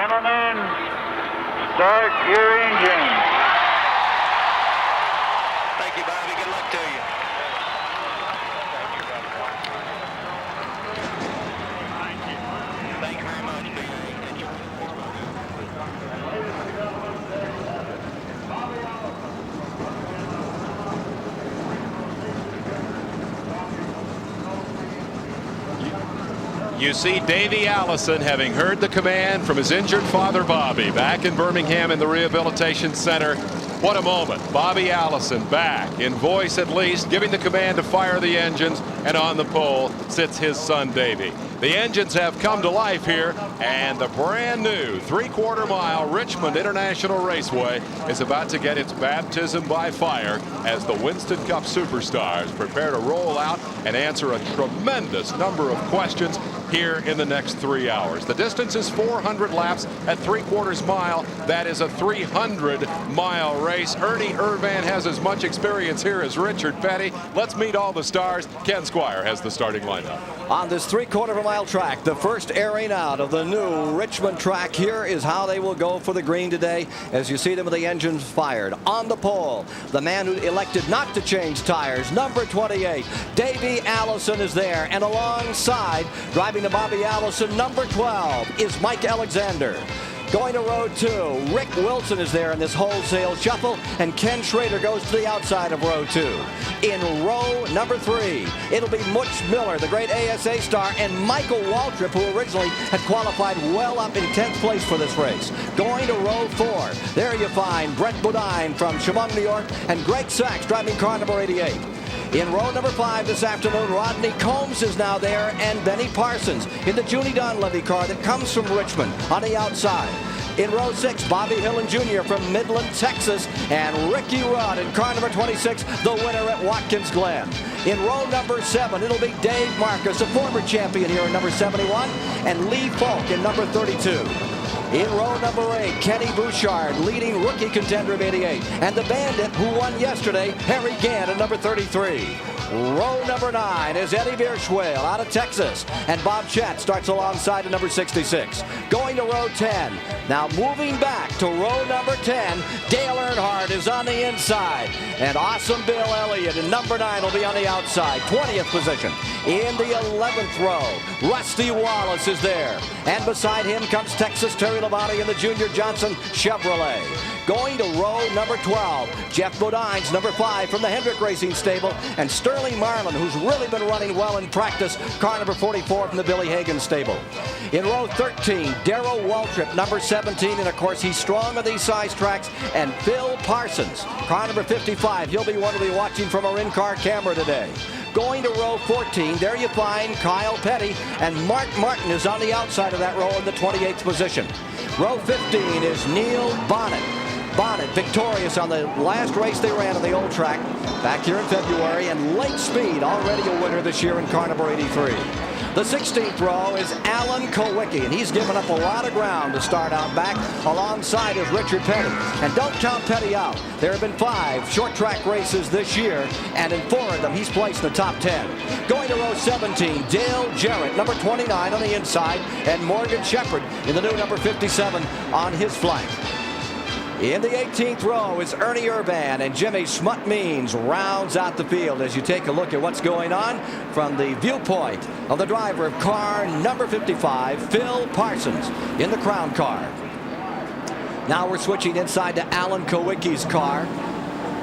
Gentlemen, start your engines. Thank you, Bobby. Good luck to you. Thank you very much, Big A. You see Davey Allison, having heard the command from his injured father Bobby, back in Birmingham in the Rehabilitation Center. What a moment. Bobby Allison back, in voice at least, giving the command to fire the engines, and on the pole sits his son Davey. The engines have come to life here, and the brand new 3/4 mile Richmond International Raceway is about to get its baptism by fire as the Winston Cup superstars prepare to roll out and answer a tremendous number of questions here in the next 3 hours. The distance is 400 laps at 3/4 mile. That is a 300-mile race. Ernie Irvan has as much experience here as Richard Petty. Let's meet all the stars. Ken Squire has the starting lineup. On this 3/4 mile track, the first airing out of the new Richmond track. Here is how they will go for the green today as you see them with the engines fired. On the pole, the man who elected not to change tires, number 28, Davey Allison is there, and alongside, driving to Bobby Allison, number 12, is Mike Alexander. Going to row 2, Rick Wilson is there in this wholesale shuffle, and Ken Schrader goes to the outside of row 2. In row number 3, it'll be Butch Miller, the great ASA star, and Michael Waltrip, who originally had qualified well up in 10th place for this race. Going to row 4, there you find Brett Bodine from Chemung, New York, and Greg Sachs driving car number 88. In row number 5 this afternoon, Rodney Combs is now there, and Benny Parsons in the Junie Donlevy car that comes from Richmond on the outside. In row 6, Bobby Hillin Jr. from Midland, Texas, and Ricky Rudd in car number 26, the winner at Watkins Glen. In row number 7, it'll be Dave Marcus, a former champion here in number 71, and Lee Falk in number 32. In row number 8, Kenny Bouchard, leading rookie contender of 88. And the bandit who won yesterday, Harry Gant at number 33. Row number 9 is Eddie Bierschwale out of Texas. And Bob Chat starts alongside at number 66. Going to row 10. Now moving back to row number 10, Dale Earnhardt is on the inside. And Awesome Bill Elliott in number 9 will be on the outside, 20th position. In the 11th row, Rusty Wallace is there. And beside him comes Texas Terry Labonte in the Junior Johnson Chevrolet. Going to row number 12, Jeff Bodine's number 5 from the Hendrick Racing Stable, and Sterling Marlin, who's really been running well in practice, car number 44 from the Billy Hagan Stable. In row 13, Darrell Waltrip, number 17, and of course he's strong on these size tracks, and Phil Parsons, car number 55. He'll be one to be watching from our in-car camera today. Going to row 14, there you find Kyle Petty, and Mark Martin is on the outside of that row in the 28th position. Row 15 is Neil Bonnet. Bonnet victorious on the last race they ran on the old track back here in February, and Lake Speed already a winner this year in car number 83. The 16th row is Alan Kowicki, and he's given up a lot of ground to start out back alongside is Richard Petty. And don't count Petty out. There have been 5 short track races this year, and in 4 of them he's placed in the top 10. Going to row 17, Dale Jarrett, number 29 on the inside, and Morgan Shepherd in the new number 57 on his flank. In the 18th row is Ernie Irvan, and Jimmy Schmutt-Means rounds out the field as you take a look at what's going on from the viewpoint of the driver of car number 55, Phil Parsons, in the Crown car. Now we're switching inside to Alan Kowicki's car.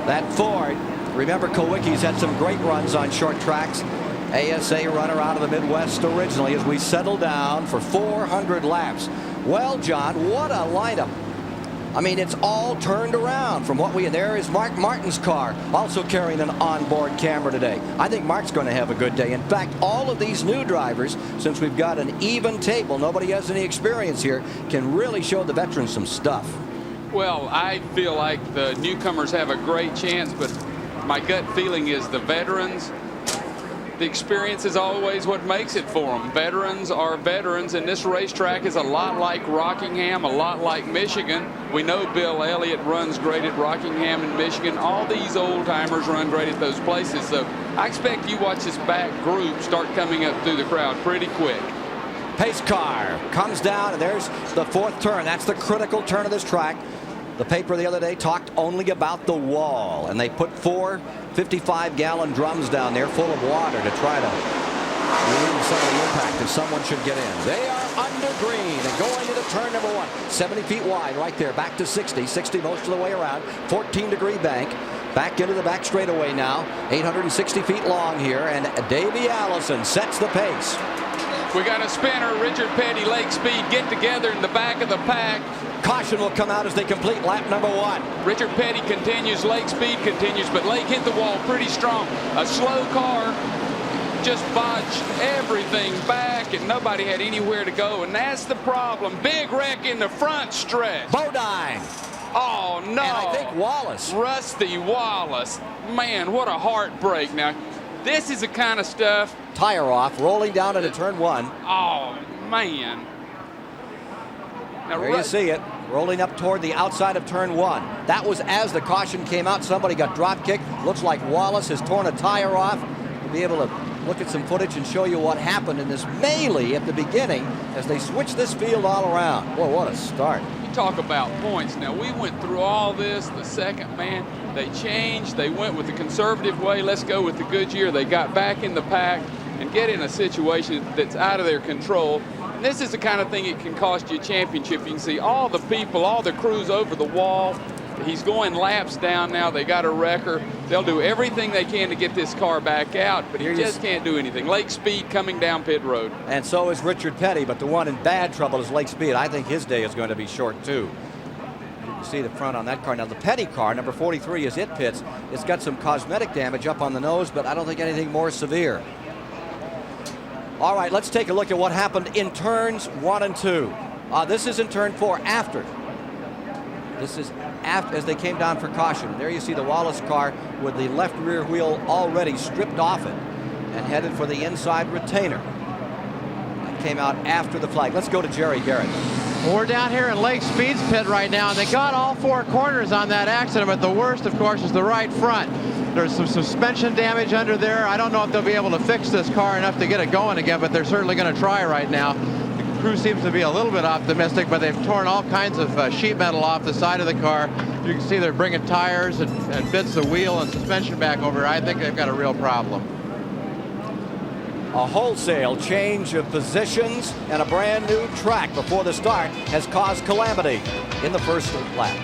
That Ford, remember Kowicki's had some great runs on short tracks. ASA runner out of the Midwest originally as we settle down for 400 laps. Well, John, what a lineup. I mean, it's all turned around from what and there is Mark Martin's car, also carrying an onboard camera today. I think Mark's going to have a good day. In fact, all of these new drivers, since we've got an even table, nobody has any experience here, can really show the veterans some stuff. Well, I feel like the newcomers have a great chance, but my gut feeling is the veterans, the experience is always what makes it for them. Veterans are veterans, and this racetrack is a lot like Rockingham, a lot like Michigan. We know Bill Elliott runs great at Rockingham and Michigan. All these old-timers run great at those places. So I expect you watch this back group start coming up through the crowd pretty quick. Pace car comes down, and there's the fourth turn. That's the critical turn of this track. The paper the other day talked only about the wall, and they put 4 55-gallon drums down there full of water to try to relieve some of the impact if someone should get in. They are under green and going into turn number 1. 70 feet wide right there, back to 60. 60 most of the way around. 14-degree bank. Back into the back straightaway now. 860 feet long here, and Davey Allison sets the pace. We got a spinner. Richard Petty, Lake Speed get together in the back of the pack. Caution will come out as they complete lap number 1. Richard Petty continues, Lake Speed continues, but Lake hit the wall pretty strong. A slow car just botched everything back, and nobody had anywhere to go, and that's the problem. Big wreck in the front stretch. Bodine. Oh, no. And I think Wallace. Rusty Wallace. Man, what a heartbreak. Now, this is the kind of stuff. Tire off, rolling down into turn 1. Oh, man. Now, There you see it, rolling up toward the outside of turn 1. That was as the caution came out. Somebody got drop kicked. Looks like Wallace has torn a tire off. We'll be able to look at some footage and show you what happened in this melee at the beginning as they switched this field all around. Boy, what a start. You talk about points. Now, we went through all this. The second man, they changed. They went with the conservative way. Let's go with the Goodyear. They got back in the pack and get in a situation that's out of their control. And this is the kind of thing it can cost you a championship. You can see all the people, all the crews over the wall. He's going laps down now. They got a wrecker. They'll do everything they can to get this car back out, but he just can't do anything. Lake Speed coming down pit road. And so is Richard Petty, but the one in bad trouble is Lake Speed. I think his day is going to be short, too. You can see the front on that car. Now, the Petty car, number 43, as it pits, it's got some cosmetic damage up on the nose, but I don't think anything more severe. All right, let's take a look at what happened in turns 1 and 2. This is in turn 4 after. This is after, as they came down for caution. There you see the Wallace car with the left rear wheel already stripped off it and headed for the inside retainer. That came out after the flag. Let's go to Jerry Garrett. Well, we're down here in Lake Speed's pit right now, and they got all 4 corners on that accident, but the worst, of course, is the right front. There's some suspension damage under there. I don't know if they'll be able to fix this car enough to get it going again, but they're certainly going to try right now. The crew seems to be a little bit optimistic, but they've torn all kinds of sheet metal off the side of the car. You can see they're bringing tires and bits of wheel and suspension back over. I think they've got a real problem. A wholesale change of positions and a brand new track before the start has caused calamity in the first lap.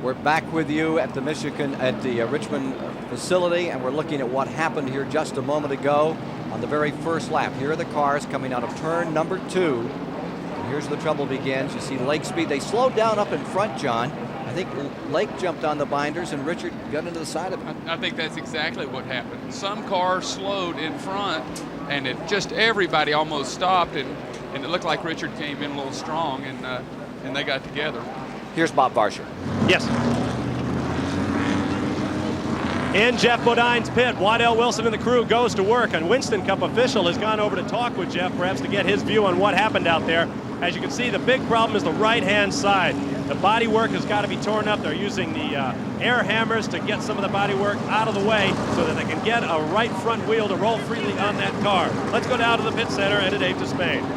We're back with you at the Richmond facility, and we're looking at what happened here just a moment ago on the very first lap. Here are the cars coming out of turn number 2. And here's the trouble begins. You see Lake Speed. They slowed down up in front, John. I think Lake jumped on the binders and Richard got into the side of it. I think that's exactly what happened. Some cars slowed in front, and it just everybody almost stopped, and it looked like Richard came in a little strong, and they got together. Here's Bob Varsher. Yes. In Jeff Bodine's pit, Waddell Wilson and the crew goes to work, and Winston Cup official has gone over to talk with Jeff, perhaps to get his view on what happened out there. As you can see, the big problem is the right-hand side. The bodywork has got to be torn up. They're using the air hammers to get some of the bodywork out of the way so that they can get a right front wheel to roll freely on that car. Let's go down to the pit center and to Dave Despain.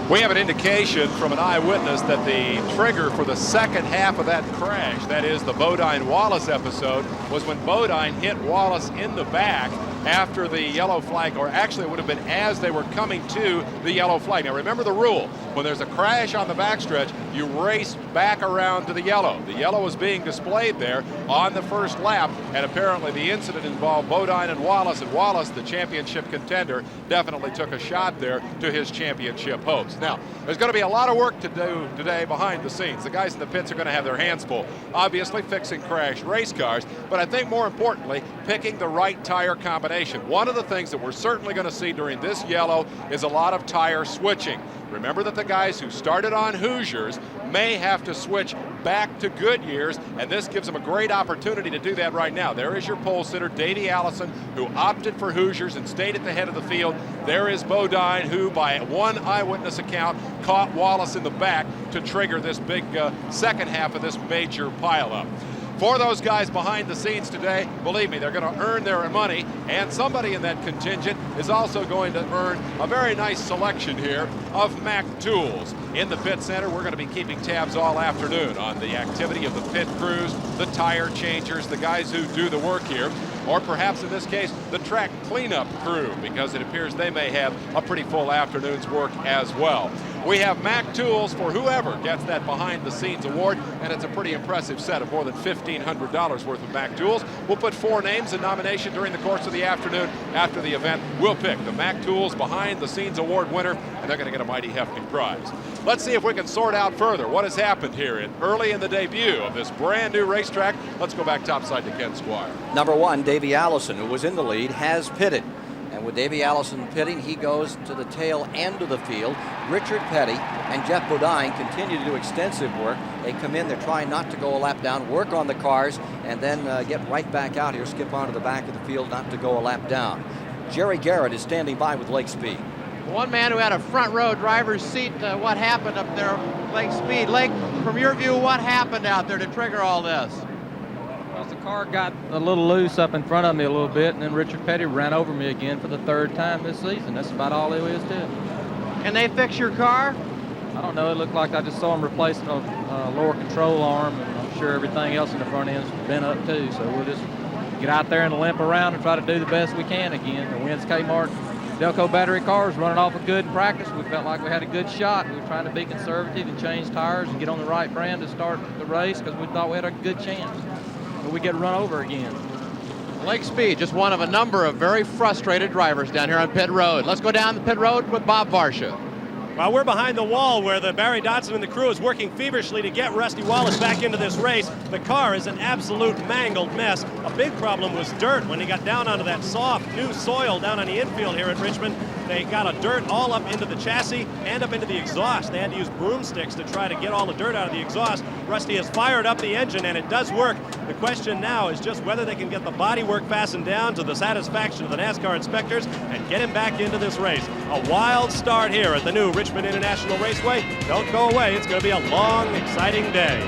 We have an indication from an eyewitness that the trigger for the second half of that crash, that is the Bodine-Wallace episode, was when Bodine hit Wallace in the back after the yellow flag, or actually it would have been as they were coming to the yellow flag. Now remember the rule, when there's a crash on the backstretch, you race back around to the yellow. The yellow is being displayed there on the first lap, and apparently the incident involved Bodine and Wallace the championship contender, definitely took a shot there to his championship hopes. Now, there's going to be a lot of work to do today behind the scenes. The guys in the pits are going to have their hands full, obviously fixing crashed race cars, but I think more importantly, picking the right tire combination. One of the things that we're certainly going to see during this yellow is a lot of tire switching. Remember that the guys who started on Hoosiers may have to switch back to Goodyears, and this gives them a great opportunity to do that right now. There is your pole sitter, Davey Allison, who opted for Hoosiers and stayed at the head of the field. There is Bodine, who by one eyewitness account caught Wallace in the back to trigger this big second half of this major pileup. For those guys behind the scenes today, believe me, they're going to earn their money, and somebody in that contingent is also going to earn a very nice selection here of Mac tools. In the pit center, we're going to be keeping tabs all afternoon on the activity of the pit crews, the tire changers, the guys who do the work here, or perhaps in this case, the track cleanup crew, because it appears they may have a pretty full afternoon's work as well. We have Mac tools for whoever gets that behind-the-scenes award, and it's a pretty impressive set of more than $1,500 worth of Mac tools. We'll put 4 names in nomination during the course of the afternoon. After the event, we'll pick the Mac Tools behind-the-scenes award winner, and they're going to get a mighty hefty prize. Let's see if we can sort out further what has happened here early in the debut of this brand new racetrack. Let's go back topside to Ken Squire. Number 1, Davey Allison, who was in the lead, has pitted. And with Davey Allison pitting, he goes to the tail end of the field. Richard Petty and Jeff Bodine continue to do extensive work. They come in, they're trying not to go a lap down, work on the cars, and then get right back out here, skip onto the back of the field, not to go a lap down. Jerry Garrett is standing by with Lake Speed. One man who had a front row driver's seat, what happened up there, Lake Speed. Lake, from your view, what happened out there to trigger all this? Well, the car got a little loose up in front of me a little bit, and then Richard Petty ran over me again for the 3rd time this season. That's about all there is to it. Can they fix your car? I don't know. It looked like I just saw him replacing a lower control arm, and I'm sure everything else in the front end's been up too. So we'll just get out there and limp around and try to do the best we can again. The Wins Kmart Delco battery cars running off a good in practice. We felt like we had a good shot. We were trying to be conservative and change tires and get on the right brand to start the race because we thought we had a good chance. But we get run over again. Lake Speed, just one of a number of very frustrated drivers down here on pit road. Let's go down the pit road with Bob Varsha. Well, we're behind the wall where the Barry Dodson and the crew is working feverishly to get Rusty Wallace back into this race. The car is an absolute mangled mess. A big problem was dirt when he got down onto that soft, new soil down on the infield here at Richmond. They got a dirt all up into the chassis and up into the exhaust. They had to use broomsticks to try to get all the dirt out of the exhaust. Rusty has fired up the engine, and it does work. The question now is just whether they can get the bodywork fastened down to the satisfaction of the NASCAR inspectors and get him back into this race. A wild start here at the new Richmond International Raceway. Don't go away. It's going to be a long, exciting day.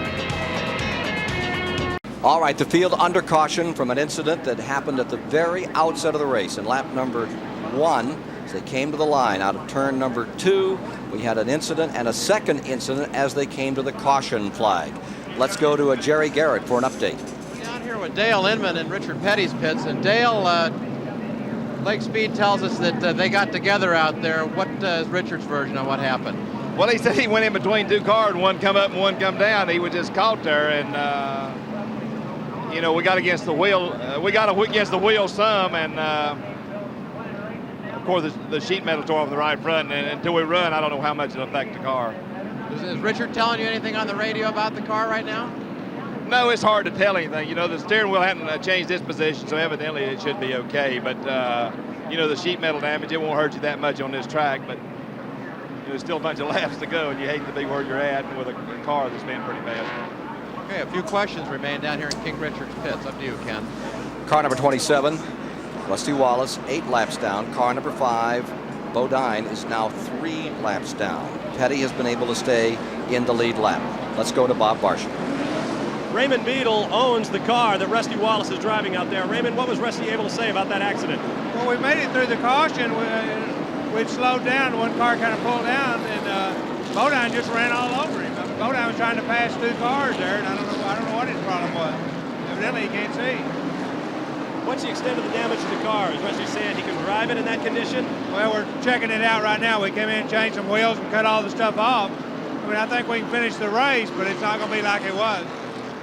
All right, the field under caution from an incident that happened at the very outset of the race in lap number 1. As they came to the line out of turn number 2, we had an incident and a second incident as they came to the caution flag. Let's go to Jerry Garrett for an update. Down here with Dale Inman and Richard Petty's pits, and Dale, Lake Speed tells us that they got together out there. What is Richard's version of what happened? Well, he said he went in between 2 cars, and one come up and one come down. He was just caught there, and you know, we got against the wheel. We got against the wheel some, and of course the sheet metal tore off the right front. And until we run, I don't know how much it'll affect the car. Is Richard telling you anything on the radio about the car right now? No, it's hard to tell anything. You know, the steering wheel hadn't changed its position, so evidently it should be okay. But you know, the sheet metal damage, it won't hurt you that much on this track. But you know, there's still a bunch of laps to go, and you hate to be where you're at with a car that's been pretty bad. Okay, a few questions remain down here in King Richard's pits. Up to you, Ken. Car number 27, Rusty Wallace, 8 laps down. Car number 5, Bodine, is now 3 laps down. Petty has been able to stay in the lead lap. Let's go to Bob Varsha. Raymond Beadle owns the car that Rusty Wallace is driving out there. Raymond, what was Rusty able to say about that accident? Well, we made it through the caution. We'd slowed down. One car kind of pulled down, and Bodine just ran all over him. Bodine was trying to pass 2 cars there, and I don't know what his problem was. Evidently, he can't see. What's the extent of the damage to the car? Is Rusty saying he can drive it in that condition? Well, we're checking it out right now. We came in and changed some wheels and cut all the stuff off. I mean, I think we can finish the race, but it's not going to be like it was.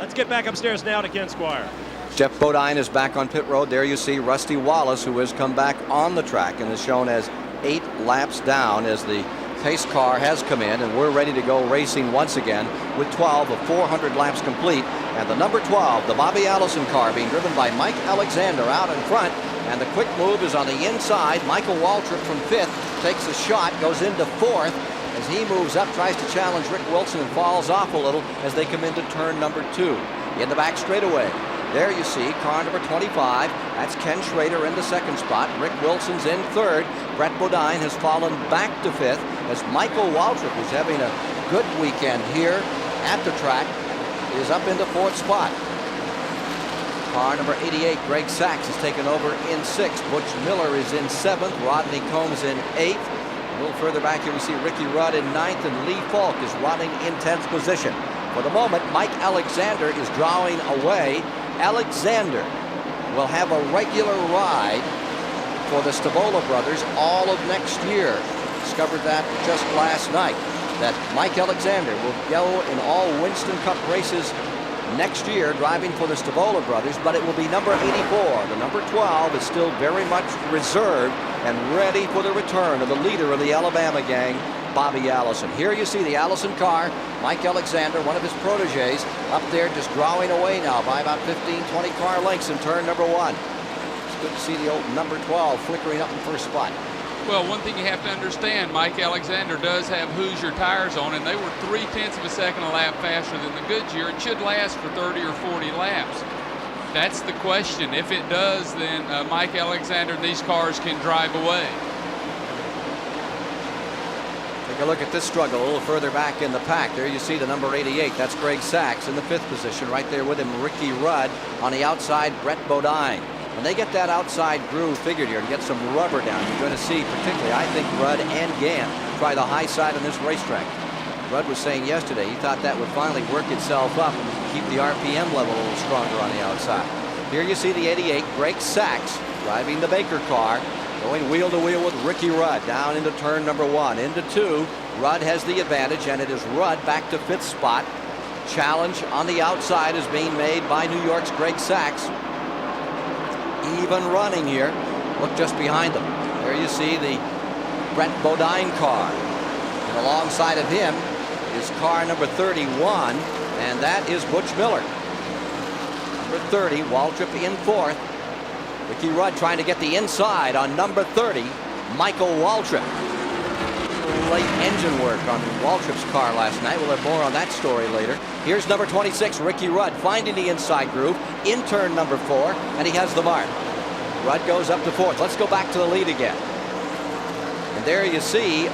Let's get back upstairs now to Ken Squire. Jeff Bodine is back on pit road. There you see Rusty Wallace, who has come back on the track and is shown as 8 laps down as the pace car has come in, and we're ready to go racing once again with 12 of 400 laps complete. And the number 12, the Bobby Allison car, being driven by Mike Alexander out in front. And the quick move is on the inside. Michael Waltrip from 5th takes a shot, goes into 4th. As he moves up, tries to challenge Rick Wilson and falls off a little as they come into turn number 2. In the back straightaway, there you see car number 25. That's Ken Schrader in the 2nd spot. Rick Wilson's in 3rd. Brett Bodine has fallen back to 5th as Michael Waltrip, who's having a good weekend here at the track, is up into 4th spot. Car number 88, Greg Sachs, is taken over in 6th. Butch Miller is in 7th. Rodney Combs in 8th. A little further back here we see Ricky Rudd in 9th, and Lee Falk is running in 10th position. For the moment, Mike Alexander is drawing away. Alexander will have a regular ride for the Stavola brothers all of next year. Discovered that just last night, that Mike Alexander will go in all Winston Cup races next year driving for the Stavola brothers, but it will be number 84. The number 12 is still very much reserved and ready for the return of the leader of the Alabama gang, Bobby Allison. Here you see the Allison car. Mike Alexander, one of his proteges, up there just drawing away now by about 15-20 car lengths in turn number 1. It's good to see the old number 12 flickering up in first spot. Well, one thing you have to understand, Mike Alexander does have Hoosier tires on, and they were 0.3 of a second a lap faster than the Goodyear. It should last for 30 or 40 laps. That's the question. If it does, then Mike Alexander and these cars can drive away. Take a look at this struggle a little further back in the pack. There you see the number 88. That's Greg Sachs in the 5th position. Right there with him, Ricky Rudd. On the outside, Brett Bodine. When they get that outside groove figured here and get some rubber down, you're going to see, particularly, I think, Rudd and Gant try the high side on this racetrack. Rudd was saying yesterday he thought that would finally work itself up and keep the RPM level a little stronger on the outside. Here you see the 88, Greg Sachs, driving the Baker car, going wheel to wheel with Ricky Rudd down into turn number 1. Into 2, Rudd has the advantage, and it is Rudd back to 5th spot. Challenge on the outside is being made by New York's Greg Sachs. Even running here. Look just behind them. There you see the Brett Bodine car. And alongside of him is car number 31, and that is Butch Miller. Number 30, Waltrip in 4th. Ricky Rudd trying to get the inside on number 30, Michael Waltrip. Late engine work on Waltrip's car last night. We'll have more on that story later. Here's number 26, Ricky Rudd, finding the inside groove in turn number 4, and he has the mark. Rudd goes up to 4th. Let's go back to the lead again. And there you see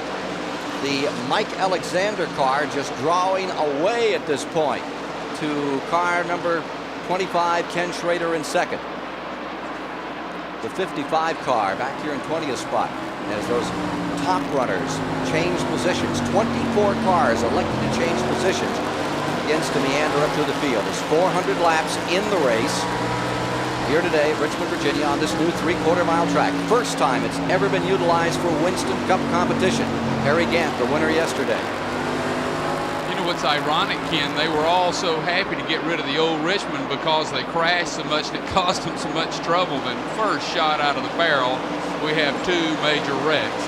the Mike Alexander car just drawing away at this point to car number 25, Ken Schrader in 2nd. The 55 car back here in 20th spot as those top runners change positions. 24 cars elected to change positions, begins to meander up through the field. There's 400 laps in the race here today at Richmond, Virginia, on this new 3/4 mile track. First time it's ever been utilized for Winston Cup competition. Harry Gant, the winner yesterday. You know what's ironic, Ken? They were all so happy to get rid of the old Richmond because they crashed so much and it cost them so much trouble. Then first shot out of the barrel, we have 2 major wrecks.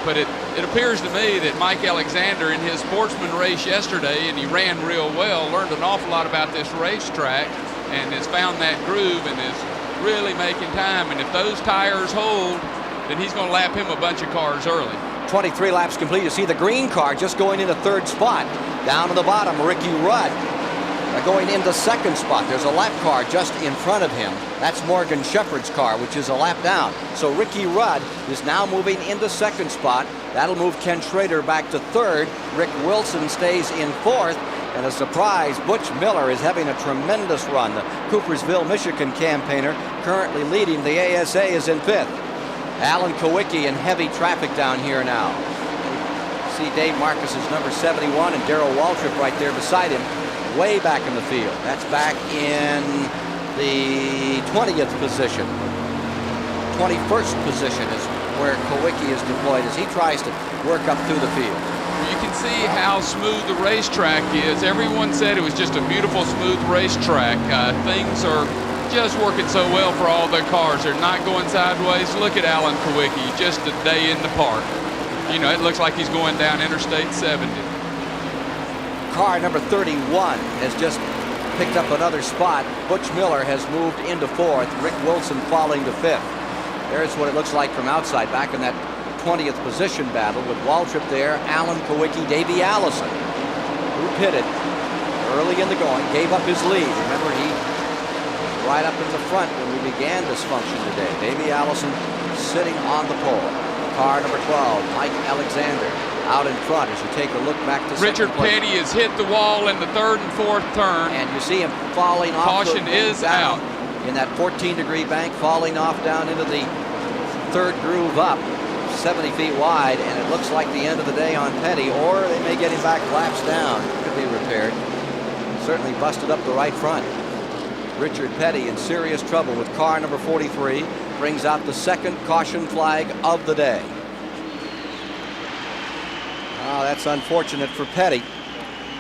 But it appears to me that Mike Alexander in his sportsman race yesterday, and he ran real well, learned an awful lot about this racetrack and has found that groove and is really making time. And if those tires hold, then he's going to lap him a bunch of cars early. 23 laps complete. You see the green car just going into 3rd spot. Down to the bottom, Ricky Rudd going into 2nd spot. There's a lap car just in front of him. That's Morgan Shepherd's car, which is a lap down. So Ricky Rudd is now moving into 2nd spot. That'll move Ken Schrader back to 3rd. Rick Wilson stays in 4th. And a surprise, Butch Miller is having a tremendous run. The Coopersville, Michigan campaigner currently leading. The ASA is in 5th. Alan Kowicki in heavy traffic down here now. See Dave Marcus's number 71 and Darrell Waltrip right there beside him, way back in the field. That's back in the 20th position. 21st position is where Kowicki is deployed as he tries to work up through the field. You can see how smooth the racetrack is. Everyone said it was just a beautiful, smooth racetrack. Things are just working so well for all their cars. They're not going sideways. Look at Alan Kowicki, just a day in the park. You know, it looks like he's going down Interstate 70. Car number 31 has just picked up another spot. Butch Miller has moved into 4th. Rick Wilson falling to 5th. There's what it looks like from outside, back in that 20th position battle with Waltrip there, Alan Kowicki, Davey Allison, who pitted early in the going, gave up his lead. Remember, he right up in the front when we began this function today. Davey Allison sitting on the pole. Car number 12, Mike Alexander. out in front as you take a look back to Richard second place. Petty has hit the wall in the third and fourth turn. And you see him falling off. Caution is out. In that 14-degree bank, falling off down into the third groove up, 70 feet wide, and it looks like the end of the day on Petty, or they may get him back laps down. Could be repaired. Certainly busted up the right front. Richard Petty in serious trouble with car number 43, brings out the second caution flag of the day. Oh, that's unfortunate for Petty,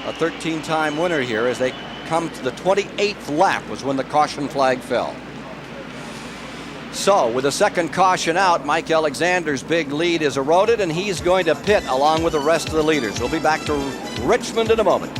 a 13-time winner here, as they come to the 28th lap was when the caution flag fell. So with the second caution out, Mike Alexander's big lead is eroded, and he's going to pit along with the rest of the leaders. We'll be back to Richmond in a moment.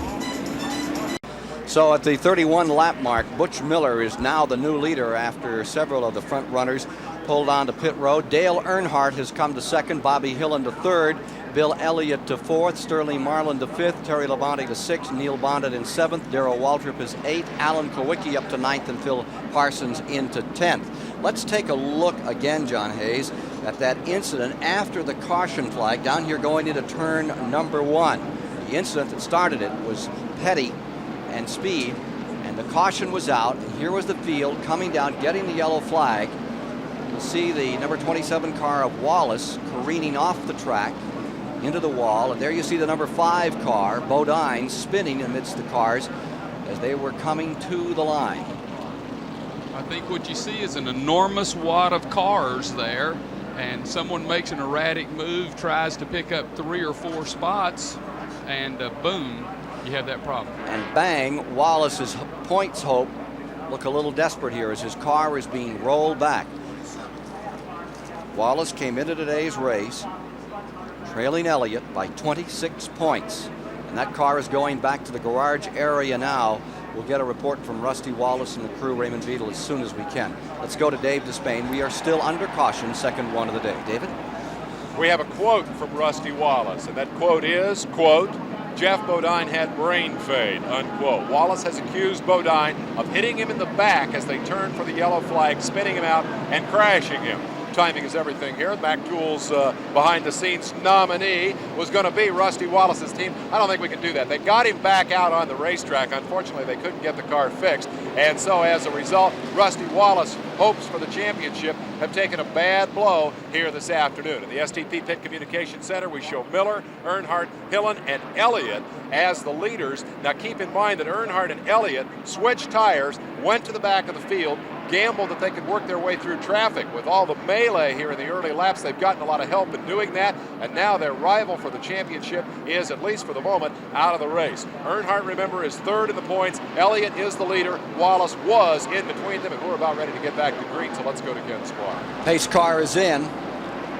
So at the 31 lap mark, Butch Miller is now the new leader after several of the front runners pulled on to pit road. Dale Earnhardt has come to second, Bobby Hillin to third, Bill Elliott to fourth, Sterling Marlin to fifth, Terry Labonte to sixth, Neil Bondit in seventh, Darrell Waltrip is eighth, Alan Kowicki up to ninth, and Phil Parsons into 10th. Let's take a look again, John Hayes, at that incident after the caution flag down here going into turn number 1. The incident that started it was Petty and Speed, and the caution was out, and here was the field coming down, getting the yellow flag. You'll see the number 27 car of Wallace careening off the track into the wall, and there you see the number 5 car, Bodine, spinning amidst the cars as they were coming to the line. I think what you see is an enormous wad of cars there, and someone makes an erratic move, tries to pick up 3 or 4 spots, and boom, you have that problem. And bang, Wallace's points hope look a little desperate here as his car is being rolled back. Wallace came into today's race trailing Elliott by 26 points, and that car is going back to the garage area now. We'll get a report from Rusty Wallace and the crew, Raymond Beadle, as soon as we can. Let's go to Dave Despain. We are still under caution, second one of the day. David? We have a quote from Rusty Wallace, and that quote is, quote, "Jeff Bodine had brain fade," unquote. Wallace has accused Bodine of hitting him in the back as they turned for the yellow flag, spinning him out and crashing him. Timing is everything here. Mac Tool's behind-the-scenes nominee was going to be Rusty Wallace's team. I don't think we can do that. They got him back out on the racetrack. Unfortunately, they couldn't get the car fixed. And so as a result, Rusty Wallace's hopes for the championship have taken a bad blow here this afternoon. In the STP Pit Communication Center, we show Miller, Earnhardt, Hillin, and Elliott as the leaders. Now keep in mind that Earnhardt and Elliott switched tires, went to the back of the field, gambled that they could work their way through traffic. With all the melee here in the early laps, they've gotten a lot of help in doing that, and now their rival for the championship is, at least for the moment, out of the race. Earnhardt, remember, is third in the points. Elliott is the leader. Wallace was in between them, and we're about ready to get back to green, so let's go to Ken Squire. Pace car is in,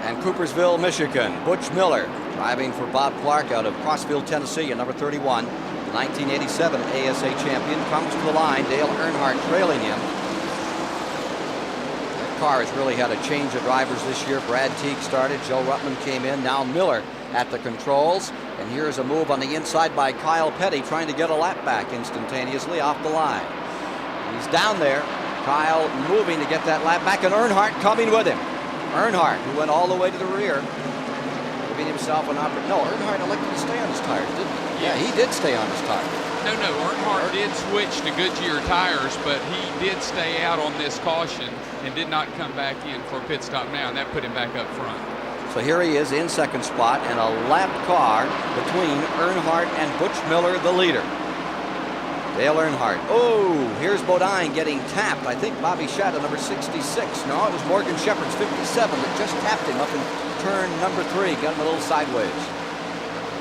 and Coopersville, Michigan, Butch Miller driving for Bob Clark out of Crossville, Tennessee, at number 31. 1987 ASA champion comes to the line. Dale Earnhardt trailing him. Car has really had a change of drivers this year. Brad Teague started, Joe Ruttman came in, now Miller at the controls, and here's a move on the inside by Kyle Petty trying to get a lap back instantaneously off the line. He's down there, Kyle moving to get that lap back, and Earnhardt coming with him. Earnhardt, who went all the way to the rear, giving himself an opportunity. No, Earnhardt elected to stay on his tires, didn't he? Yeah, he did stay on his tires. No, Earnhardt did switch to Goodyear tires, but he did stay out on this caution and did not come back in for a pit stop now, and that put him back up front. So here he is in second spot, and a lap car between Earnhardt and Butch Miller, the leader. Dale Earnhardt. Oh, here's Bodine getting tapped. I think Bobby Shatta, number 66. No, it was Morgan Shepherd's 57 that just tapped him up in turn number 3. Got him a little sideways.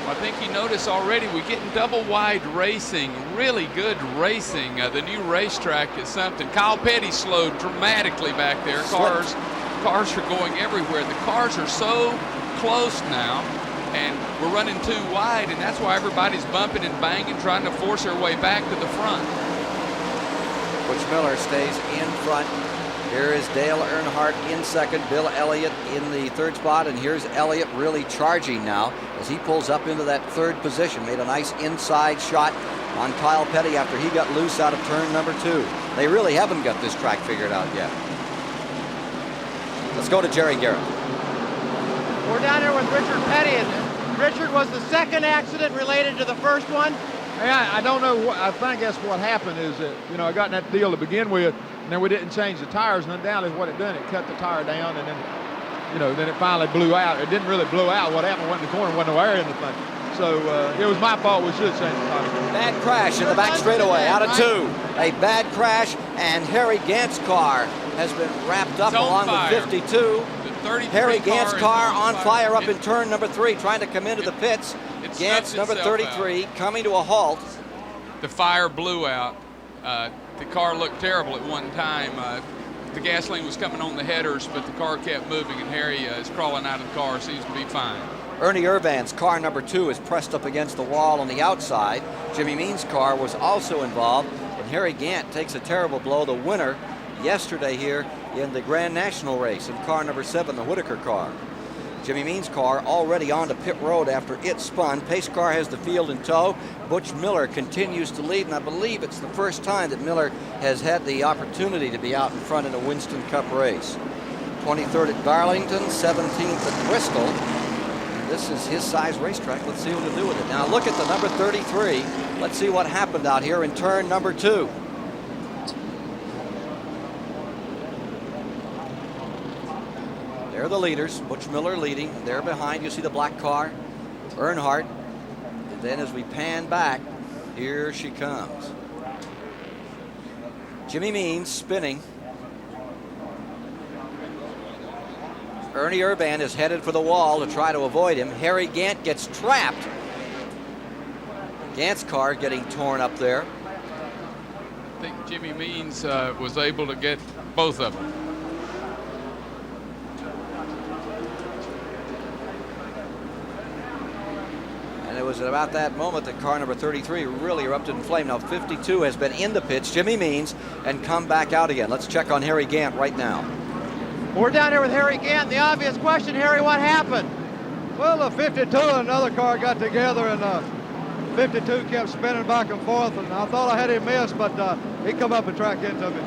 I think you notice already we're getting double wide racing, really good racing. The new racetrack is something. Kyle Petty slowed dramatically back there. Cars are going everywhere. The cars are so close now, and we're running too wide, and that's why everybody's bumping and banging, trying to force their way back to the front. Butch Miller stays in front. Here is Dale Earnhardt in second, Bill Elliott in the third spot, and here's Elliott really charging now as he pulls up into that third position. Made a nice inside shot on Kyle Petty after he got loose out of turn number 2. They really haven't got this track figured out yet. Let's go to Jerry Garrett. We're down here with Richard Petty, and Richard, was the second accident related to the first one? I don't know. I think that's what happened is that, I got in that deal to begin with, and then we didn't change the tires, and undoubtedly what it done, it cut the tire down, and then, then it finally blew out. It didn't really blow out. What happened, went in the corner, wasn't no air in the thing. So it was my fault. We should change the tire. Bad crash in the back straightaway, out of 2. A bad crash, and Harry Gant's car has been wrapped up along with 52. Harry Gant's car on fire up in turn number 3, trying to come into the pits. Gant's number 33 coming to a halt. The fire blew out. The car looked terrible at one time. The gasoline was coming on the headers, but the car kept moving, and Harry is crawling out of the car. Seems to be fine. Ernie Irvan's car number 2 is pressed up against the wall on the outside. Jimmy Means' car was also involved, and Harry Gant takes a terrible blow. The winner yesterday here in the Grand National race in car number 7, the Whitaker car. Jimmy Means' car already onto pit road after it spun. Pace car has the field in tow. Butch Miller continues to lead, and I believe it's the first time that Miller has had the opportunity to be out in front in a Winston Cup race. 23rd at Darlington, 17th at Bristol. This is his size racetrack. Let's see what he'll do with it. Now look at the number 33. Let's see what happened out here in turn number 2. They're the leaders. Butch Miller leading. There behind, you see the black car, Earnhardt. And then as we pan back, here she comes. Jimmy Means spinning. Ernie Irvan is headed for the wall to try to avoid him. Harry Gant gets trapped. Gant's car getting torn up there. I think Jimmy Means was able to get both of them. And it was at about that moment that car number 33 really erupted in flame. Now 52 has been in the pits, Jimmy Means, and come back out again. Let's check on Harry Gant right now. We're down here with Harry Gant. The obvious question, Harry, what happened? Well, the 52 and another car got together, and 52 kept spinning back and forth, and I thought I had him missed, but he come up and tracked into me.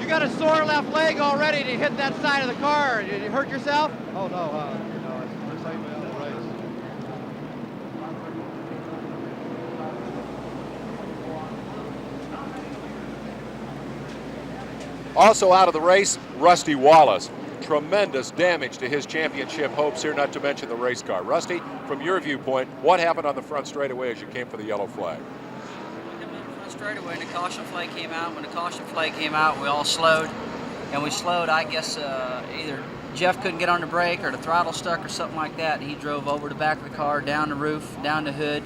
You got a sore left leg already to hit that side of the car. Did you hurt yourself? Oh, no. This ain't been a race. Also out of the race, Rusty Wallace. Tremendous damage to his championship hopes here, not to mention the race car. Rusty, from your viewpoint, what happened on the front straightaway as you came for the yellow flag? Straightaway, and the caution flag came out. When the caution flag came out, we all slowed. And we slowed, I guess, either Jeff couldn't get on the brake or the throttle stuck or something like that. And he drove over the back of the car, down the roof, down the hood.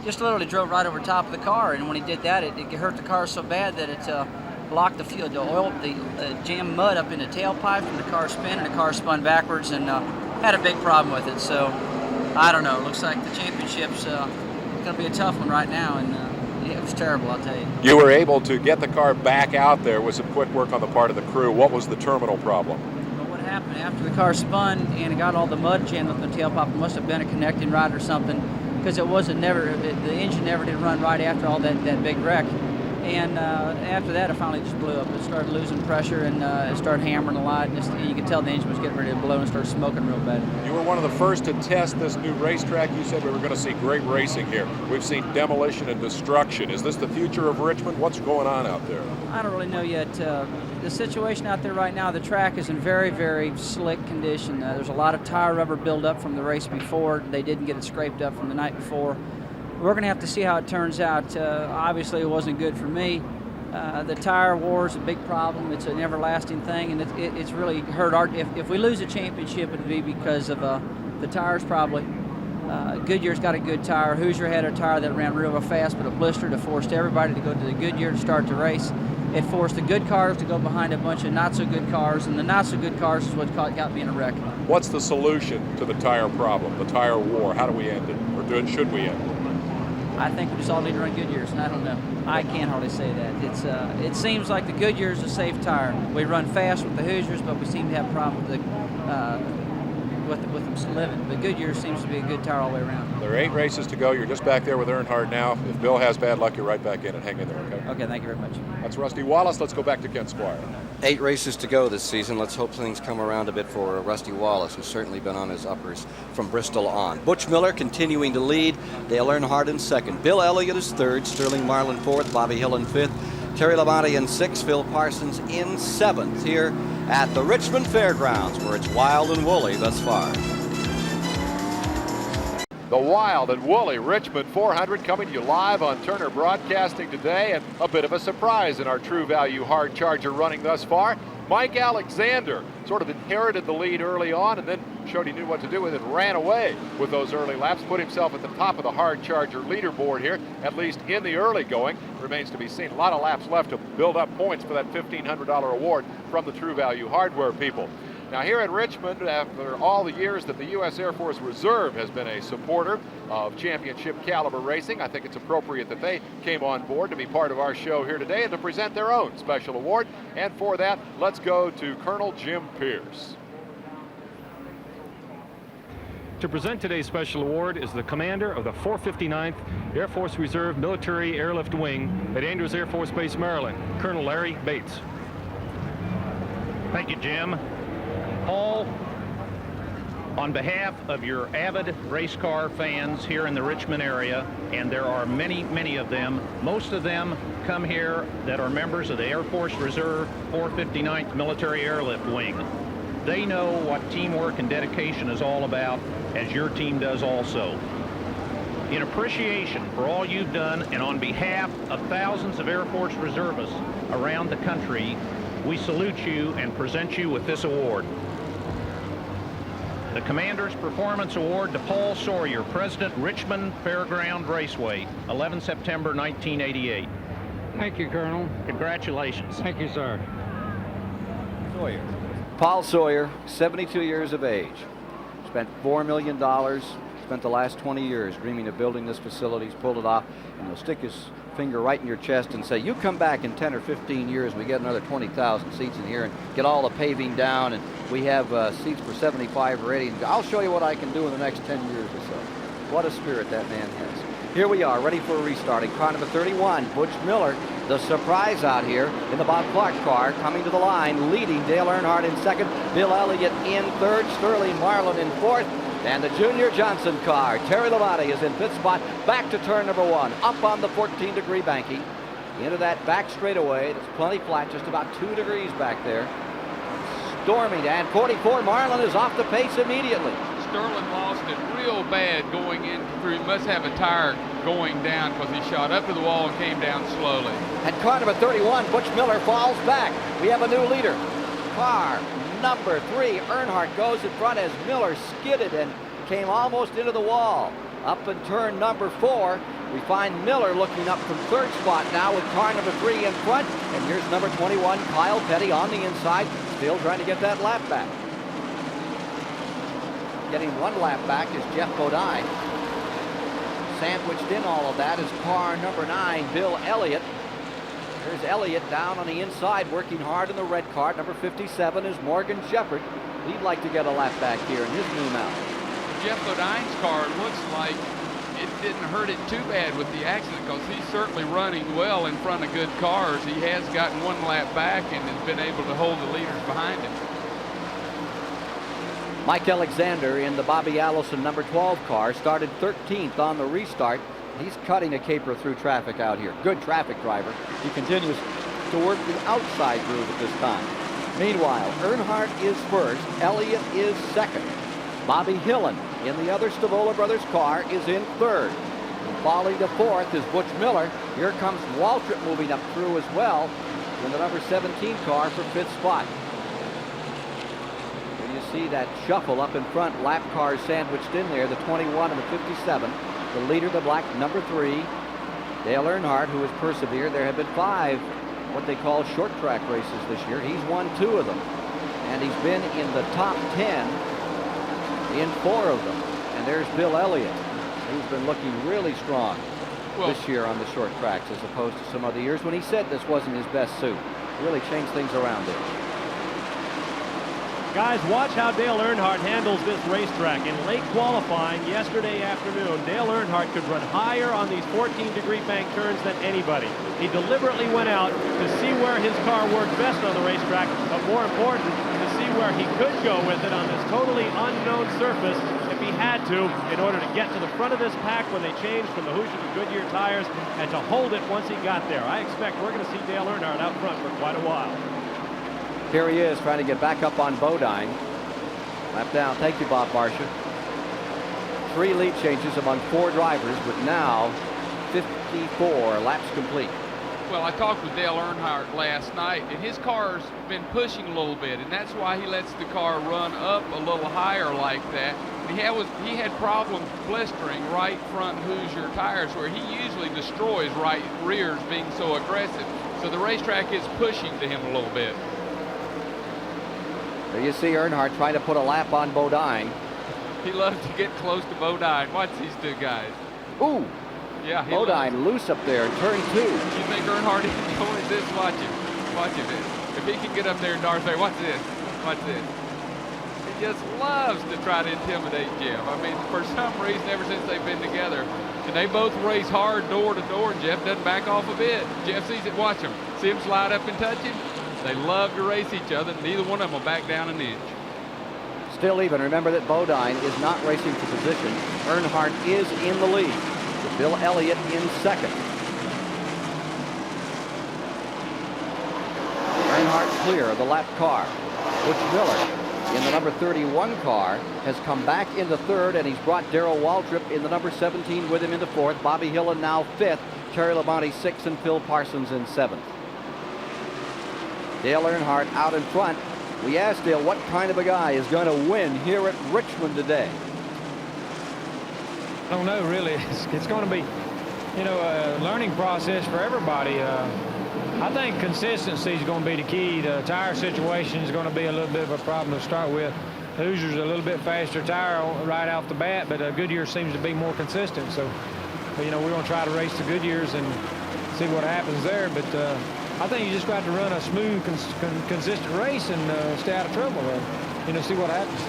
Just literally drove right over top of the car. And when he did that, it hurt the car so bad that it blocked the fuel, the oil, the jammed mud up in the tailpipe from the car spin, and the car spun backwards and had a big problem with it. So, I don't know. Looks like the championship's going to be a tough one right now. And it was terrible, I'll tell you. You were able to get the car back out there with some quick work on the part of the crew. What was the terminal problem? Well, what happened after the car spun and it got all the mud jammed up in the tailpipe, it must have been a connecting rod or something, because it wasn't the engine never did run right after all that big wreck. And after that, it finally just blew up. It started losing pressure, and it started hammering a lot. And you could tell the engine was getting ready to blow and start smoking real bad. You were one of the first to test this new racetrack. You said we were going to see great racing here. We've seen demolition and destruction. Is this the future of Richmond? What's going on out there? I don't really know yet. The situation out there right now, the track is in very, very slick condition. There's a lot of tire rubber buildup from the race before. They didn't get it scraped up from the night before. We're going to have to see how it turns out. Obviously, it wasn't good for me. The tire war is a big problem. It's an everlasting thing, and it's really hurt our. If we lose a championship, it'll be because of the tires probably. Goodyear's got a good tire. Hoosier had a tire that ran real fast, but it blistered. It forced everybody to go to the Goodyear to start the race. It forced the good cars to go behind a bunch of not-so-good cars, and the not-so-good cars is what got me in a wreck. What's the solution to the tire problem, the tire war? How do we end it, or should we end it? I think we just all need to run Goodyears, and I don't know. I can't hardly say that. It seems like the Goodyear's a safe tire. We run fast with the Hoosiers, but we seem to have a problem with what them living. But Goodyear seems to be a good tire all the way around. There are 8 races to go. You're just back there with Earnhardt now. If Bill has bad luck, you're right back in and hang in there, okay? Okay, thank you very much. That's Rusty Wallace. Let's go back to Ken Squire. 8 races to go this season. Let's hope things come around a bit for Rusty Wallace, who's certainly been on his uppers from Bristol on. Butch Miller continuing to lead. Dale Earnhardt in second. Bill Elliott is third. Sterling Marlin fourth. Bobby Hill in fifth. Terry Labonte in sixth. Phil Parsons in seventh here at the Richmond Fairgrounds, where it's wild and woolly thus far. The wild and woolly Richmond 400 coming to you live on Turner Broadcasting today, and a bit of a surprise in our True Value hard charger running thus far. Mike Alexander sort of inherited the lead early on and then showed he knew what to do with it, ran away with those early laps, put himself at the top of the hard charger leaderboard here, at least in the early going. Remains to be seen. A lot of laps left to build up points for that $1,500 award from the True Value hardware people. Now here at Richmond, after all the years that the U.S. Air Force Reserve has been a supporter of championship caliber racing, I think it's appropriate that they came on board to be part of our show here today and to present their own special award. And for that, let's go to Colonel Jim Pierce. To present today's special award is the commander of the 459th Air Force Reserve Military Airlift Wing at Andrews Air Force Base, Maryland, Colonel Larry Bates. Thank you, Jim. Paul, on behalf of your avid race car fans here in the Richmond area, and there are many, many of them, most of them come here that are members of the Air Force Reserve 459th Military Airlift Wing. They know what teamwork and dedication is all about, as your team does also. In appreciation for all you've done, and on behalf of thousands of Air Force reservists around the country, we salute you and present you with this award. The Commander's Performance Award to Paul Sawyer, President, Richmond Fairground Raceway, 11 September 1988. Thank you, Colonel. Congratulations. Thank you, sir. Sawyer. Paul Sawyer, 72 years of age. Spent $4 million. Spent the last 20 years dreaming of building this facility. He's pulled it off, and he'll stick his finger right in your chest and say, you come back in 10 or 15 years and we get another 20,000 seats in here and get all the paving down, and we have seats for 75 already. And I'll show you what I can do in the next 10 years or so. What a spirit that man has. Here we are, ready for a restarting. Car number 31, Butch Miller, the surprise out here in the Bob Clark car, coming to the line, leading Dale Earnhardt in second, Bill Elliott in third, Sterling Marlin in fourth, and the Junior Johnson car, Terry Labonte, is in fifth spot, back to turn number 1, up on the 14-degree banking, into that back straightaway. It's plenty flat, just about 2 degrees back there. Storming, and 44, Marlin is off the pace immediately. Sterling lost it real bad going in through. He must have a tire going down because he shot up to the wall and came down slowly. At car number 31, Butch Miller falls back. We have a new leader. Car number 3, Earnhardt goes in front as Miller skidded and came almost into the wall. Up in turn number 4, we find Miller looking up from third spot now with car number 3 in front. And here's number 21, Kyle Petty on the inside, still trying to get that lap back. Getting 1 lap back is Jeff Bodine. Sandwiched in all of that is car number 9, Bill Elliott. There's Elliott down on the inside, working hard in the red car. Number 57 is Morgan Shepherd. He'd like to get a lap back here in his new mount. Jeff Bodine's car looks like it didn't hurt it too bad with the accident, because he's certainly running well in front of good cars. He has gotten 1 lap back and has been able to hold the leaders behind him. Mike Alexander in the Bobby Allison number 12 car started 13th on the restart. He's cutting a caper through traffic out here. Good traffic driver. He continues to work the outside groove at this time. Meanwhile, Earnhardt is first. Elliott is second. Bobby Hillen in the other Stavola Brothers car is in third. And falling to fourth is Butch Miller. Here comes Waltrip moving up through as well in the number 17 car for fifth spot. You see that shuffle up in front, lap cars sandwiched in there, the 21 and the 57. The leader, the black number 3, Dale Earnhardt, who has persevered. There have been 5 what they call short track races this year. He's won 2 of them, and he's been in the top 10 in 4 of them. And there's Bill Elliott, who's been looking really strong this year on the short tracks, as opposed to some other years when he said this wasn't his best suit. Really changed things around there. Guys, watch how Dale Earnhardt handles this racetrack. In late qualifying yesterday afternoon, Dale Earnhardt could run higher on these 14-degree bank turns than anybody. He deliberately went out to see where his car worked best on the racetrack, but more important, to see where he could go with it on this totally unknown surface if he had to, in order to get to the front of this pack when they changed from the Hoosier to Goodyear tires, and to hold it once he got there. I expect we're going to see Dale Earnhardt out front for quite a while. Here he is trying to get back up on Bodine. Lap down. Thank you, Bob Marcia. 3 lead changes among 4 drivers, but now 54 laps complete. Well, I talked with Dale Earnhardt last night, and his car's been pushing a little bit, and that's why he lets the car run up a little higher like that. And he had problems blistering right front Hoosier tires, where he usually destroys right rears being so aggressive. So the racetrack is pushing to him a little bit. There you see Earnhardt trying to put a lap on Bodine. He loves to get close to Bodine. Watch these 2 guys. Ooh. Yeah, Bodine loose up there, turn 2. You think Earnhardt enjoys this? Watch him. Watch him. If he can get up there in Darth Vader, watch this. Watch this. He just loves to try to intimidate Jeff. I mean, for some reason, ever since they've been together, and they both race hard door to door, and Jeff doesn't back off a bit. Jeff sees it, watch him. See him slide up and touch him? They love to race each other. Neither one of them will back down an inch. Still even. Remember that Bodine is not racing for position. Earnhardt is in the lead, with Bill Elliott in second. Earnhardt clear of the lap car. Butch Miller in the number 31 car has come back into third, and he's brought Darrell Waltrip in the number 17 with him into fourth. Bobby Hillin now fifth. Terry Labonte sixth, and Phil Parsons in seventh. Dale Earnhardt out in front. We asked Dale what kind of a guy is going to win here at Richmond today. I don't know, really. It's going to be, you know, a learning process for everybody. I think consistency is going to be the key. The tire situation is going to be a little bit of a problem to start with. Hoosier's a little bit faster tire right off the bat, but Goodyear seems to be more consistent. So, you know, we're going to try to race the Goodyears and see what happens there. But I think you just got to run a smooth, consistent race and stay out of trouble. You know, see what happens.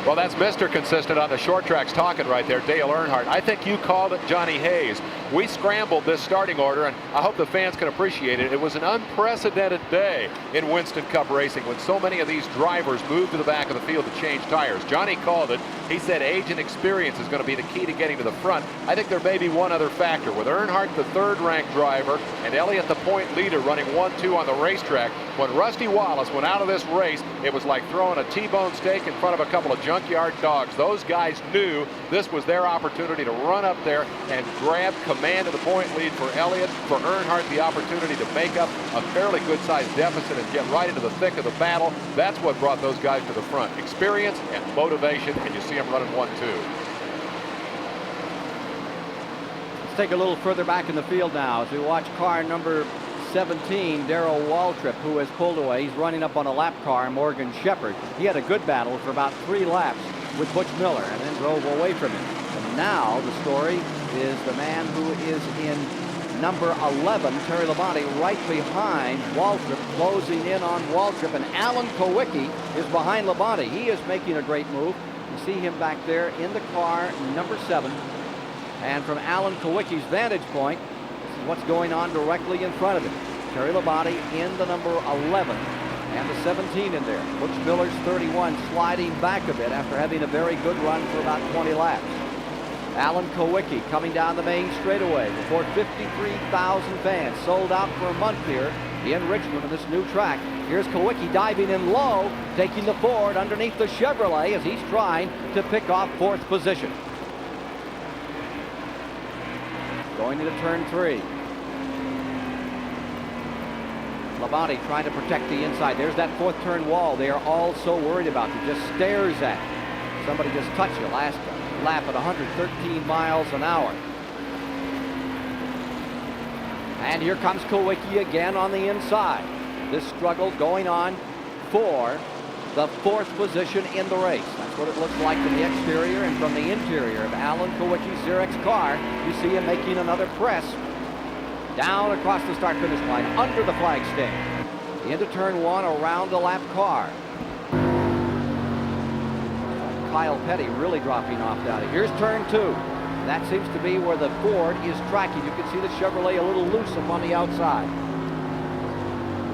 Well, that's Mr. Consistent on the short tracks talking right there, Dale Earnhardt. I think you called it, Johnny Hayes. We scrambled this starting order, and I hope the fans can appreciate it. It was an unprecedented day in Winston Cup racing when so many of these drivers moved to the back of the field to change tires. Johnny called it. He said age and experience is going to be the key to getting to the front. I think there may be one other factor. With Earnhardt, the third-ranked driver, and Elliott, the point leader, running 1-2 on the racetrack, when Rusty Wallace went out of this race, it was like throwing a T-bone steak in front of a couple of junkyard dogs. Those guys knew this was their opportunity to run up there and grab command of the point lead for Elliott, for Earnhardt the opportunity to make up a fairly good-sized deficit and get right into the thick of the battle. That's what brought those guys to the front. Experience and motivation, and you see them running 1-2. Let's take a little further back in the field now as we watch car number 17, Darrell Waltrip, who has pulled away. He's running up on a lap car, Morgan Shepherd. He had a good battle for about 3 laps with Butch Miller and then drove away from him. And now the story is the man who is in number 11, Terry Labonte, right behind Waltrip, closing in on Waltrip. And Alan Kowicki is behind Labonte. He is making a great move. You see him back there in the car, number 7. And from Alan Kowicki's vantage point, what's going on directly in front of him. Terry Labonte in the number 11 and the 17 in there. Butch Miller's 31 sliding back a bit after having a very good run for about 20 laps. Alan Kowicki coming down the main straightaway before 53,000 fans, sold out for a month here in Richmond on this new track. Here's Kowicki diving in low, taking the Ford underneath the Chevrolet as he's trying to pick off 4th position. Going into turn 3. Labonte trying to protect the inside. There's that 4th turn wall they are all so worried about. He just stares at it. Somebody just touched you last lap at 113 miles an hour. And here comes Kowicki again on the inside. This struggle going on for the 4th position in the race. That's what it looks like from the exterior, and from the interior of Alan Kowicki's Xerox car, you see him making another press down across the start-finish line under the flag stand. Into turn one, around the lap car. Kyle Petty really dropping off down here. Here's turn two. That seems to be where the Ford is tracking. You can see the Chevrolet a little loose up on the outside.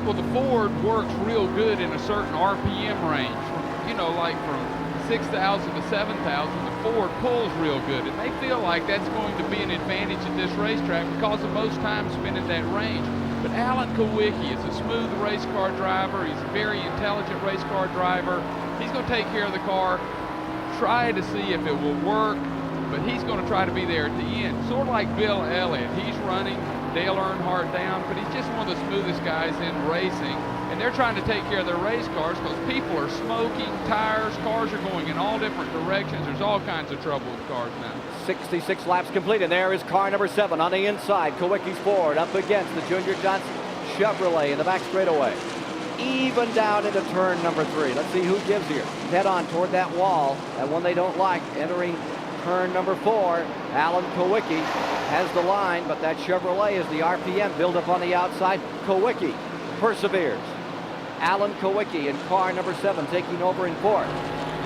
Well, the Ford works real good in a certain RPM range. You know, like from 6,000 to 7,000, the Ford pulls real good. And they feel like that's going to be an advantage at this racetrack because of most times spent in that range. But Alan Kowicki is a smooth race car driver. He's a very intelligent race car driver. He's going to take care of the car, try to see if it will work, but he's going to try to be there at the end. Sort of like Bill Elliott. He's running Dale Earnhardt down, but he's just one of the smoothest guys in racing. And they're trying to take care of their race cars because people are smoking, tires, cars are going in all different directions. There's all kinds of trouble with cars now. 66 laps complete, and there is car number 7 on the inside. Kowicki's Ford up against the Junior Johnson Chevrolet in the back straightaway. Even down into turn number 3. Let's see who gives here. Head on toward that wall, that one they don't like. Entering turn number 4, Alan Kowicki has the line, but that Chevrolet is the RPM build up on the outside. Kowicki perseveres. Alan Kowicki in car number 7 taking over in 4th.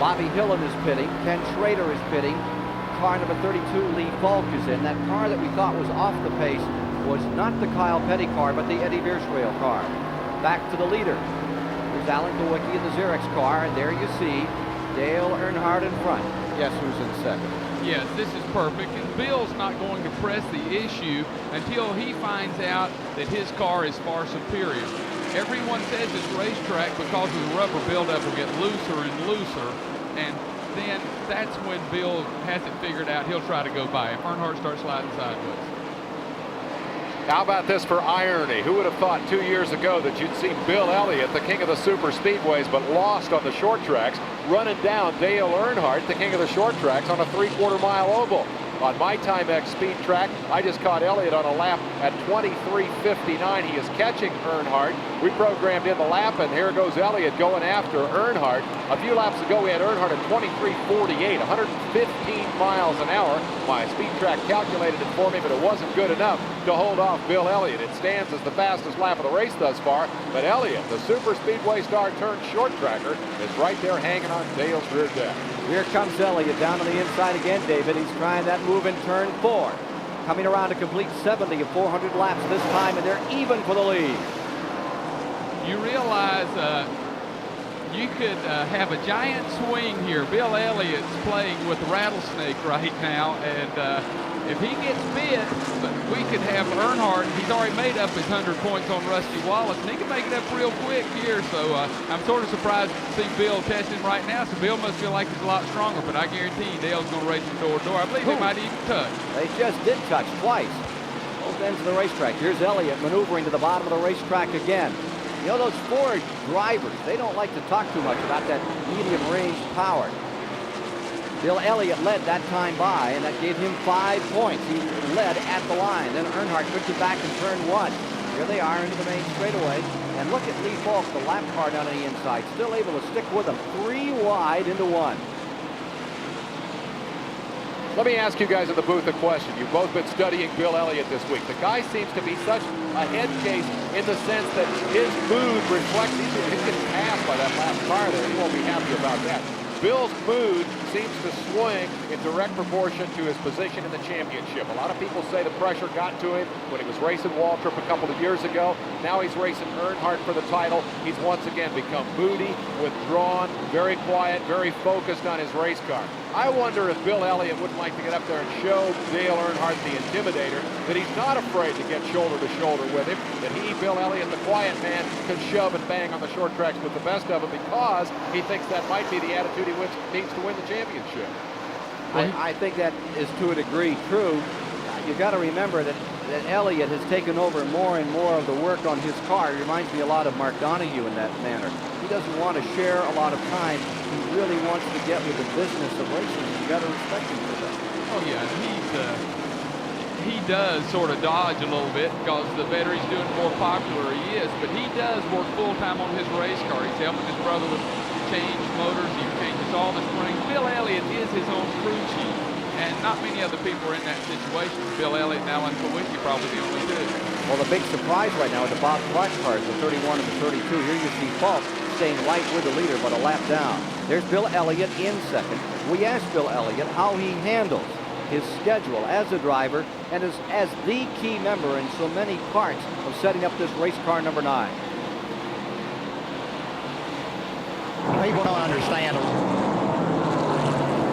Bobby Hillen is pitting. Ken Schrader is pitting. Car number 32, Lee Falk, is in. That car that we thought was off the pace was not the Kyle Petty car, but the Eddie Veerswale car. Back to the leader. There's Alan Kowicki in the Xerox car, and there you see Dale Earnhardt in front. Guess who's in second? Yes, this is perfect, and Bill's not going to press the issue until he finds out that his car is far superior. Everyone says this racetrack, because of the rubber buildup, will get looser and looser, and then that's when Bill has it figured out. He'll try to go by if Earnhardt starts sliding sideways. How about this for irony? Who would have thought 2 years ago that you'd see Bill Elliott, the king of the super speedways, but lost on the short tracks, running down Dale Earnhardt, the king of the short tracks, on a 3/4 mile oval. On my Timex speed track, I just caught Elliott on a lap at 23:59. He is catching Earnhardt. We programmed in the lap, and here goes Elliott going after Earnhardt. A few laps ago, we had Earnhardt at 23:48, 115 miles an hour. My speed track calculated it for me, but it wasn't good enough to hold off Bill Elliott. It stands as the fastest lap of the race thus far, but Elliott, the super speedway star turned short tracker, is right there hanging on Dale's rear deck. Here comes Elliott down on the inside again, David. He's trying that move in turn 4. Coming around to complete 70 of 400 laps this time, and they're even for the lead. You realize you could have a giant swing here. Bill Elliott's playing with rattlesnake right now, and if he gets bit, we could have Earnhardt. He's already made up his 100 points on Rusty Wallace, and he can make it up real quick here. So I'm sort of surprised to see Bill test him right now. So Bill must feel like he's a lot stronger, but I guarantee you Dale's going to race him door to door. I believe they might even touch. They just did touch twice. Both ends of the racetrack. Here's Elliott maneuvering to the bottom of the racetrack again. You know, those Ford drivers, they don't like to talk too much about that medium range power. Bill Elliott led that time by, and that gave him 5 points. He led at the line. Then Earnhardt took it back in turn 1. Here they are into the main straightaway. And look at Lee Falk, the lap car down on the inside, still able to stick with them. 3 wide into 1. Let me ask you guys in the booth a question. You've both been studying Bill Elliott this week. The guy seems to be such a head case in the sense that his mood reflects, he's getting passed by that last car there. He won't be happy about that. Bill's mood seems to swing in direct proportion to his position in the championship. A lot of people say the pressure got to him when he was racing Waltrip a couple of years ago. Now he's racing Earnhardt for the title. He's once again become moody, withdrawn, very quiet, very focused on his race car. I wonder if Bill Elliott wouldn't like to get up there and show Dale Earnhardt, the intimidator, that he's not afraid to get shoulder to shoulder with him, that he, Bill Elliott, the quiet man, can shove and bang on the short tracks with the best of them because he thinks that might be the attitude he needs to win the championship. I think that is to a degree true. You've got to remember that Elliott has taken over more and more of the work on his car. He reminds me a lot of Mark Donohue in that manner. He doesn't want to share a lot of time. He really wants to get with the business of racing. You've got to respect him for that. Oh, yeah. He does sort of dodge a little bit because the better he's doing, the more popular he is. But he does work full-time on his race car. He's helping his brother with change motors. He changes all the springs. Bill Elliott is his own crew chief. And not many other people are in that situation. Bill Elliott and Alan Kowicki probably the only two. Well, the big surprise right now are the Bob Clark cars, the 31 and the 32. Here you see Falk staying right with the leader, but a lap down. There's Bill Elliott in second. We asked Bill Elliott how he handles his schedule as a driver and as the key member in so many parts of setting up this race car number 9. People don't understand. You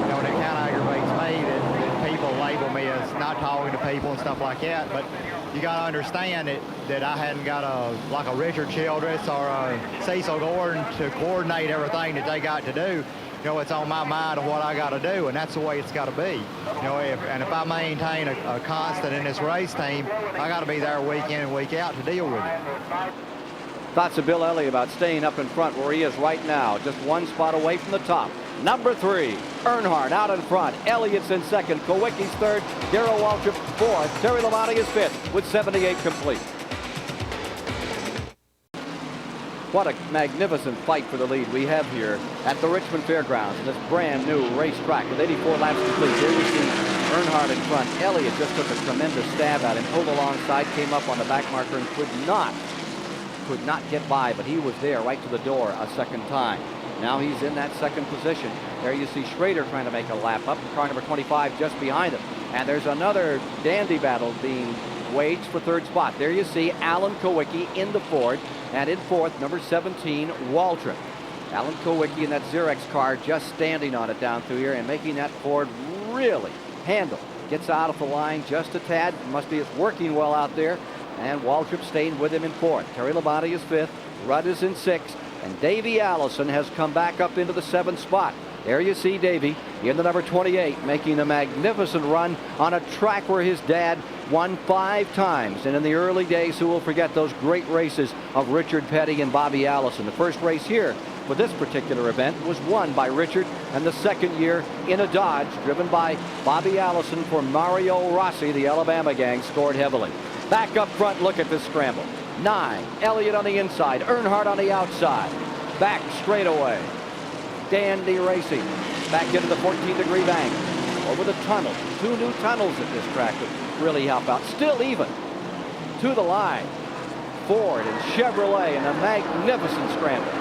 know, it kind of aggravates me that people label me as not talking to people and stuff like that. But you got to understand that I hadn't got like a Richard Childress or a Cecil Gordon to coordinate everything that they got to do. You know, it's on my mind of what I got to do, and that's the way it's got to be. You know, if I maintain a constant in this race team, I got to be there week in and week out to deal with it. Thoughts of Bill Elliott about staying up in front where he is right now, just one spot away from the top. Number 3, Earnhardt out in front. Elliott's in second. Kowicki's third. Darrell Waltrip fourth. Terry Labonte is fifth with 78 complete. What a magnificent fight for the lead we have here at the Richmond Fairgrounds in this brand new racetrack with 84 laps complete. Here we see Earnhardt in front. Elliott just took a tremendous stab at him, pulled alongside, came up on the back marker and could not get by, but he was there right to the door a second time. Now he's in that second position. There you see Schrader trying to make a lap up. Car number 25 just behind him. And there's another dandy battle being waged for third spot. There you see Alan Kowicki in the Ford, and in fourth, number 17, Waltrip. Alan Kowicki in that Xerox car just standing on it down through here and making that Ford really handle. Gets out of the line just a tad. Must be it's working well out there. And Waltrip staying with him in fourth. Terry Labonte is fifth. Rudd is in sixth. And Davey Allison has come back up into the 7th spot. There you see Davey in the number 28 making a magnificent run on a track where his dad won 5 times. And in the early days, who will forget those great races of Richard Petty and Bobby Allison. The first race here for this particular event was won by Richard, and the second year in a Dodge driven by Bobby Allison for Mario Rossi. The Alabama gang scored heavily. Back up front, look at this scramble. 9, Elliott on the inside, Earnhardt on the outside. Back straightaway. Dandy racing. Back into the 14-degree bank. Over the tunnel. 2 new tunnels at this track that really help out. Still even. To the line. Ford and Chevrolet in a magnificent scramble.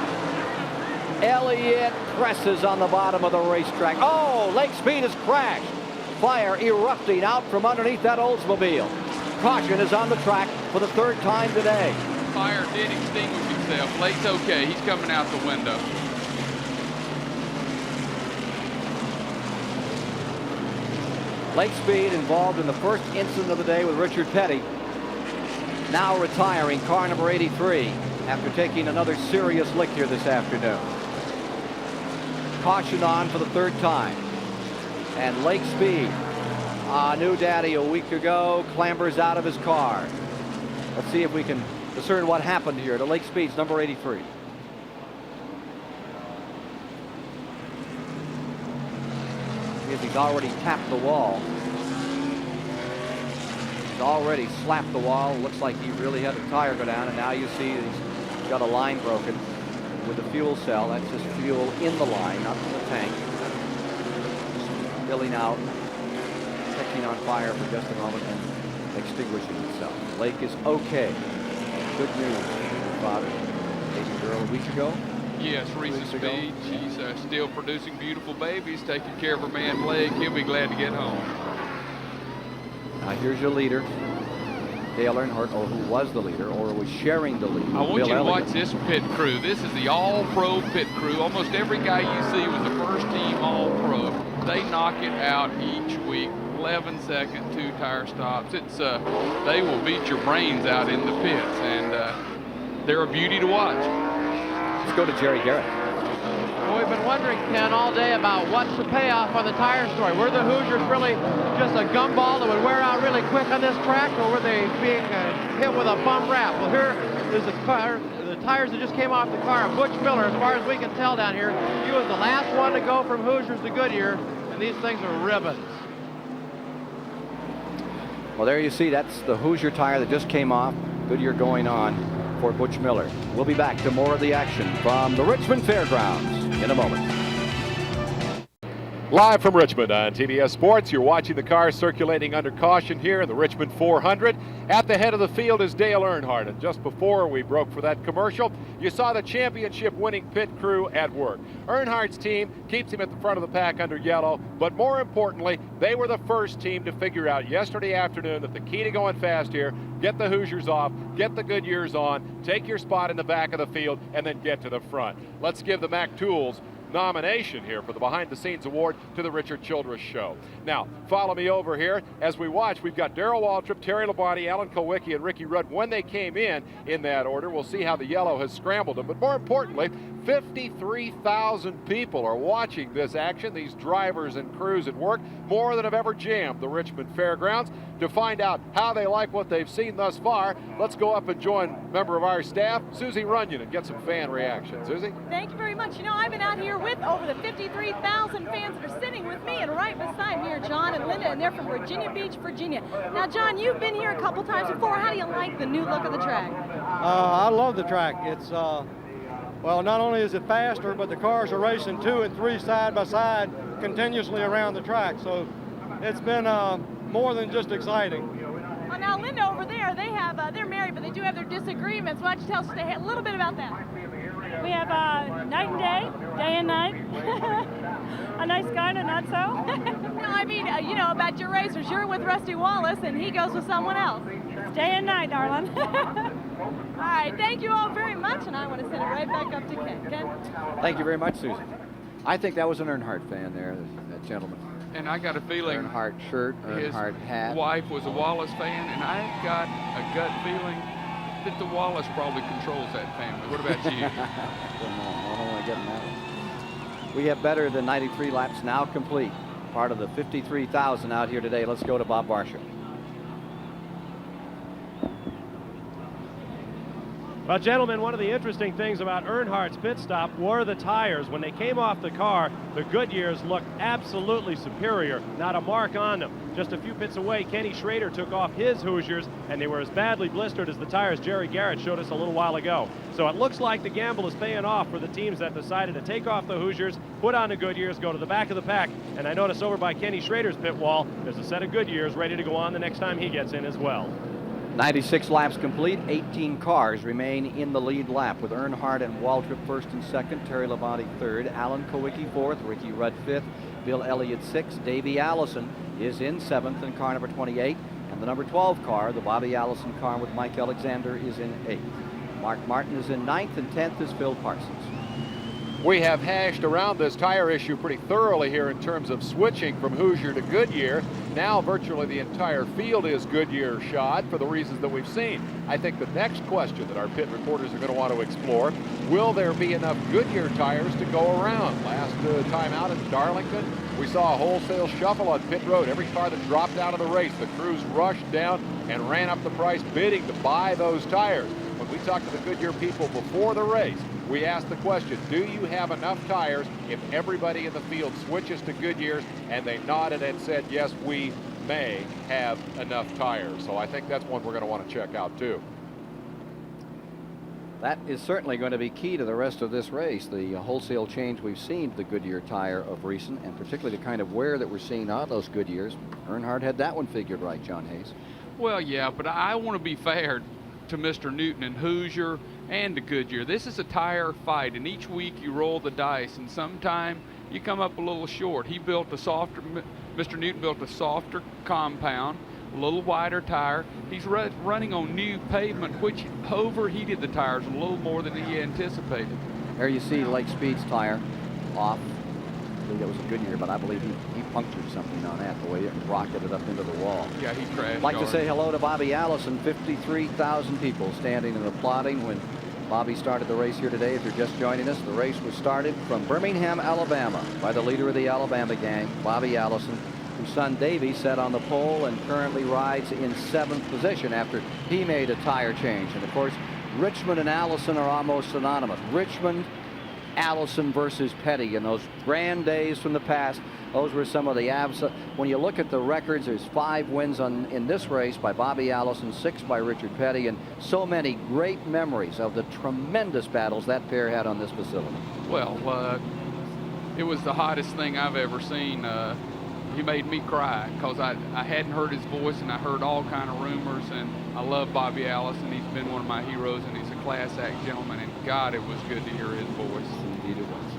Elliott presses on the bottom of the racetrack. Oh, Lake Speed has crashed. Fire erupting out from underneath that Oldsmobile. Caution is on the track for the 3rd time today. Fire did extinguish himself. Lake's okay. He's coming out the window. Lake Speed involved in the first incident of the day with Richard Petty. Now retiring, car number 83, after taking another serious lick here this afternoon. Caution on for the 3rd time. And Lake Speed, new daddy a week ago, clambers out of his car. Let's see if we can discern what happened here to Lake Speed's number 83. Because he's already tapped the wall. He's already slapped the wall. Looks like he really had a tire go down, and now you see he's got a line broken with the fuel cell. That's just fuel in the line, not in the tank. Spilling out, catching on fire for just a moment and extinguishing itself. Lake is okay. Good news, father. Baby girl a week ago. Yes, Reese's Speed. She's still producing beautiful babies, taking care of her man Blake. He'll be glad to get home. Now here's your leader, Dale Earnhardt, or who was the leader, or was sharing the lead. I want you to watch this pit crew. This is the all-pro pit crew. Almost every guy you see was the first team all-pro. They knock it out each week. 11-second, 2 tire stops. It's they will beat your brains out in the pits, and they're a beauty to watch. Let's go to Jerry Garrett. Well, we've been wondering, Ken, all day about what's the payoff on the tire story. Were the Hoosiers really just a gumball that would wear out really quick on this track, or were they being hit with a bum wrap? Well, here is the car, the tires that just came off the car. Butch Miller, as far as we can tell down here, he was the last one to go from Hoosiers to Goodyear, and these things are ribbons. Well, there you see, that's the Hoosier tire that just came off. Goodyear going on for Butch Miller. We'll be back to more of the action from the Richmond Fairgrounds in a moment. Live from Richmond on TBS Sports, you're watching the cars circulating under caution here in the Richmond 400. At the head of the field is Dale Earnhardt, and just before we broke for that commercial, you saw the championship-winning pit crew at work. Earnhardt's team keeps him at the front of the pack under yellow, but more importantly, they were the first team to figure out yesterday afternoon that the key to going fast here, get the Hoosiers off, get the Goodyears on, take your spot in the back of the field, and then get to the front. Let's give the Mac Tools nomination here for the Behind the Scenes Award to the Richard Childress Show. Now, follow me over here as we watch. We've got Darrell Waltrip, Terry Labonte, Alan Kulwicki, and Ricky Rudd when they came in that order. We'll see how the yellow has scrambled them. But more importantly, 53,000 people are watching this action, these drivers and crews at work, more than have ever jammed the Richmond Fairgrounds. To find out how they like what they've seen thus far, let's go up and join a member of our staff, Susie Runyon, and get some fan reactions. Susie? Thank you very much. You know, I've been out here with over the 53,000 fans that are sitting with me, and right beside me are John and Linda, and they're from Virginia Beach, Virginia. Now, John, you've been here a couple times before. How do you like the new look of the track? I love the track. It's, well, not only is it faster, but the cars are racing 2 and 3 side by side continuously around the track. So it's been more than just exciting. Well, now, Linda over there, they have, they're married, but they do have their disagreements. Why don't you tell us a little bit about that? We have night and day and night. A nice guy and a not so. No, I mean, you know, about your racers. You're with Rusty Wallace, and he goes with someone else. It's day and night, darling. All right, thank you all very much, and I want to send it right back up to Ken. Ken? Thank you very much, Susie. I think that was an Earnhardt fan there, that gentleman. And I got a feeling Earnhardt shirt, Earnhardt hat. His wife was a Wallace fan, and I've got a gut feeling that the Wallace probably controls that family. What about you? I don't want to get in that one. We have better than 93 laps now complete. Part of the 53,000 out here today. Let's go to Bob Barsha. Well, gentlemen, one of the interesting things about Earnhardt's pit stop were the tires. When they came off the car, the Goodyears looked absolutely superior. Not a mark on them. Just a few pits away, Kenny Schrader took off his Hoosiers, and they were as badly blistered as the tires Jerry Garrett showed us a little while ago. So it looks like the gamble is paying off for the teams that decided to take off the Hoosiers, put on the Goodyears, go to the back of the pack. And I notice over by Kenny Schrader's pit wall, there's a set of Goodyears ready to go on the next time he gets in as well. 96 laps complete, 18 cars remain in the lead lap with Earnhardt and Waltrip first and second, Terry Labonte third, Alan Kulwicki fourth, Ricky Rudd fifth, Bill Elliott sixth, Davey Allison is in seventh in car number 28, and the number 12 car, the Bobby Allison car with Mike Alexander, is in eighth. Mark Martin is in ninth, and 10th is Phil Parsons. We have hashed around this tire issue pretty thoroughly here in terms of switching from Hoosier to Goodyear. Now virtually the entire field is Goodyear shod for the reasons that we've seen. I think the next question that our pit reporters are going to want to explore, will there be enough Goodyear tires to go around? Last time out in Darlington, we saw a wholesale shuffle on pit road. Every car that dropped out of the race, the crews rushed down and ran up the price bidding to buy those tires. When we talked to the Goodyear people before the race, we asked the question, do you have enough tires if everybody in the field switches to Goodyears? And they nodded and said, yes, we may have enough tires. So I think that's one we're going to want to check out too. That is certainly going to be key to the rest of this race, the wholesale change we've seen to the Goodyear tire of recent, and particularly the kind of wear that we're seeing on those Goodyears. Earnhardt had that one figured right, John Hayes. Well, yeah, but I want to be fair to Mr. Newton and Hoosier and to Goodyear. This is a tire fight, and each week you roll the dice, and sometime you come up a little short. He built a softer, Mr. Newton built a softer compound, a little wider tire. He's running on new pavement, which overheated the tires a little more than he anticipated. There you see Lake Speed's tire off. I believe that was a Goodyear, but I believe he punctured something on that, the way it rocketed up into the wall. Yeah, he crashed. I'd like to say hello to Bobby Allison. 53,000 people standing and applauding when Bobby started the race here today. If you're just joining us, the race was started from Birmingham, Alabama by the leader of the Alabama gang, Bobby Allison, whose son Davey sat on the pole and currently rides in 7th position after he made a tire change. And of course, Richmond and Allison are almost synonymous. Richmond, Allison versus Petty in those grand days from the past. Those were some of the when you look at the records, there's 5 wins in this race by Bobby Allison, 6 by Richard Petty, and so many great memories of the tremendous battles that pair had on this facility. Well, It was the hottest thing I've ever seen. He made me cry because I hadn't heard his voice, and I heard all kind of rumors, and I love Bobby Allison. He's been one of my heroes, and he's a class act gentleman, and God, it was good to hear his voice. Indeed it was.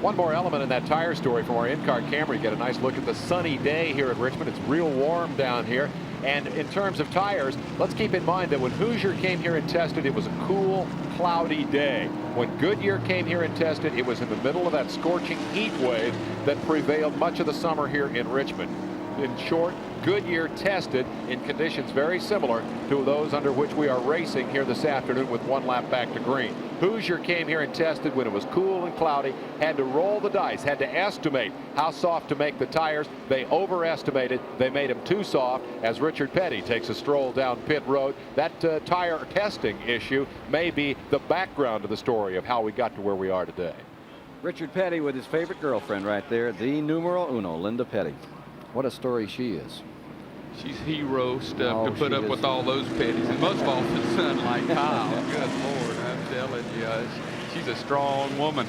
One more element in that tire story from our in-car camera. You get a nice look at the sunny day here at Richmond. It's real warm down here. And in terms of tires, let's keep in mind that when Hoosier came here and tested, it was a cool, cloudy day. When Goodyear came here and tested, it was in the middle of that scorching heat wave that prevailed much of the summer here in Richmond. In short, Goodyear tested in conditions very similar to those under which we are racing here this afternoon with one lap back to green. Hoosier came here and tested when it was cool and cloudy, had to roll the dice, had to estimate how soft to make the tires. They overestimated. They made them too soft as Richard Petty takes a stroll down pit road. That tire testing issue may be the background of the story of how we got to where we are today. Richard Petty with his favorite girlfriend right there, the numero uno, Linda Petty. What a story she is. She's hero stuff to put up with all those Petties, and most of all his son like Kyle. Good Lord, I'm telling you, she's a strong woman.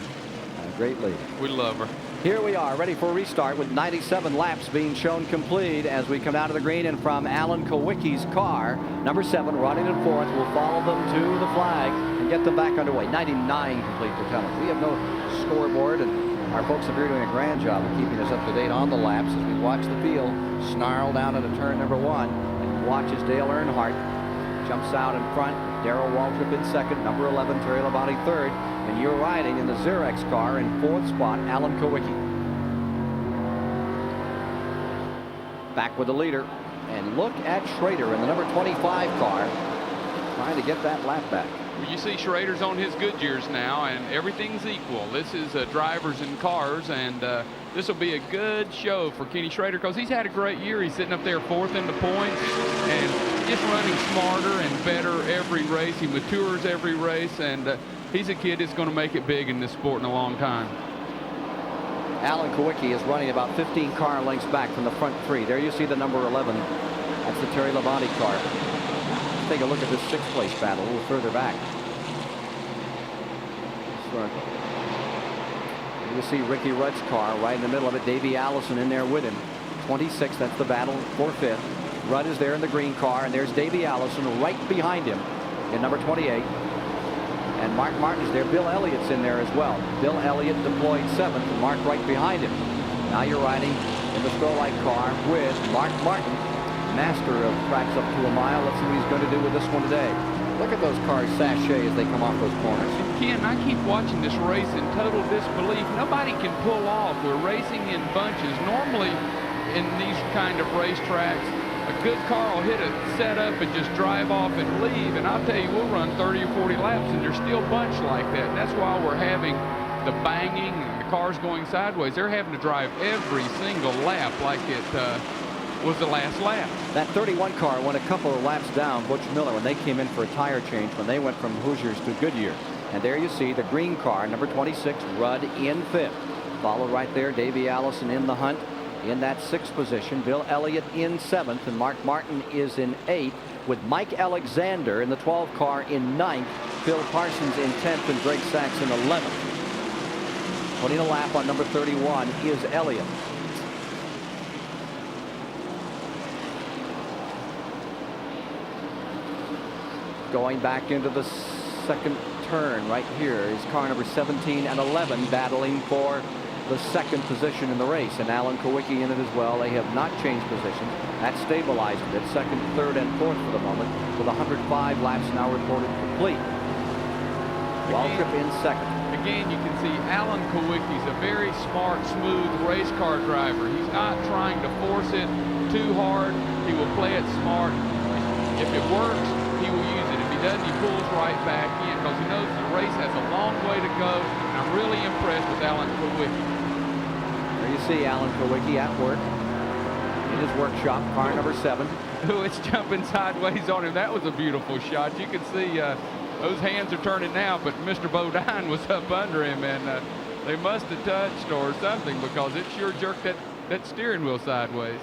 A great lady. We love her. Here we are, ready for a restart with 97 laps being shown complete as we come out of the green, and from Alan Kowicki's car, number 7 running in fourth, will follow them to the flag and get them back underway. 99 complete for Calamity. We have no scoreboard, and our folks up here doing a grand job of keeping us up to date on the laps as we watch the field snarl down into turn number 1 and watch as Dale Earnhardt jumps out in front. Darrell Waltrip in second, number 11 Terry Labonte third, and you're riding in the Xerox car in fourth spot, Alan Kowicki. Back with the leader, and look at Schrader in the number 25 car trying to get that lap back. Well, you see Schrader's on his Goodyears now, and everything's equal. This is drivers and cars, and this will be a good show for Kenny Schrader because he's had a great year. He's sitting up there fourth in the points and just running smarter and better every race. He matures every race, and he's a kid that's going to make it big in this sport in a long time. Alan Kowicki is running about 15 car lengths back from the front 3. There you see the number 11. That's the Terry Labonte car. Take a look at this 6th place battle a little further back. You see Ricky Rudd's car right in the middle of it. Davey Allison in there with him. 26, that's the battle for 5th. Rudd is there in the green car, and there's Davey Allison right behind him in number 28. And Mark Martin is there. Bill Elliott's in there as well. Bill Elliott deployed 7th, and Mark right behind him. Now you're riding in the Strollite car with Mark Martin, master of tracks up to a mile. Let's see what he's going to do with this one today. Look at those cars sashay as they come off those corners. Ken, I keep watching this race in total disbelief. Nobody can pull off. We're racing in bunches. Normally, in these kind of racetracks, a good car will hit a setup and just drive off and leave. And I'll tell you, we'll run 30 or 40 laps, and they're still bunched like that. And that's why we're having the banging and the cars going sideways. They're having to drive every single lap like it was the last lap. That 31 car went a couple of laps down Butch Miller when they came in for a tire change when they went from Hoosiers to Goodyear. And there you see the green car, number 26, Rudd in 5th. Followed right there, Davey Allison in the hunt in that 6th position. Bill Elliott in 7th, and Mark Martin is in 8th, with Mike Alexander in the 12 car in 9th, Phil Parsons in 10th, and Greg Sachs in 11th. Putting a lap on number 31 is Elliott. Going back into the second turn right here is car number 17 and 11 battling for the 2nd position in the race, and Alan Kowicki in it as well. They have not changed positions. That stabilized it at 2nd, 3rd, and 4th for the moment, with 105 laps now reported complete. Waltrip in 2nd. Again, you can see Alan Kowicki's a very smart, smooth race car driver. He's not trying to force it too hard. He will play it smart. If it works, he will use it. If he doesn't, he pulls right back in because he knows the race has a long way to go. And I'm really impressed with Alan Kowicki. There you see Alan Kowicki at work in his workshop, car number 7. Oh, it's jumping sideways on him. That was a beautiful shot. You can see those hands are turning now, but Mr. Bodine was up under him, and they must have touched or something because it sure jerked that steering wheel sideways.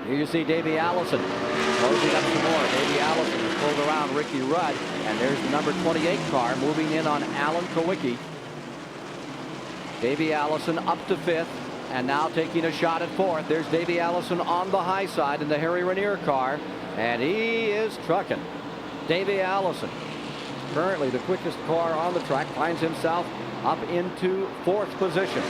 Here you see Davey Allison closing up some more. Davey Allison has pulled around Ricky Rudd, and there's the number 28 car moving in on Alan Kowicki. Davey Allison up to 5th, and now taking a shot at 4th. There's Davey Allison on the high side in the Harry Ranier car, and he is trucking. Davey Allison, currently the quickest car on the track, finds himself up into 4th position.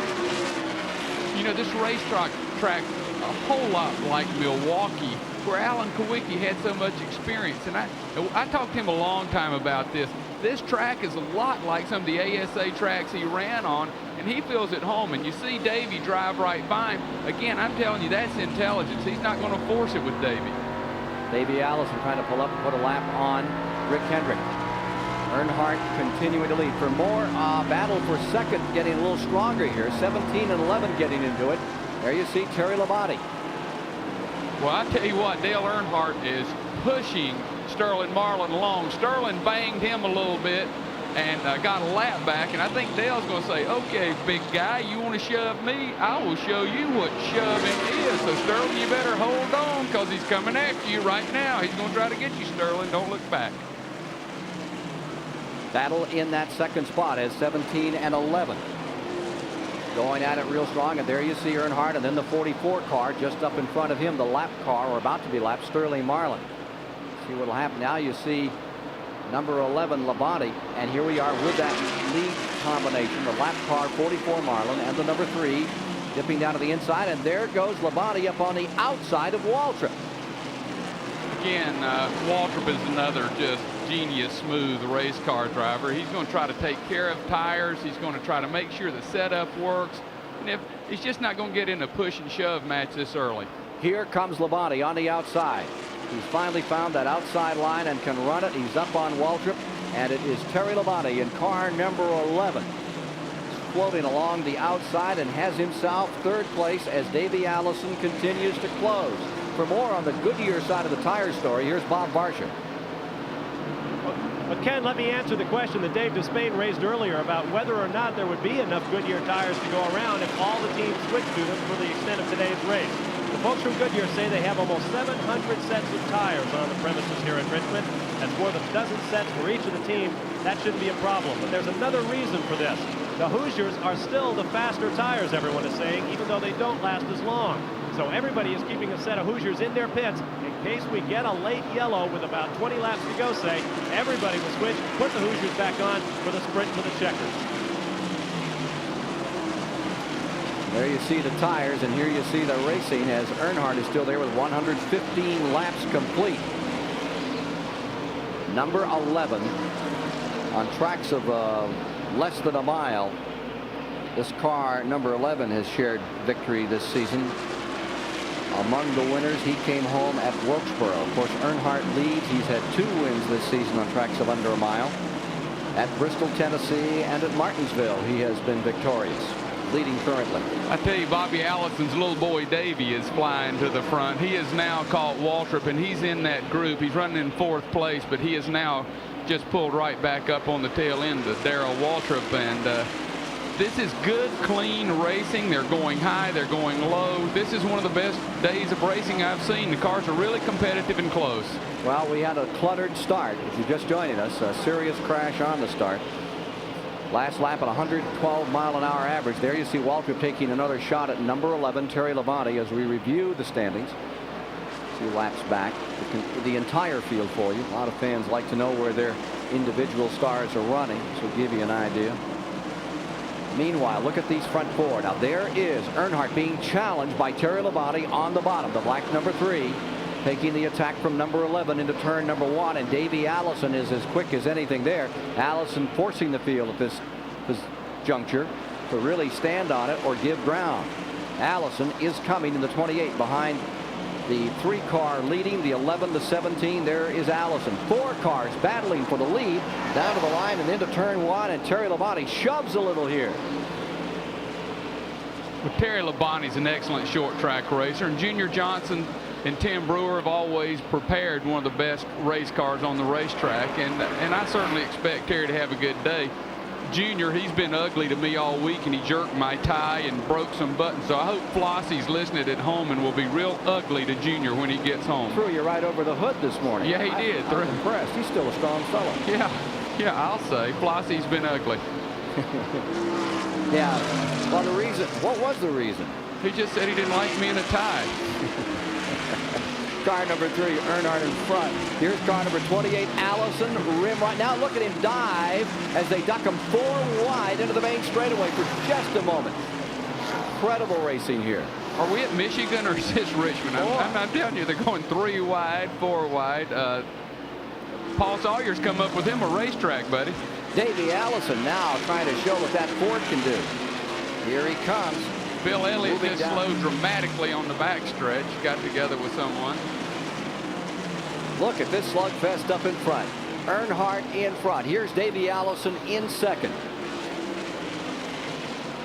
You know, this racetrack a whole lot like Milwaukee, where Alan Kawicki had so much experience. And I talked to him a long time about this. This track is a lot like some of the ASA tracks he ran on, and he feels at home. And you see Davey drive right by him. Again, I'm telling you, that's intelligence. He's not going to force it with Davey. Davey Allison trying to pull up and put a lap on Rick Hendrick. Earnhardt continuing to lead. For more battle for second, getting a little stronger here. 17 and 11 getting into it. There you see Terry Labonte. Well, I tell you what, Dale Earnhardt is pushing Sterling Marlin along. Sterling banged him a little bit and got a lap back, and I think Dale's going to say, okay, big guy, you want to shove me? I will show you what shoving is. So, Sterling, you better hold on, because he's coming after you right now. He's going to try to get you, Sterling. Don't look back. Battle in that second spot as 17 and 11. Going at it real strong, and there you see Earnhardt, and then the 44 car just up in front of him, the lap car, or about to be lapped, Sterling Marlin. See what will happen now. You see number 11 Labonte, and here we are with that lead combination, the lap car 44 Marlin and the number 3 dipping down to the inside, and there goes Labonte up on the outside of Waltrip. Again, Waltrip is another just genius, smooth race car driver. He's going to try to take care of tires. He's going to try to make sure the setup works. And if he's just not going to get in a push and shove match this early. Here comes Labonte on the outside. He's finally found that outside line and can run it. He's up on Waltrip, and it is Terry Labonte in car number 11. Floating along the outside and has himself 3rd place as Davey Allison continues to close. For more on the Goodyear side of the tire story, here's Bob Varsha. But Ken, let me answer the question that Dave Despain raised earlier about whether or not there would be enough Goodyear tires to go around if all the teams switched to them for the extent of today's race. The folks from Goodyear say they have almost 700 sets of tires on the premises here in Richmond. That's more than a dozen sets for each of the teams. That shouldn't be a problem. But there's another reason for this. The Hoosiers are still the faster tires, everyone is saying, even though they don't last as long. So everybody is keeping a set of Hoosiers in their pits in case we get a late yellow with about 20 laps to go, say. Everybody will switch, put the Hoosiers back on for the sprint to the checkers. There you see the tires, and here you see the racing as Earnhardt is still there with 115 laps complete. Number 11 on tracks of less than a mile. This car, number 11, has shared victory this season. Among the winners, he came home at Wilkesboro. Of course, Earnhardt leads. He's had 2 wins this season on tracks of under a mile. At Bristol, Tennessee, and at Martinsville, he has been victorious, leading currently. I tell you, Bobby Allison's little boy Davey is flying to the front. He has now caught Waltrip, and he's in that group. He's running in 4th place, but he has now just pulled right back up on the tail end of Darrell Waltrip. And this is good, clean racing. They're going high, they're going low. This is one of the best days of racing I've seen. The cars are really competitive and close. Well, we had a cluttered start. If you're just joining us, a serious crash on the start. Last lap at 112-mile-an-hour average. There you see Waltrip taking another shot at number 11, Terry Labonte, as we review the standings. 2 laps back. The entire field for you. A lot of fans like to know where their individual stars are running, so we'll give you an idea. Meanwhile, look at these front 4. Now there is Earnhardt being challenged by Terry Labonte on the bottom. The black number 3 taking the attack from number 11 into turn number 1, and Davey Allison is as quick as anything there. Allison forcing the field at this juncture to really stand on it or give ground. Allison is coming in the 28 behind the 3 car leading, the 11, the 17. There is Allison. 4 cars battling for the lead down to the line and into turn 1, and Terry Labonte shoves a little here. Well, Terry Labonte's an excellent short track racer, and Junior Johnson and Tim Brewer have always prepared one of the best race cars on the racetrack, and I certainly expect Terry to have a good day. Junior, he's been ugly to me all week, and he jerked my tie and broke some buttons. So I hope Flossie's listening at home and will be real ugly to Junior when he gets home. Threw you right over the hood this morning. Yeah, he did. I'm impressed. He's still a strong fellow. Yeah, I'll say Flossie's been ugly. Yeah. Well, the reason, what was the reason? He just said he didn't like me in a tie. Car number 3, Earnhardt in front. Here's car number 28, Allison, rim right. Now look at him dive as they duck him 4 wide into the main straightaway for just a moment. Incredible racing here. Are we at Michigan or is this Richmond? I'm telling you, they're going 3 wide, 4 wide. Paul Sawyer's come up with him a racetrack, buddy. Davey Allison now trying to show what that Ford can do. Here he comes. Bill Elliott just slowed dramatically on the backstretch. Got together with someone. Look at this slugfest up in front. Earnhardt in front. Here's Davey Allison in second.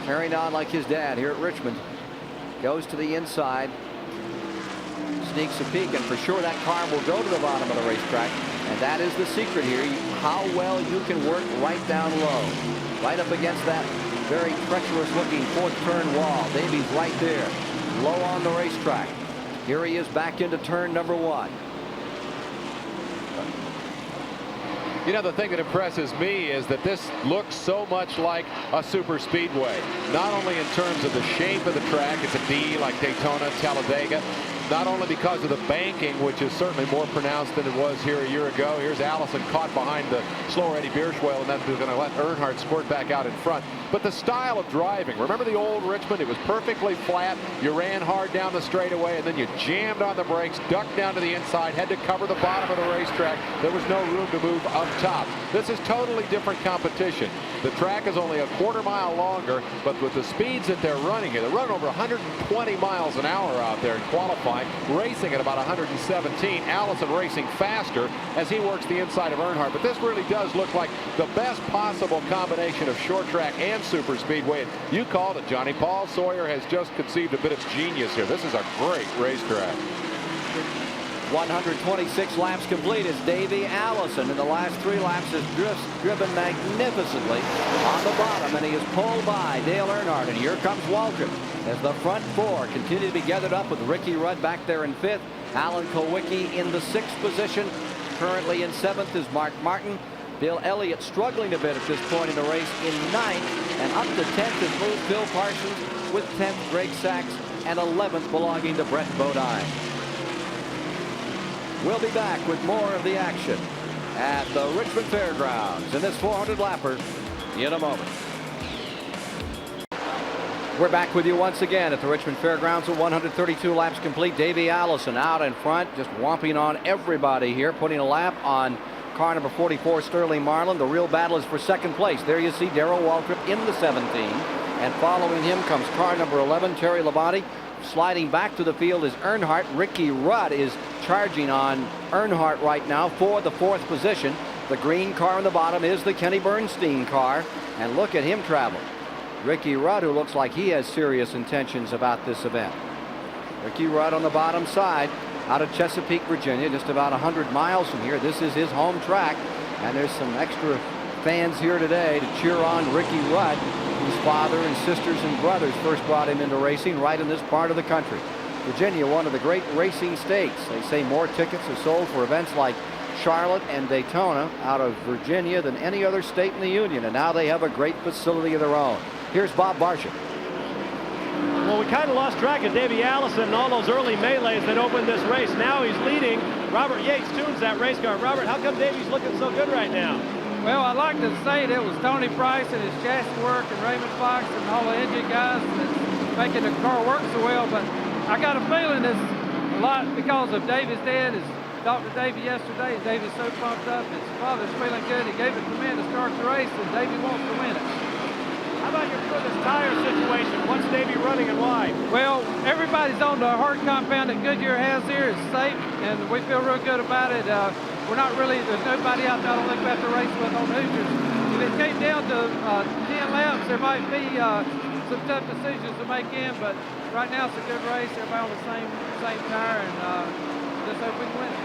Carrying on like his dad here at Richmond. Goes to the inside. Sneaks a peek, and for sure that car will go to the bottom of the racetrack. And that is the secret here. How well you can work right down low. Right up against that very treacherous looking 4th turn wall. Davey's right there. Low on the racetrack. Here he is back into turn number 1. You know, the thing that impresses me is that this looks so much like a super speedway. Not only in terms of the shape of the track, it's a D like Daytona, Talladega. Not only because of the banking, which is certainly more pronounced than it was here a year ago. Here's Allison caught behind the slower Eddie Bierschwell, and that's going to let Earnhardt squirt back out in front. But the style of driving, remember the old Richmond? It was perfectly flat. You ran hard down the straightaway, and then you jammed on the brakes, ducked down to the inside, had to cover the bottom of the racetrack. There was no room to move up top. This is totally different competition. The track is only a quarter mile longer, but with the speeds that they're running here, they're running over 120 miles an hour out there in qualifying, racing at about 117. Allison racing faster as he works the inside of Earnhardt. But this really does look like the best possible combination of short track and super speedway. And you called it, Johnny. Paul Sawyer has just conceived a bit of genius here. This is a great racetrack. 126 laps complete as Davey Allison in the last 3 laps has driven magnificently on the bottom, and he is pulled by Dale Earnhardt. And here comes Waltrip as the front 4 continue to be gathered up with Ricky Rudd back there in 5th. Alan Kulwicki in the 6th position. Currently in 7th is Mark Martin. Bill Elliott struggling a bit at this point in the race in 9th, and up to 10th is moved Phil Parsons, with 10th Greg Sachs, and 11th belonging to Brett Bodine. We'll be back with more of the action at the Richmond Fairgrounds in this 400-lapper in a moment. We're back with you once again at the Richmond Fairgrounds with 132 laps complete. Davey Allison out in front, just whomping on everybody here, putting a lap on car number 44, Sterling Marlin. The real battle is for second place. There you see Darrell Waltrip in the 17, and following him comes car number 11, Terry Labonte. Sliding back to the field is Earnhardt. Ricky Rudd is charging on Earnhardt right now for the 4th position. The green car on the bottom is the Kenny Bernstein car, and look at him travel. Ricky Rudd, who looks like he has serious intentions about this event. Ricky Rudd on the bottom side out of Chesapeake, Virginia, just about 100 miles from here. This is his home track, and there's some extra fans here today to cheer on Ricky Rudd, whose father and sisters and brothers first brought him into racing right in this part of the country. Virginia, one of the great racing states. They say more tickets are sold for events like Charlotte and Daytona out of Virginia than any other state in the union, and now they have a great facility of their own. Here's Bob Barsham. Well, we kind of lost track of Davey Allison and all those early melees that opened this race. Now he's leading. Robert Yates tunes that race car. Robert, how come Davey's looking so good right now? Well, I'd like to say that it was Tony Price and his chassis work and Raymond Fox and all the engine guys that's making the car work so well, but I got a feeling it's a lot because of Davey's dad. Talked to Davey yesterday, and Davey's so pumped up. His father's feeling good. He gave it to me to start the race, and Davey wants to win it. How about your this tire situation? What's Davey running and why? Well, everybody's on the hard compound that Goodyear has here. It's safe, and we feel real good about it. We're not really, there's nobody out there I don't think about the race with on Hoosiers. If it came down to 10 laps, there might be some tough decisions to make in, but right now it's a good race. Everybody on the same tire, and just hope we can win it.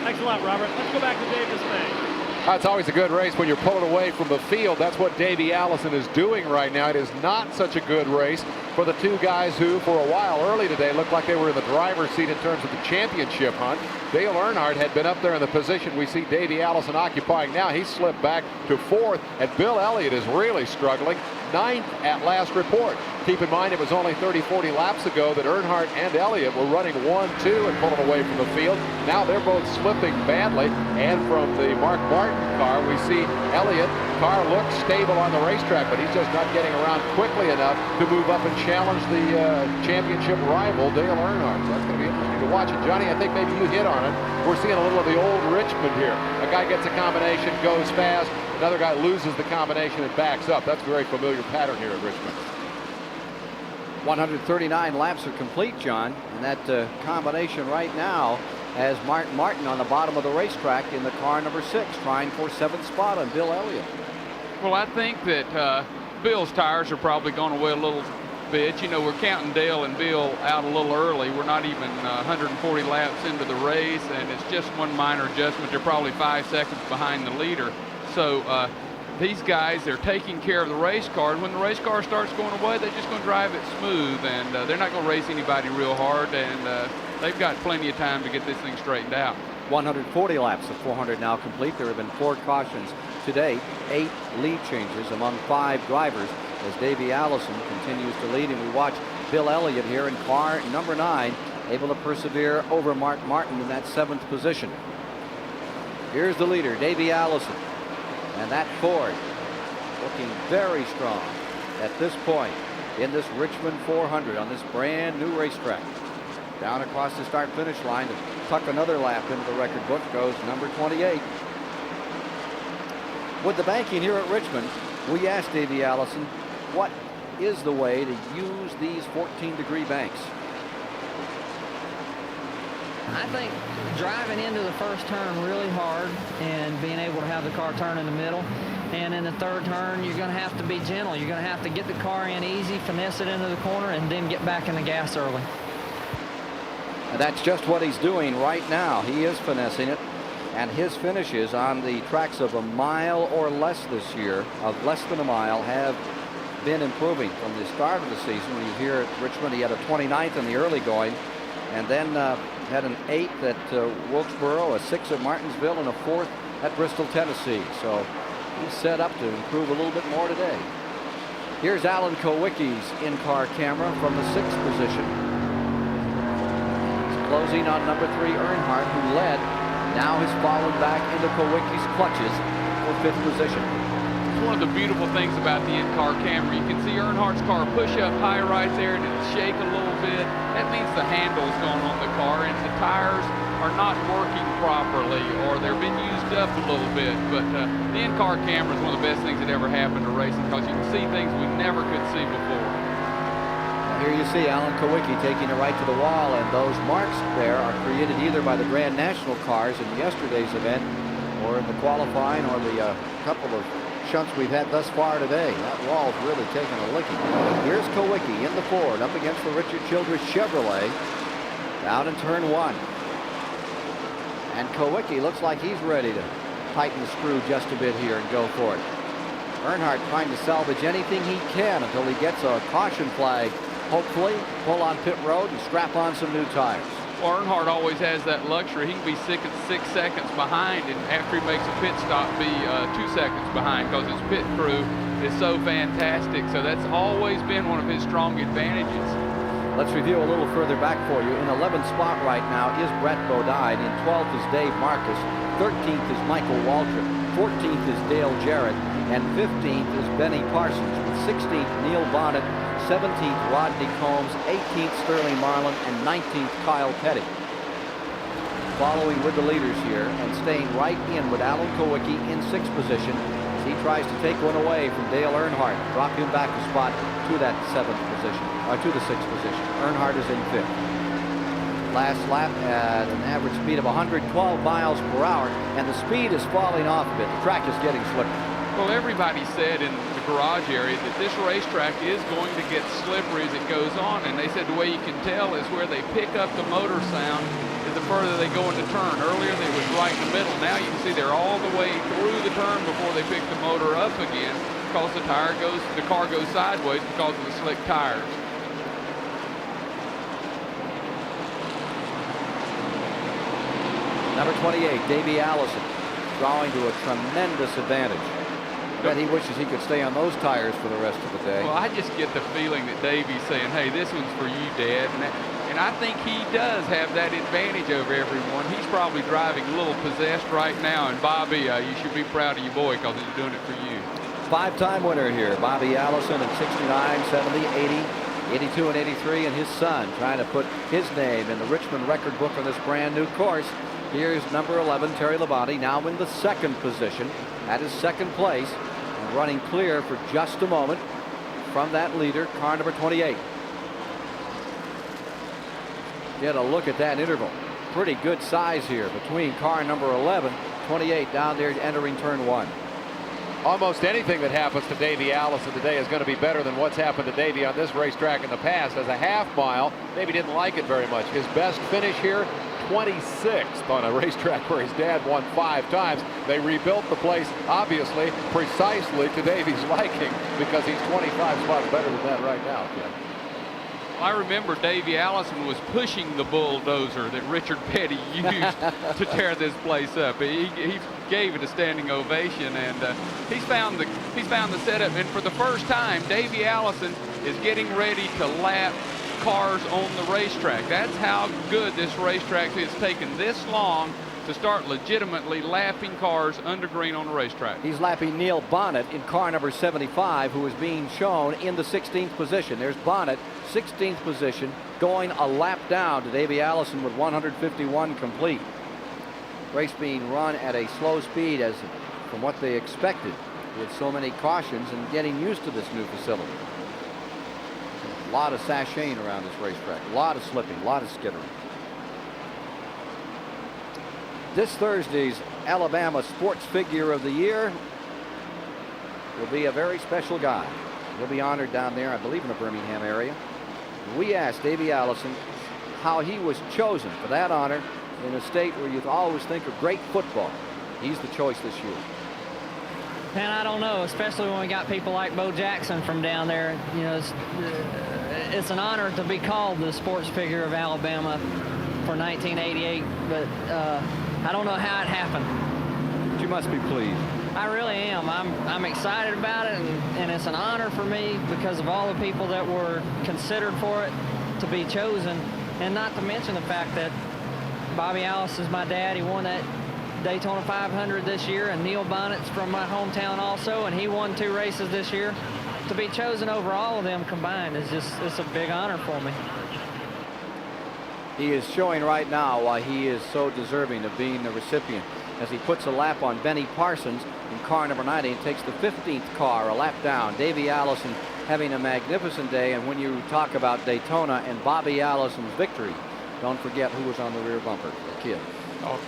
Thanks a lot, Robert. Let's go back to Dave Desmay. It's always a good race when you're pulling away from the field. That's what Davey Allison is doing right now. It is not such a good race for the two guys who, for a while early today, looked like they were in the driver's seat in terms of the championship hunt. Dale Earnhardt had been up there in the position we see Davey Allison occupying now. He slipped back to 4th, and Bill Elliott is really struggling. 9th at last report. Keep in mind, it was only 30-40 laps ago that Earnhardt and Elliott were running 1-2 and pulling away from the field. Now they're both slipping badly. And from the Mark Martin car, we see Elliott. Car looks stable on the racetrack, but he's just not getting around quickly enough to move up and challenge the championship rival, Dale Earnhardt. So that's going to be interesting to watch. And Johnny, I think maybe you hit on it. We're seeing a little of the old Richmond here. A guy gets a combination, goes fast. Another guy loses the combination and backs up. That's a very familiar pattern here at Richmond. 139 laps are complete, John, and that combination right now has Mark Martin on the bottom of the racetrack in the car number 6, trying for 7th spot on Bill Elliott. Well, I think that Bill's tires are probably going to weigh a little bit. You know, we're counting Dale and Bill out a little early. We're not even 140 laps into the race, and it's just one minor adjustment. They're probably 5 seconds behind the leader. So these guys, they're taking care of the race car. And when the race car starts going away, they're just going to drive it smooth, and they're not going to race anybody real hard, and they've got plenty of time to get this thing straightened out. 140 laps of 400 now complete. There have been 4 cautions to date, 8 lead changes among 5 drivers as Davey Allison continues to lead, and we watch Bill Elliott here in car number 9, able to persevere over Mark Martin in that 7th position. Here's the leader, Davey Allison, and that Ford looking very strong at this point in this Richmond 400 on this brand new racetrack. Down across the start-finish line to tuck another lap into the record book goes number 28. With the banking here at Richmond, we asked Davey Allison, what is the way to use these 14-degree banks? I think driving into the first turn really hard and being able to have the car turn in the middle. And in the third turn, you're going to have to be gentle. You're going to have to get the car in easy, finesse it into the corner, and then get back in the gas early. And that's just what he's doing right now. He is finessing it. And his finishes on the tracks of a mile or less this year, of less than a mile, have been improving from the start of the season. When you hear at Richmond, he had a 29th in the early going, and then had an 8th at Wilkesboro, a 6th at Martinsville, and a 4th at Bristol, Tennessee. So he's set up to improve a little bit more today. Here's Alan Kowicki's in-car camera from the 6th position. He's closing on number 3, Earnhardt, who led. Now has fallen back into Kowicki's clutches for 5th position. It's one of the beautiful things about the in-car camera. You can see Earnhardt's car push up high right there and it'll shake a little bit. That means the handle's going on the car and the tires are not working properly, or they're being used up a little bit. But the in-car camera is one of the best things that ever happened to racing, because you can see things we never could see before. Here you see Alan Kowicki taking it right to the wall, and those marks there are created either by the Grand National cars in yesterday's event or in the qualifying or the couple of shunts we've had thus far today. That wall's really taking a licking. Here's Kowicki in the Ford up against the Richard Childress Chevrolet down in turn 1. And Kowicki looks like he's ready to tighten the screw just a bit here and go for it. Earnhardt trying to salvage anything he can until he gets a caution flag. Hopefully pull on pit road and strap on some new tires. Well, Earnhardt always has that luxury. He can be 6 seconds behind, and after he makes a pit stop, be 2 seconds behind, because his pit crew is so fantastic. So that's always been one of his strong advantages. Let's review a little further back for you. In 11th spot right now is Brett Bodine. In 12th is Dave Marcus. 13th is Michael Waltrip. 14th is Dale Jarrett. And 15th is Benny Parsons. With 16th, Neil Bonnet. 17th, Rodney Combs. 18th, Sterling Marlin. And 19th, Kyle Petty. Following with the leaders here and staying right in with Alan Kowicki in 6th position. He tries to take one away from Dale Earnhardt, drop him back a spot to that 7th position, or to the 6th position. Earnhardt is in 5th. Last lap at an average speed of 112 miles per hour, and the speed is falling off a bit. The track is getting slippery. Well, everybody said in the garage area that this racetrack is going to get slippery as it goes on, and they said the way you can tell is where they pick up the motor sound is the further they go into turn. Earlier they was right in the middle. Now you can see they're all the way through the turn before they pick the motor up again, because the car goes sideways because of the slick tires. Number 28, Davey Allison, drawing to a tremendous advantage. Bet he wishes he could stay on those tires for the rest of the day. Well, I just get the feeling that Davey's saying, hey, this one's for you, Dad. And I think he does have that advantage over everyone. He's probably driving a little possessed right now. And Bobby, you should be proud of your boy because he's doing it for you. 5-time winner here, Bobby Allison in 69, 70, 80, 82, and 83. And his son trying to put his name in the Richmond record book on this brand new course. Here's number 11, Terry Labonte, now in the second position at his second place. And running clear for just a moment from that leader, car number 28. Get a look at that interval. Pretty good size here between car number 11, 28 down there entering turn 1. Almost anything that happens to Davey Allison today is going to be better than what's happened to Davey on this racetrack in the past. As a half mile, Davey didn't like it very much. His best finish here, 26th on a racetrack where his dad won 5 times. They rebuilt the place, obviously, precisely to Davey's liking, because he's 25 spots better than that right now, Ken. I remember Davey Allison was pushing the bulldozer that Richard Petty used to tear this place up. He gave it a standing ovation, and he's found the setup. And for the first time, Davey Allison is getting ready to lap cars on the racetrack. That's how good this racetrack is. It's taken this long to start legitimately lapping cars under green on the racetrack. He's lapping Neil Bonnet in car number 75, who is being shown in the 16th position. There's Bonnet, 16th position, going a lap down to Davey Allison with 151 complete. Race being run at a slow speed as from what they expected with so many cautions and getting used to this new facility. A lot of sashaying around this racetrack, a lot of slipping, a lot of skittering. This Thursday's Alabama Sports Figure of the Year will be a very special guy. He'll be honored down there, I believe, in the Birmingham area. We asked Davey Allison how he was chosen for that honor in a state where you always think of great football. He's the choice this year. Man, I don't know, especially when we got people like Bo Jackson from down there. You know, it's an honor to be called the Sports Figure of Alabama for 1988, but I don't know how it happened. But you must be pleased. I really am. I'm excited about it, and it's an honor for me because of all the people that were considered for it to be chosen, and not to mention the fact that Bobby Allison's my dad. He won that Daytona 500 this year, and Neil Bonnet's from my hometown also, and he won 2 races this year. To be chosen over all of them combined is it's a big honor for me. He is showing right now why he is so deserving of being the recipient, as he puts a lap on Benny Parsons in car number 90 and takes the 15th car a lap down. Davey Allison having a magnificent day, and when you talk about Daytona and Bobby Allison's victory, don't forget who was on the rear bumper, the kid. Oh.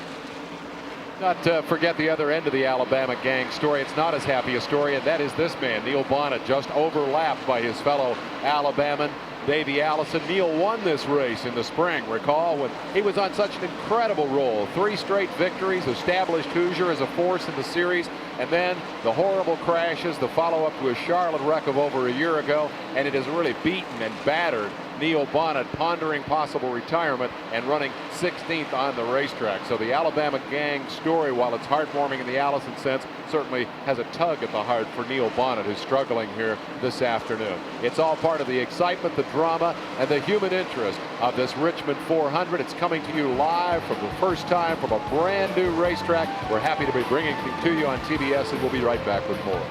Not forget the other end of the Alabama gang story. It's not as happy a story, and that is this man, Neil Bonnet, just overlapped by his fellow Alabaman, Davey Allison. Neil won this race in the spring. Recall when he was on such an incredible roll. 3 straight victories, established Hoosier as a force in the series, and then the horrible crashes, the follow-up to a Charlotte wreck of over a year ago, and it has really beaten and battered Neil Bonnet, pondering possible retirement and running 16th on the racetrack. So the Alabama gang story, while it's heartwarming in the Allison sense, certainly has a tug at the heart for Neil Bonnet, who's struggling here this afternoon. It's all part of the excitement, the drama, and the human interest of this Richmond 400. It's coming to you live for the first time from a brand new racetrack. We're happy to be bringing it to you on TBS, and we'll be right back with more.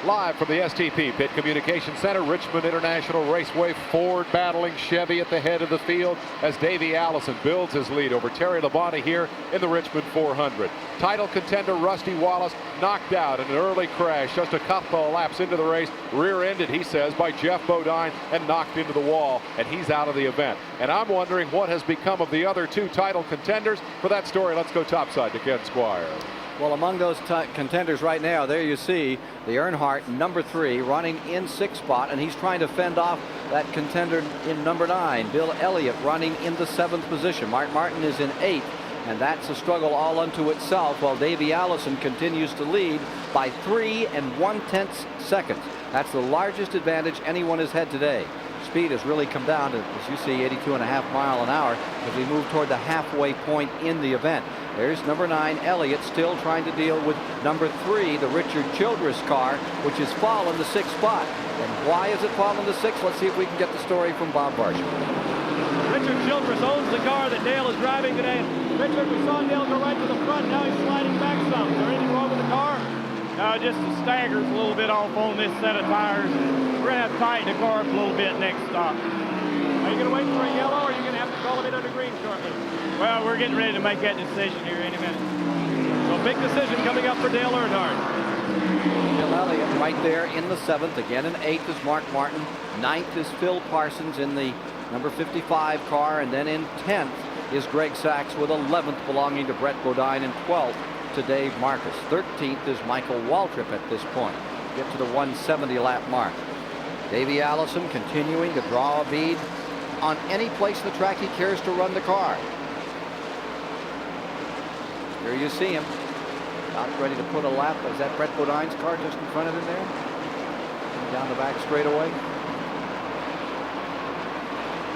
Live from the STP Pit Communication Center, Richmond International Raceway, Ford battling Chevy at the head of the field as Davey Allison builds his lead over Terry Labonte here in the Richmond 400. Title contender Rusty Wallace knocked out in an early crash just a couple of laps into the race, rear-ended, he says, by Jeff Bodine and knocked into the wall, and he's out of the event. And I'm wondering what has become of the other 2 title contenders. For that story, let's go topside to Ken Squire. Well, among those contenders right now, there you see the Earnhardt number 3 running in 6th spot, and he's trying to fend off that contender in number 9, Bill Elliott, running in the 7th position. Mark Martin is in 8th, and that's a struggle all unto itself, while Davey Allison continues to lead by 3 1/10 seconds. That's the largest advantage anyone has had today. speed has really come down to, as you see, 82.5 miles an hour as we move toward the halfway point in the event. There's number 9, Elliott, still trying to deal with number 3, the Richard Childress car, which has fallen to 6th spot. And why has it fallen to 6th? Let's see if we can get the story from Bob Barsham. Richard Childress owns the car that Dale is driving today. Richard, we saw Dale go right to the front. Now he's sliding back some. Is there anything wrong with the car? No, just the stagger's a little bit off on this set of tires. We're going to have to tighten the car up a little bit next stop. Are you going to wait for a yellow, or are you going to have to call him in under green shortly? Well, we're getting ready to make that decision here any minute. So big decision coming up for Dale Earnhardt. Bill Elliott right there in the 7th. Again in 8th is Mark Martin. 9th is Phil Parsons in the number 55 car. And then in 10th is Greg Sachs with 11th belonging to Brett Bodine and 12th to Dave Marcus. 13th is Michael Waltrip at this point. Get to the 170 lap mark. Davey Allison continuing to draw a bead on any place in the track he cares to run the car. Here you see him. Out ready to put a lap. Is that Brett Bodine's car just in front of him there? Coming down the back straightaway.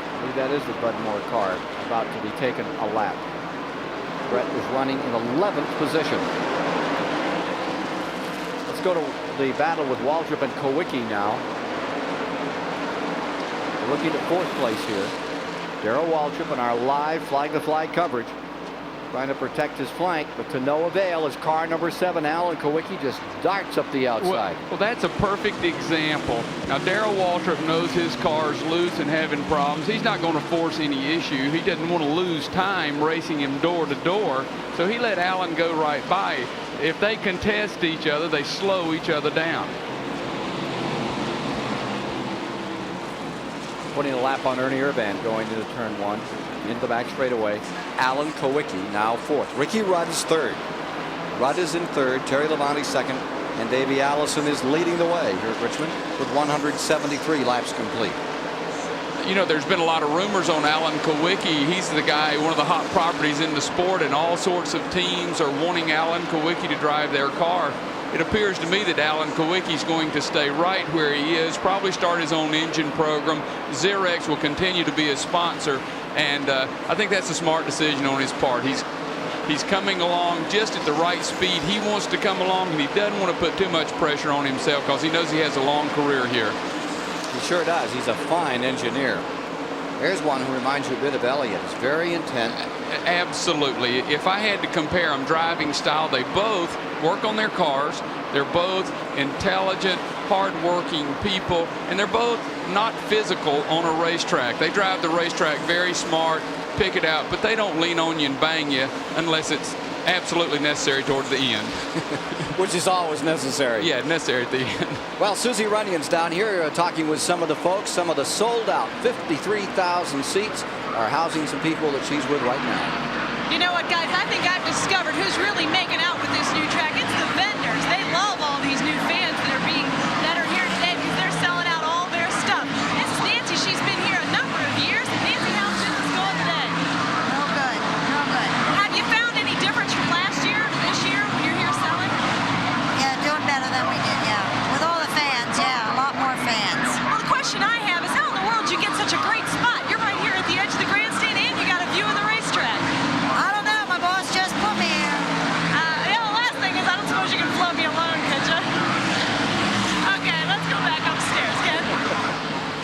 I believe that is the Bud Moore car about to be taken a lap. Brett is running in 11th position. Let's go to the battle with Waltrip and Kowicki now. We're looking at 4th place here. Darrell Waltrip in our live flag to flag coverage, trying to protect his flank, but to no avail as car number 7, Alan Kowicki, just darts up the outside. Well, that's a perfect example. Now, Darrell Waltrip knows his car's loose and having problems. He's not going to force any issue. He doesn't want to lose time racing him door to door, so he let Alan go right by. If they contest each other, they slow each other down. Putting a lap on Ernie Irvan going into turn 1. Into the back straightaway. Alan Kowicki now 4th. Ricky Rudd is 3rd. Rudd is in 3rd. Terry Labonte 2nd. And Davey Allison is leading the way here at Richmond with 173 laps complete. You know, there's been a lot of rumors on Alan Kowicki. He's the guy, one of the hot properties in the sport, and all sorts of teams are wanting Alan Kowicki to drive their car. It appears to me that Alan Kowicki is going to stay right where he is, probably start his own engine program. Xerex will continue to be a sponsor, and I think that's a smart decision on his part. He's coming along just at the right speed. He wants to come along, and he doesn't want to put too much pressure on himself because he knows he has a long career here. He sure does. He's a fine engineer. There's one who reminds you a bit of Elliott. He's very intent. Absolutely. If I had to compare them driving style, they both work on their cars. They're both intelligent, hard-working people, and they're both not physical on a racetrack. They drive the racetrack very smart, pick it out, but they don't lean on you and bang you unless it's absolutely necessary toward the end. Which is always necessary. Yeah, necessary at the end. Well, Susie Runyon's down here talking with some of the folks. Some of the sold out 53,000 seats are housing some people that she's with right now. You know what, guys? I think I've discovered who's really making out with this new track. It's the vendors. They love all these new fans that are here today because they're selling out all their stuff. This is Nancy. She's been here a number of years. Nancy, how's business going today? Real good. Real good. Have you found any difference from last year to this year when you're here selling? Yeah, doing better than we did, yeah. With all the fans, yeah, a lot more fans. Well, the question I have is how in the world did you get such a great spot? You're right here at the edge of the grandstand and you got a view of the racetrack. I don't know, my boss just put me here. Yeah, the last thing is I don't suppose you can float me alone, could you? Okay, let's go back upstairs, Ken.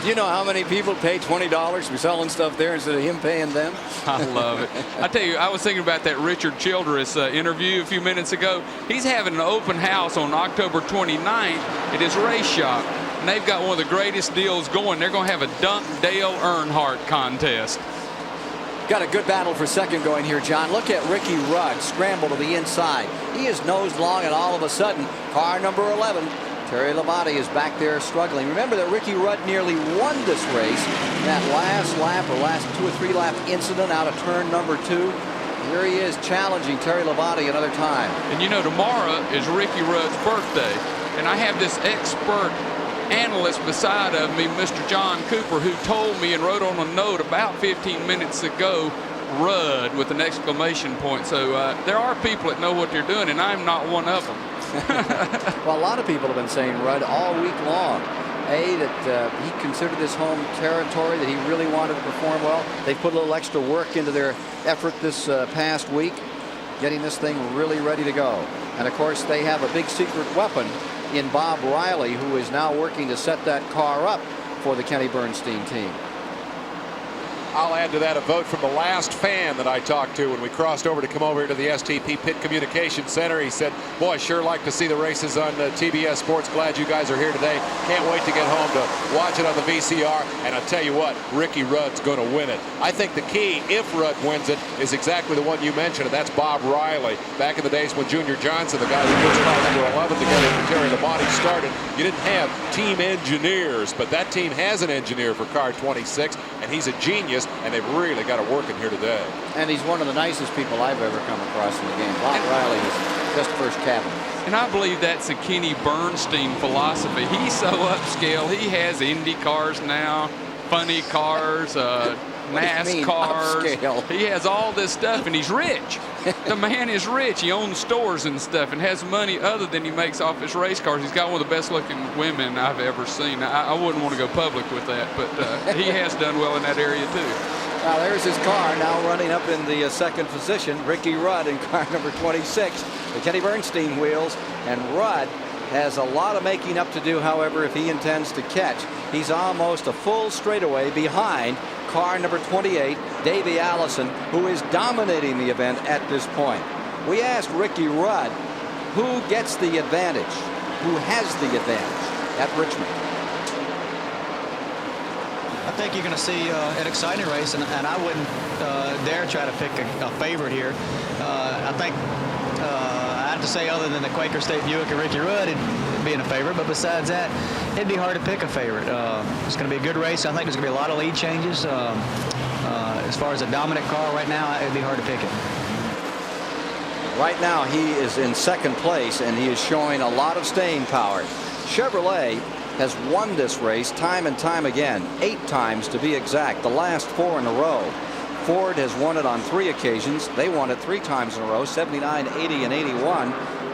Do you know how many people pay $20 for selling stuff there instead of him paying them? I love it. I tell you, I was thinking about that Richard Childress interview a few minutes ago. He's having an open house on October 29th at his race shop, and they've got one of the greatest deals going. They're going to have a Dunk Dale Earnhardt contest. Got a good battle for second going here, John. Look at Ricky Rudd scramble to the inside. He is nose long, and all of a sudden, car number 11, Terry Labonte, is back there struggling. Remember that Ricky Rudd nearly won this race. That last lap or last 2 or 3 lap incident out of turn number 2. Here he is challenging Terry Labonte another time. And you know, tomorrow is Ricky Rudd's birthday, and I have this expert analyst beside of me, Mr. John Cooper, who told me and wrote on a note about 15 minutes ago, Rudd, with an exclamation point. So there are people that know what they're doing, and I'm not one of them. Well, a lot of people have been saying Rudd all week long. that he considered this home territory, that he really wanted to perform well. They put a little extra work into their effort this past week, getting this thing really ready to go. And of course, they have a big secret weapon in Bob Riley, who is now working to set that car up for the Kenny Bernstein team. I'll add to that a vote from the last fan that I talked to when we crossed over to come over here to the STP Pit Communication Center. He said, boy, I sure like to see the races on TBS Sports. Glad you guys are here today. Can't wait to get home to watch it on the VCR. And I'll tell you what, Ricky Rudd's going to win it. I think the key, if Rudd wins it, is exactly the one you mentioned, and that's Bob Riley. Back in the days when Junior Johnson, the guy who puts car number 11 together for Terry Labonte, started, you didn't have team engineers, but that team has an engineer for car 26, and he's a genius. And they've really got it working here today. And he's one of the nicest people I've ever come across in the game. Bob Riley is just first cabin. And I believe that's a Kenny Bernstein philosophy. He's so upscale. He has Indy cars now, funny cars, NASCARs. He has all this stuff, and he's rich. The man is rich. He owns stores and stuff and has money other than he makes off his race cars. He's got one of the best looking women I've ever seen. I wouldn't want to go public with that, but he has done well in that area too. Now there's his car now running up in the second position. Ricky Rudd in car number 26, the Kenny Bernstein wheels, and Rudd has a lot of making up to do, however, if he intends to catch. He's almost a full straightaway behind car number 28, Davey Allison, who is dominating the event at this point. We asked Ricky Rudd who gets the advantage, who has the advantage at Richmond. I think you're going to see an exciting race, and I wouldn't dare try to pick a favorite here. I think I have to say, other than the Quaker State Buick and Ricky Rudd being a favorite, but besides that, it'd be hard to pick a favorite. It's going to be a good race. I think there's going to be a lot of lead changes. As far as a dominant car right now, it'd be hard to pick it. Right now, he is in second place, and he is showing a lot of staying power. Chevrolet has won this race time and time again, 8 times to be exact, the last 4 in a row. Ford has won it on 3 occasions. They won it 3 times in a row, 79, 80, and 81,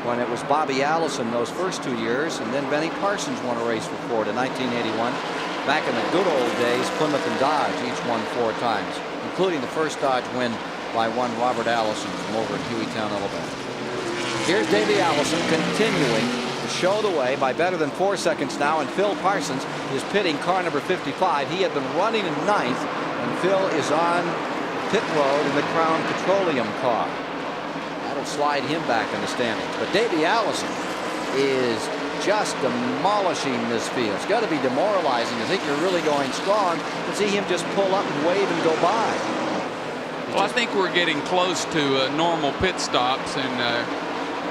when it was Bobby Allison those first 2 years, and then Benny Parsons won a race for Ford in 1981. Back in the good old days, Plymouth and Dodge each won 4 times, including the first Dodge win by one Robert Allison from over in Hueytown, Alabama. Here's Davey Allison continuing to show the way by better than 4 seconds now, and Phil Parsons is pitting car number 55. He had been running in 9th, and Phil is on pit road in the Crown Petroleum car. That'll slide him back in the standings. But Davey Allison is just demolishing this field. It's got to be demoralizing to think you're really going strong to see him just pull up and wave and go by. Well, I think we're getting close to normal pit stops, and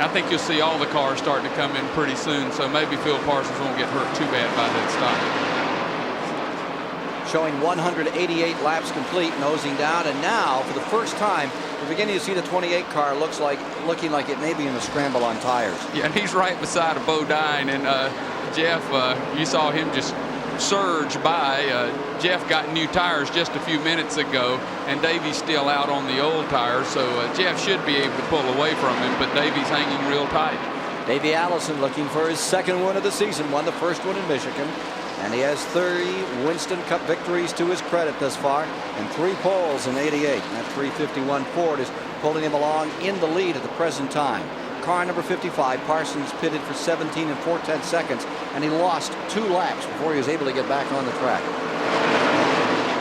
I think you'll see all the cars starting to come in pretty soon, so maybe Phil Parsons won't get hurt too bad by that stop. Showing 188 laps complete, nosing down, and now for the first time we're beginning to see the 28 car looking like it may be in a scramble on tires. Yeah, and he's right beside a Bodine, and Jeff, you saw him just surge by. Jeff got new tires just a few minutes ago, and Davey's still out on the old tires, so Jeff should be able to pull away from him, but Davey's hanging real tight. Davey Allison looking for his second win of the season, won the first one in Michigan, and he has 30 Winston Cup victories to his credit thus far, and 3 poles in '88. And that 351 Ford is pulling him along in the lead at the present time. Car number 55, Parsons pitted for 17 and 4/10 seconds, and he lost 2 laps before he was able to get back on the track.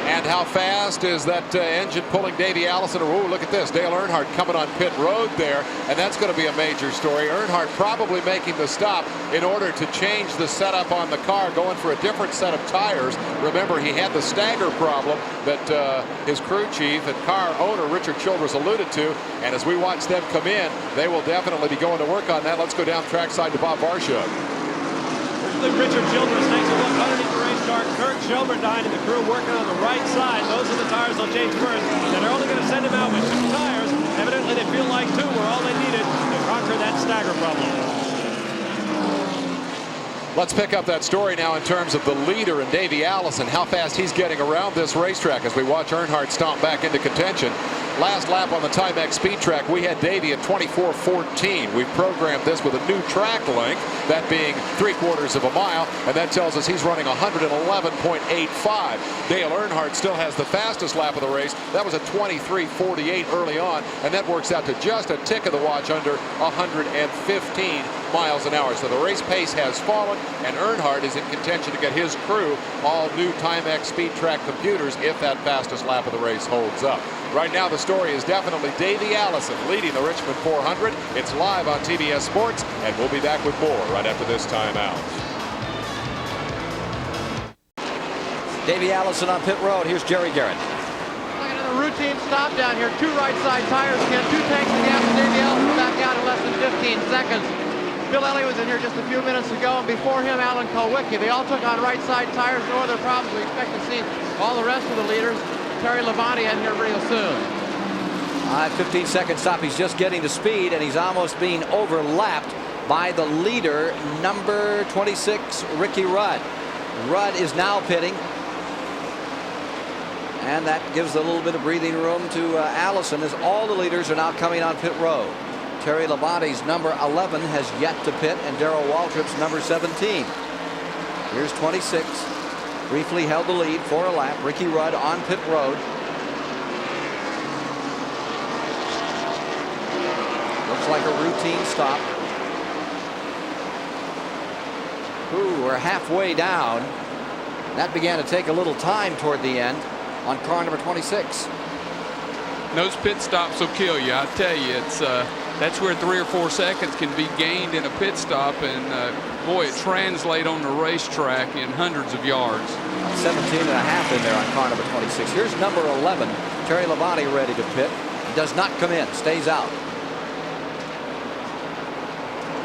And how fast is that engine pulling Davey Allison? Oh, look at this. Dale Earnhardt coming on pit road there, and that's going to be a major story. Earnhardt probably making the stop in order to change the setup on the car, going for a different set of tires. Remember, he had the stagger problem that his crew chief and car owner Richard Childress alluded to, and as we watch them come in, they will definitely be going to work on that. Let's go down trackside to Bob Varsho. Richard Childress takes a look underneath the race car. Kirk Shelberdine and the crew working on the right side. Those are the tires they'll change first. And they're only going to send him out with 2 tires. Evidently, they feel like 2 were all they needed to conquer that stagger problem. Let's pick up that story now in terms of the leader and Davey Allison, how fast he's getting around this racetrack as we watch Earnhardt stomp back into contention. Last lap on the Timex speed track, we had Davey at 24:14. We've programmed this with a new track length, that being 3/4 of a mile, and that tells us he's running 111.85. Dale Earnhardt still has the fastest lap of the race. That was a 23:48 early on, and that works out to just a tick of the watch under 115 miles an hour. So the race pace has fallen, and Earnhardt is in contention to get his crew all new Timex speed track computers if that fastest lap of the race holds up. Right now the story is definitely Davey Allison leading the Richmond 400. It's live on TBS Sports, and we'll be back with more right after this timeout. Davey Allison on pit road. Here's Jerry Garrett. Looking at the routine stop down here. 2 right side tires, Ken. 2 tanks of gas, and Davey Allison back out in less than 15 seconds. Bill Ellie was in here just a few minutes ago, and before him, Alan Kulwicki. They all took on right side tires. No other problems. We expect to see all the rest of the leaders. Terry Labonte in here real soon. 15-second stop. He's just getting to speed, and he's almost being overlapped by the leader, number 26, Ricky Rudd. Rudd is now pitting, and that gives a little bit of breathing room to Allison, as all the leaders are now coming on pit road. Terry Labonte's number 11 has yet to pit, and Darrell Waltrip's number 17. Here's 26. Briefly held the lead for a lap. Ricky Rudd on pit road. Looks like a routine stop. Ooh, we're halfway down. That began to take a little time toward the end on car number 26. Those pit stops will kill you. I tell you, it's that's where 3 or 4 seconds can be gained in a pit stop, and boy, it translates on the racetrack in hundreds of yards. 17 and a half in there on car number 26. Here's number 11, Terry Labonte, ready to pit. He does not come in, stays out.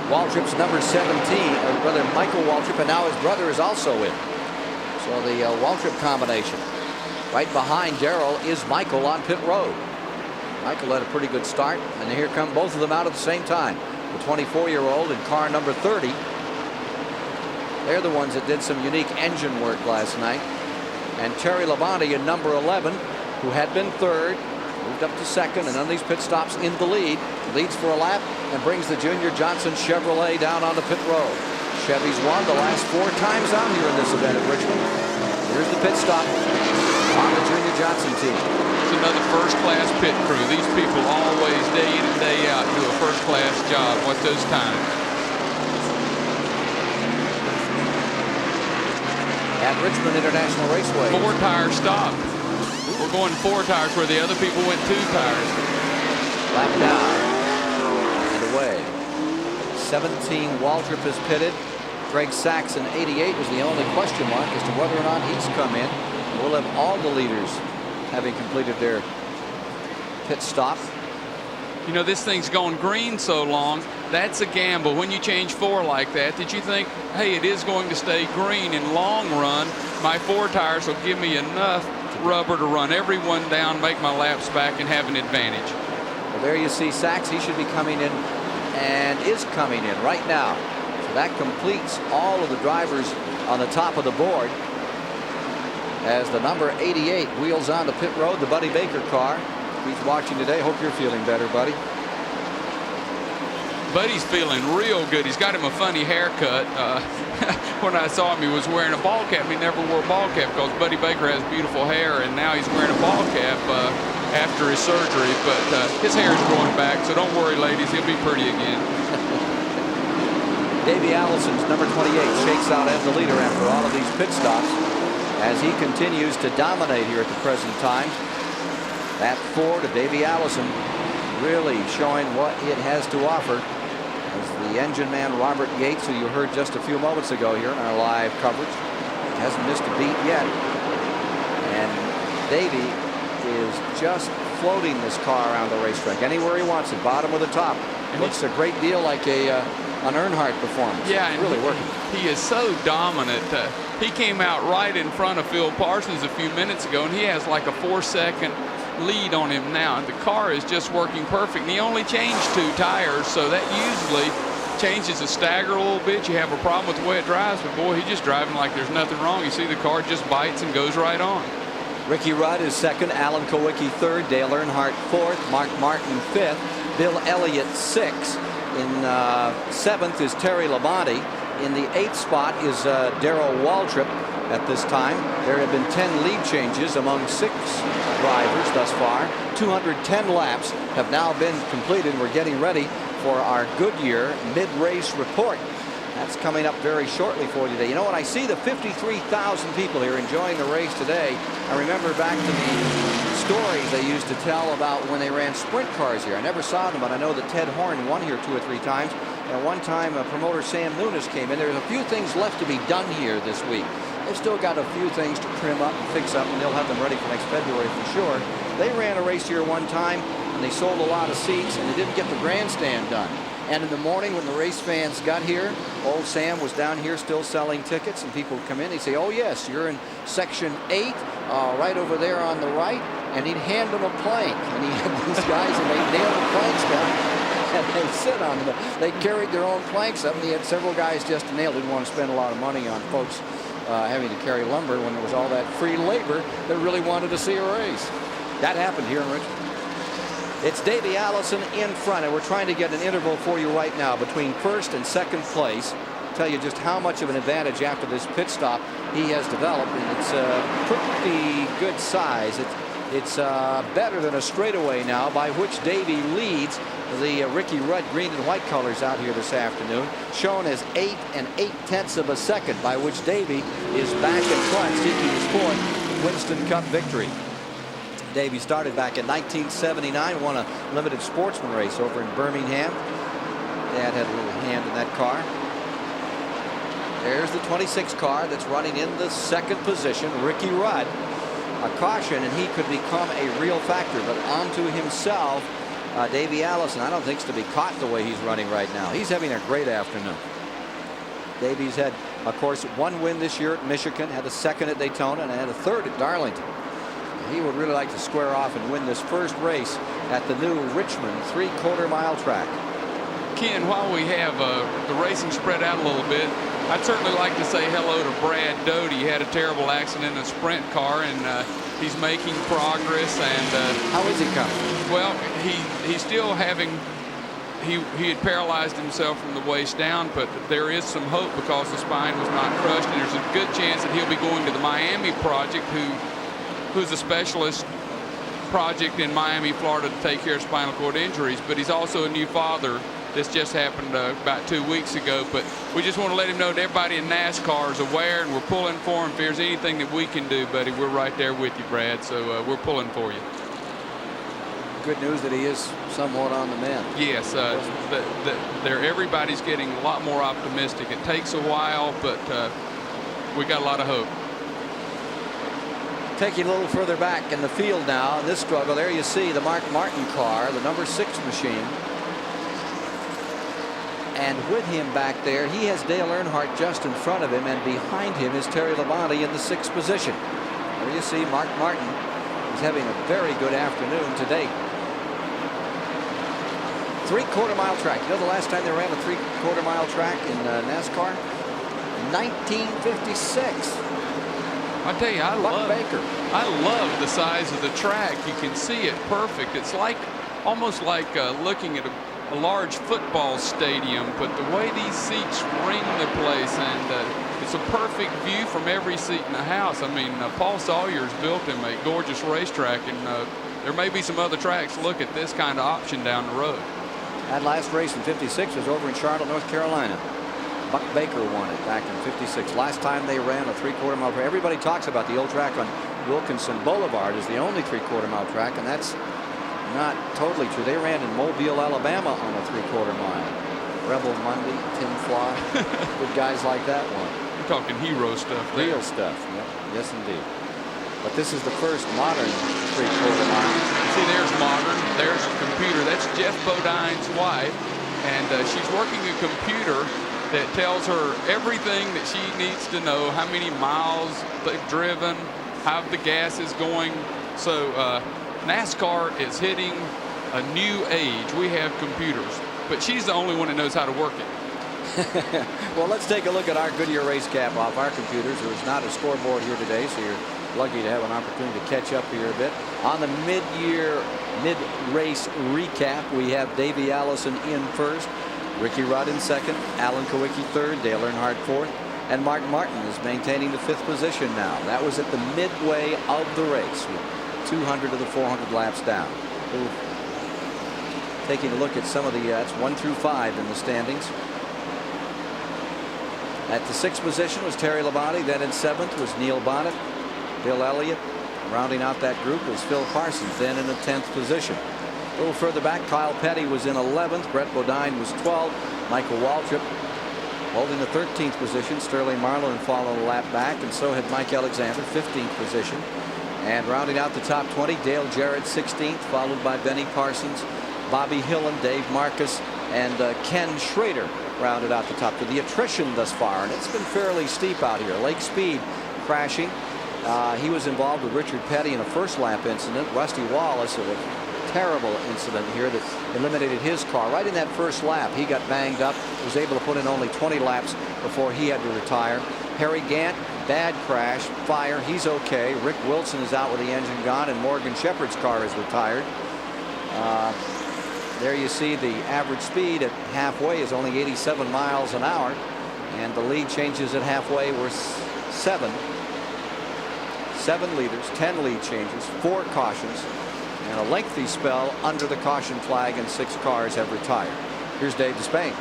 Waltrip's number 17, or brother Michael Waltrip, and now his brother is also in. So the Waltrip combination. Right behind Darrell is Michael on pit road. Michael had a pretty good start, and here come both of them out at the same time. The 24-year-old in car number 30. They're the ones that did some unique engine work last night. And Terry Labonte in number 11, who had been third, moved up to second, and on these pit stops in the lead, leads for a lap and brings the Junior Johnson Chevrolet down onto pit road. Chevy's won the last 4 times out here in this event at Richmond. Here's the pit stop on the Junior Johnson team. It's another first-class pit crew. These people always, day in and day out, do a first-class job. What those times? At Richmond International Raceway. 4-tire stop. We're going 4 tires where the other people went 2 tires. Lap down and away. 17, Waltrip is pitted. Greg Sachs in 88 was the only question mark as to whether or not he's come in. We'll have all the leaders having completed their pit stop. You know, this thing's gone green so long, that's a gamble. When you change 4 like that, did you think, hey, it is going to stay green in long run, my 4 tires will give me enough rubber to run everyone down, make my laps back, and have an advantage. Well, there you see Sachs. He should be coming in, and is coming in right now. So that completes all of the drivers on the top of the board as the number 88 wheels on to pit road, the Buddy Baker car. He's watching today. Hope you're feeling better, Buddy. Buddy's feeling real good. He's got him a funny haircut. When I saw him, he was wearing a ball cap. He never wore a ball cap because Buddy Baker has beautiful hair, and now he's wearing a ball cap after his surgery. But his hair is growing back, so don't worry, ladies. He'll be pretty again. Davey Allison's number 28 shakes out as the leader after all of these pit stops as he continues to dominate here at the present time. That 4 to Davey Allison, really showing what it has to offer. As the engine man Robert Yates, who you heard just a few moments ago here in our live coverage, hasn't missed a beat yet. And Davey is just floating this car around the racetrack anywhere he wants it, bottom or the top. It looks a great deal like an Earnhardt performance. Yeah, it's really working. He is so dominant. He came out right in front of Phil Parsons a few minutes ago, and he has like a 4-second lead on him now. The car is just working perfect, and he only changed 2 tires, so that usually changes the stagger a little bit. You have a problem with the way it drives, but boy, he's just driving like there's nothing wrong. You see the car just bites and goes right on. Ricky Rudd is second, Alan Kowicki third, Dale Earnhardt fourth, Mark Martin fifth, Bill Elliott sixth. In seventh is Terry Labonte. In the eighth spot is Darrell Waltrip. At this time, there have been 10 lead changes among 6 drivers thus far. 210 laps have now been completed. We're getting ready for our Goodyear mid-race report. That's coming up very shortly for you today. You know what? I see the 53,000 people here enjoying the race today. I remember back to the stories they used to tell about when they ran sprint cars here. I never saw them, but I know that Ted Horn won here 2 or 3 times. And one time, promoter Sam Nunes came in. There's a few things left to be done here this week. They've still got a few things to trim up and fix up, and they'll have them ready for next February for sure. They ran a race here one time, and they sold a lot of seats, and they didn't get the grandstand done. And in the morning when the race fans got here, old Sam was down here still selling tickets, and people would come in. He'd say, "Oh yes, you're in section 8, right over there on the right," and he'd hand them a plank, and he had these guys, and they nailed the planks down. And they sit on them. They carried their own planks up, and he had several guys just to nail. Didn't want to spend a lot of money on folks having to carry lumber when there was all that free labor that really wanted to see a race. That happened here in Richmond. It's Davey Allison in front, and we're trying to get an interval for you right now between first and second place. Tell you just how much of an advantage after this pit stop he has developed, and it's a pretty good size. It's better than a straightaway now, by which Davey leads the Ricky Rudd green and white colors out here this afternoon, shown as 8 8/10 of a second, by which Davey is back in front, seeking his 4th Winston Cup victory. Davey started back in 1979, won a limited sportsman race over in Birmingham. Dad had a little hand in that car. There's the 26 car that's running in the second position, Ricky Rudd. A caution, and he could become a real factor, but onto himself, Davey Allison, I don't think is to be caught the way he's running right now. He's having a great afternoon. Davey's had, of course, 1 win this year at Michigan, had a 2nd at Daytona, and had a 3rd at Darlington. He would really like to square off and win this first race at the new Richmond 3/4 mile track. Ken, while we have the racing spread out a little bit, I'd certainly like to say hello to Brad Doty. He had a terrible accident in a sprint car, and he's making progress. And how is he coming? Well, he's still having. He had paralyzed himself from the waist down, but there is some hope because the spine was not crushed, and there's a good chance that he'll be going to the Miami project, who's a specialist project in Miami, Florida, to take care of spinal cord injuries. But he's also a new father. This just happened about 2 weeks ago, but we just want to let him know that everybody in NASCAR is aware, and we're pulling for him. If there's anything that we can do, buddy, we're right there with you, Brad. So we're pulling for you. Good news that he is somewhat on the mend. Yes, everybody's getting a lot more optimistic. It takes a while, but we got a lot of hope. Take you a little further back in the field now in this struggle. There you see the Mark Martin car, the number 6 machine. And with him back there, he has Dale Earnhardt just in front of him, and behind him is Terry Labonte in the 6th position. There you see Mark Martin is having a very good afternoon today. 3/4 mile track. You know the last time they ran a 3/4 mile track in NASCAR? 1956. I tell you, I love the size of the track. You can see it perfect. It's like almost like looking at a large football stadium, but the way these seats ring the place, and it's a perfect view from every seat in the house. I mean, Paul Sawyer's built him a gorgeous racetrack, and there may be some other tracks look at this kind of option down the road. That last race in '56 was over in Charlotte, North Carolina. Buck Baker won it back in '56. Last time they ran a 3/4 mile track. Everybody talks about the old track on Wilkinson Boulevard as the only 3/4 mile track, and that's not totally true. They ran in Mobile, Alabama on a 3/4 mile. Rebel Monday, Tim Fly, good guys like that one. We're talking hero stuff there. Real stuff, yep. Yes indeed. But this is the first modern 3/4 mile. See, there's modern, there's a computer. That's Jeff Bodine's wife, and she's working a computer that tells her everything that she needs to know, how many miles they've driven, how the gas is going. So NASCAR is hitting a new age. We have computers, but she's the only one that knows how to work it. Well, let's take a look at our Goodyear race cap off our computers. There's not a scoreboard here today, so you're lucky to have an opportunity to catch up here a bit. On the mid-race recap, we have Davey Allison in first, Ricky Rudd in second, Alan Kawicki third, Dale Earnhardt fourth, and Mark Martin is maintaining the 5th position now. That was at the midway of the race, with 200 of the 400 laps down. Taking a look at some of the that's 1 through 5 in the standings. At the 6th position was Terry Labonte. Then in 7th was Neil Bonnet, Bill Elliott. Rounding out that group was Phil Parsons, then in the 10th position. A little further back, Kyle Petty was in 11th. Brett Bodine was 12th. Michael Waltrip holding the 13th position. Sterling Marlin followed a lap back, and so had Mike Alexander, 15th position. And rounding out the top 20, Dale Jarrett, 16th, followed by Benny Parsons, Bobby Hillen, Dave Marcus, and Ken Schrader rounded out the top 2. The attrition thus far, and it's been fairly steep out here. Lake Speed crashing. He was involved with Richard Petty in a first lap incident. Rusty Wallace, a terrible incident here that eliminated his car right in that first lap. He got banged up, was able to put in only 20 laps before he had to retire. Harry Gant, bad crash, fire. He's okay. Rick Wilson is out with the engine gone, and Morgan Shepherd's car is retired. There you see the average speed at halfway is only 87 miles an hour, and the lead changes at halfway were 7 leaders, 10 lead changes, 4 cautions, and a lengthy spell under the caution flag, and 6 cars have retired. Here's Dave Despain.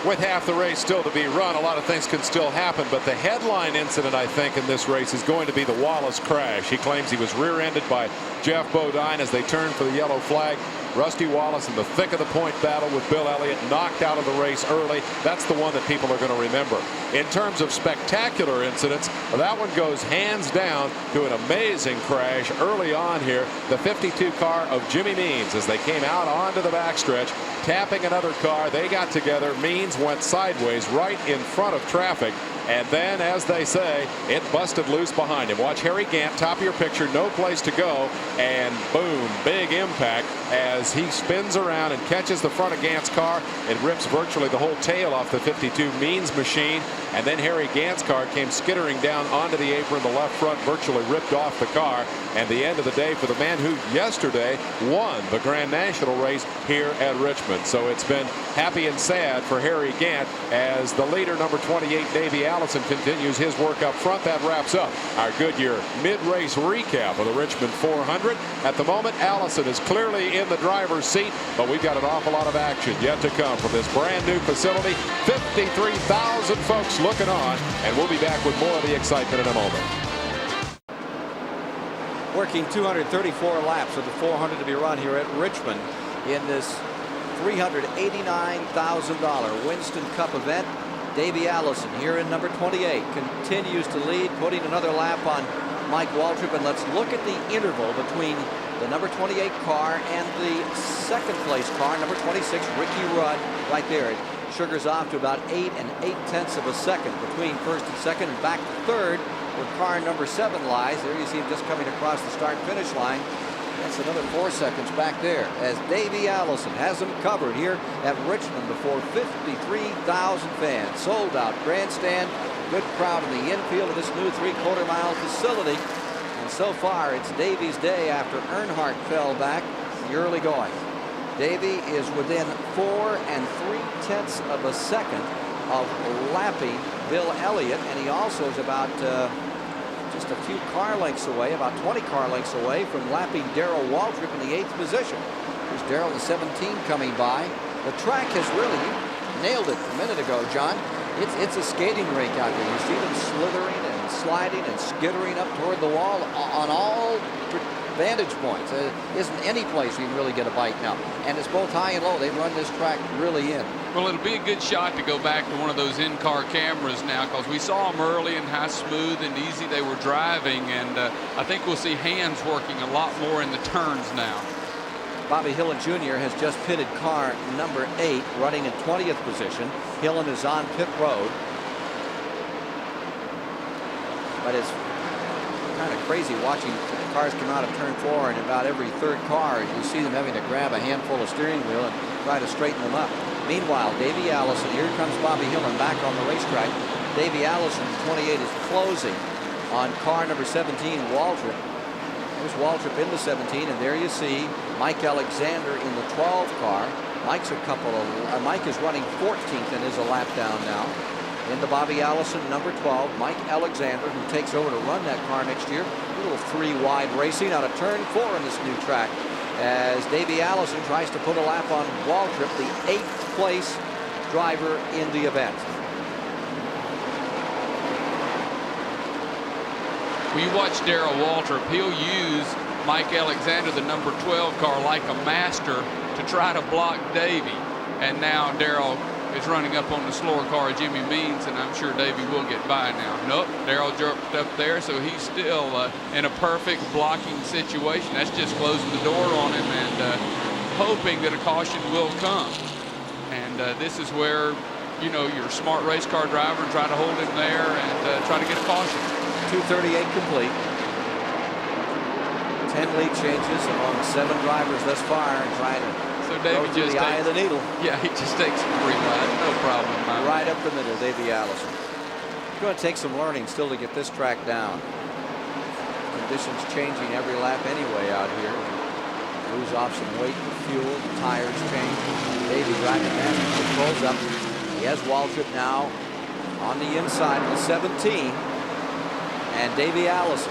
With half the race still to be run, a lot of things can still happen, but the headline incident, I think, in this race is going to be the Wallace crash. He claims he was rear-ended by Jeff Bodine as they turned for the yellow flag. Rusty Wallace in the thick of the point battle with Bill Elliott, knocked out of the race early. That's the one that people are going to remember. In terms of spectacular incidents, that one goes hands down to an amazing crash early on here. The 52 car of Jimmy Means, as they came out onto the backstretch, tapping another car. They got together. Means went sideways right in front of traffic. And then, as they say, it busted loose behind him. Watch Harry Gant, top of your picture, no place to go, and boom, big impact as he spins around and catches the front of Gant's car and rips virtually the whole tail off the 52 Means machine. And then Harry Gant's car came skittering down onto the apron. The left front virtually ripped off the car. And the end of the day for the man who yesterday won the Grand National race here at Richmond. So it's been happy and sad for Harry Gant as the leader, number 28, Davey Allison, continues his work up front. That wraps up our Goodyear mid-race recap of the Richmond 400. At the moment, Allison is clearly in the driver's seat, but we've got an awful lot of action yet to come from this brand new facility. 53,000 folks looking on, and we'll be back with more of the excitement in a moment. Working 234 laps of the 400 to be run here at Richmond in this $389,000 Winston Cup event. Davey Allison here in number 28 continues to lead, putting another lap on Mike Waltrip. And let's look at the interval between the number 28 car and the second place car, number 26, Ricky Rudd, right there. It sugars off to about 8 8/10 of a second between first and second, and back to third where car number 7 lies. There you see him just coming across the start-finish line. That's another 4 seconds back there as Davey Allison has them covered here at Richmond before 53,000 fans. Sold out grandstand, good crowd in the infield of this new 3/4 mile facility. And so far it's Davey's day after Earnhardt fell back in the early going. Davey is within 4 3/10 of a second of lapping Bill Elliott, and he also is about just a few car lengths away, about 20 car lengths away from lapping Darrell Waltrip in the 8th position. There's Darrell in 17 coming by. The track has really nailed it a minute ago, John. It's a skating rink out there. You see them slithering and sliding and skittering up toward the wall on all vantage points. There isn't any place you can really get a bite now. And it's both high and low. They've run this track really in. Well, it'll be a good shot to go back to one of those in-car cameras now, because we saw them early and how smooth and easy they were driving. And I think we'll see hands working a lot more in the turns now. Bobby Hillen Jr. has just pitted car number 8, running in 20th position. Hillen is on pit road. But it's kind of crazy watching cars come out of turn 4, and about every third car you see them having to grab a handful of steering wheel and try to straighten them up. Meanwhile, Davey Allison, here comes Bobby Hillen back on the racetrack. Davey Allison, 28, is closing on car number 17, Waldrop. There's Waldrop in the 17, and there you see Mike Alexander in the 12 car. Mike is running 14th and is a lap down now. In the Bobby Allison number 12, Mike Alexander, who takes over to run that car next year. A little 3-wide racing out of turn 4 in this new track, as Davey Allison tries to put a lap on Waldrop, the 8th place driver in the event. When you watch Darrell Waltrip, he'll use Mike Alexander, the number 12 car, like a master to try to block Davey. And now Darrell is running up on the slower car of Jimmy Means, and I'm sure Davey will get by now. Nope, Darrell jumped up there, so he's still in a perfect blocking situation. That's just closing the door on him and hoping that a caution will come. And this is where, you know, you're a smart race car driver and try to hold him there and try to get a caution. 2:38 complete. 10 lead changes among 7 drivers thus far, and trying to Davey go through the eye of the needle. Yeah, he just takes 3 wide, no problem. Right up the middle, Davey Allison. It's going to take some learning still to get this track down. Conditions changing every lap anyway out here. Lose off some weight with fuel, the tires change. Davey driving that, pulls up. He has Waltrip now on the inside of the 17. And Davey Allison.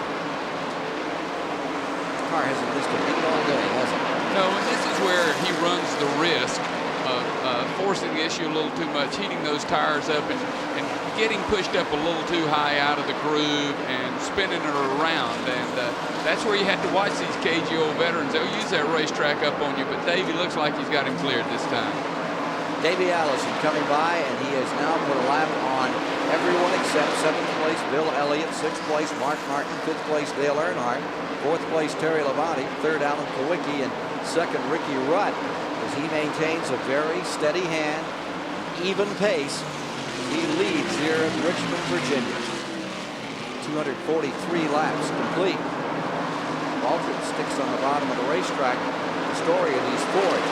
The car hasn't missed a beat all day, has it? No, and this is where he runs the risk of forcing the issue a little too much, heating those tires up and getting pushed up a little too high out of the groove and spinning it around. And that's where you have to watch these cagey old veterans. They'll use that racetrack up on you, but Davey looks like he's got him cleared this time. Davey Allison coming by, and he has now put a lap on everyone except 7th place Bill Elliott, 6th place Mark Martin, 5th place Dale Earnhardt, 4th place Terry Labonte, 3rd Alan Kowicki, and 2nd Ricky Rutt, as he maintains a very steady hand, even pace. He leads here in Richmond, Virginia. 243 laps complete. Waltrip sticks on the bottom of the racetrack. The story of these Fords.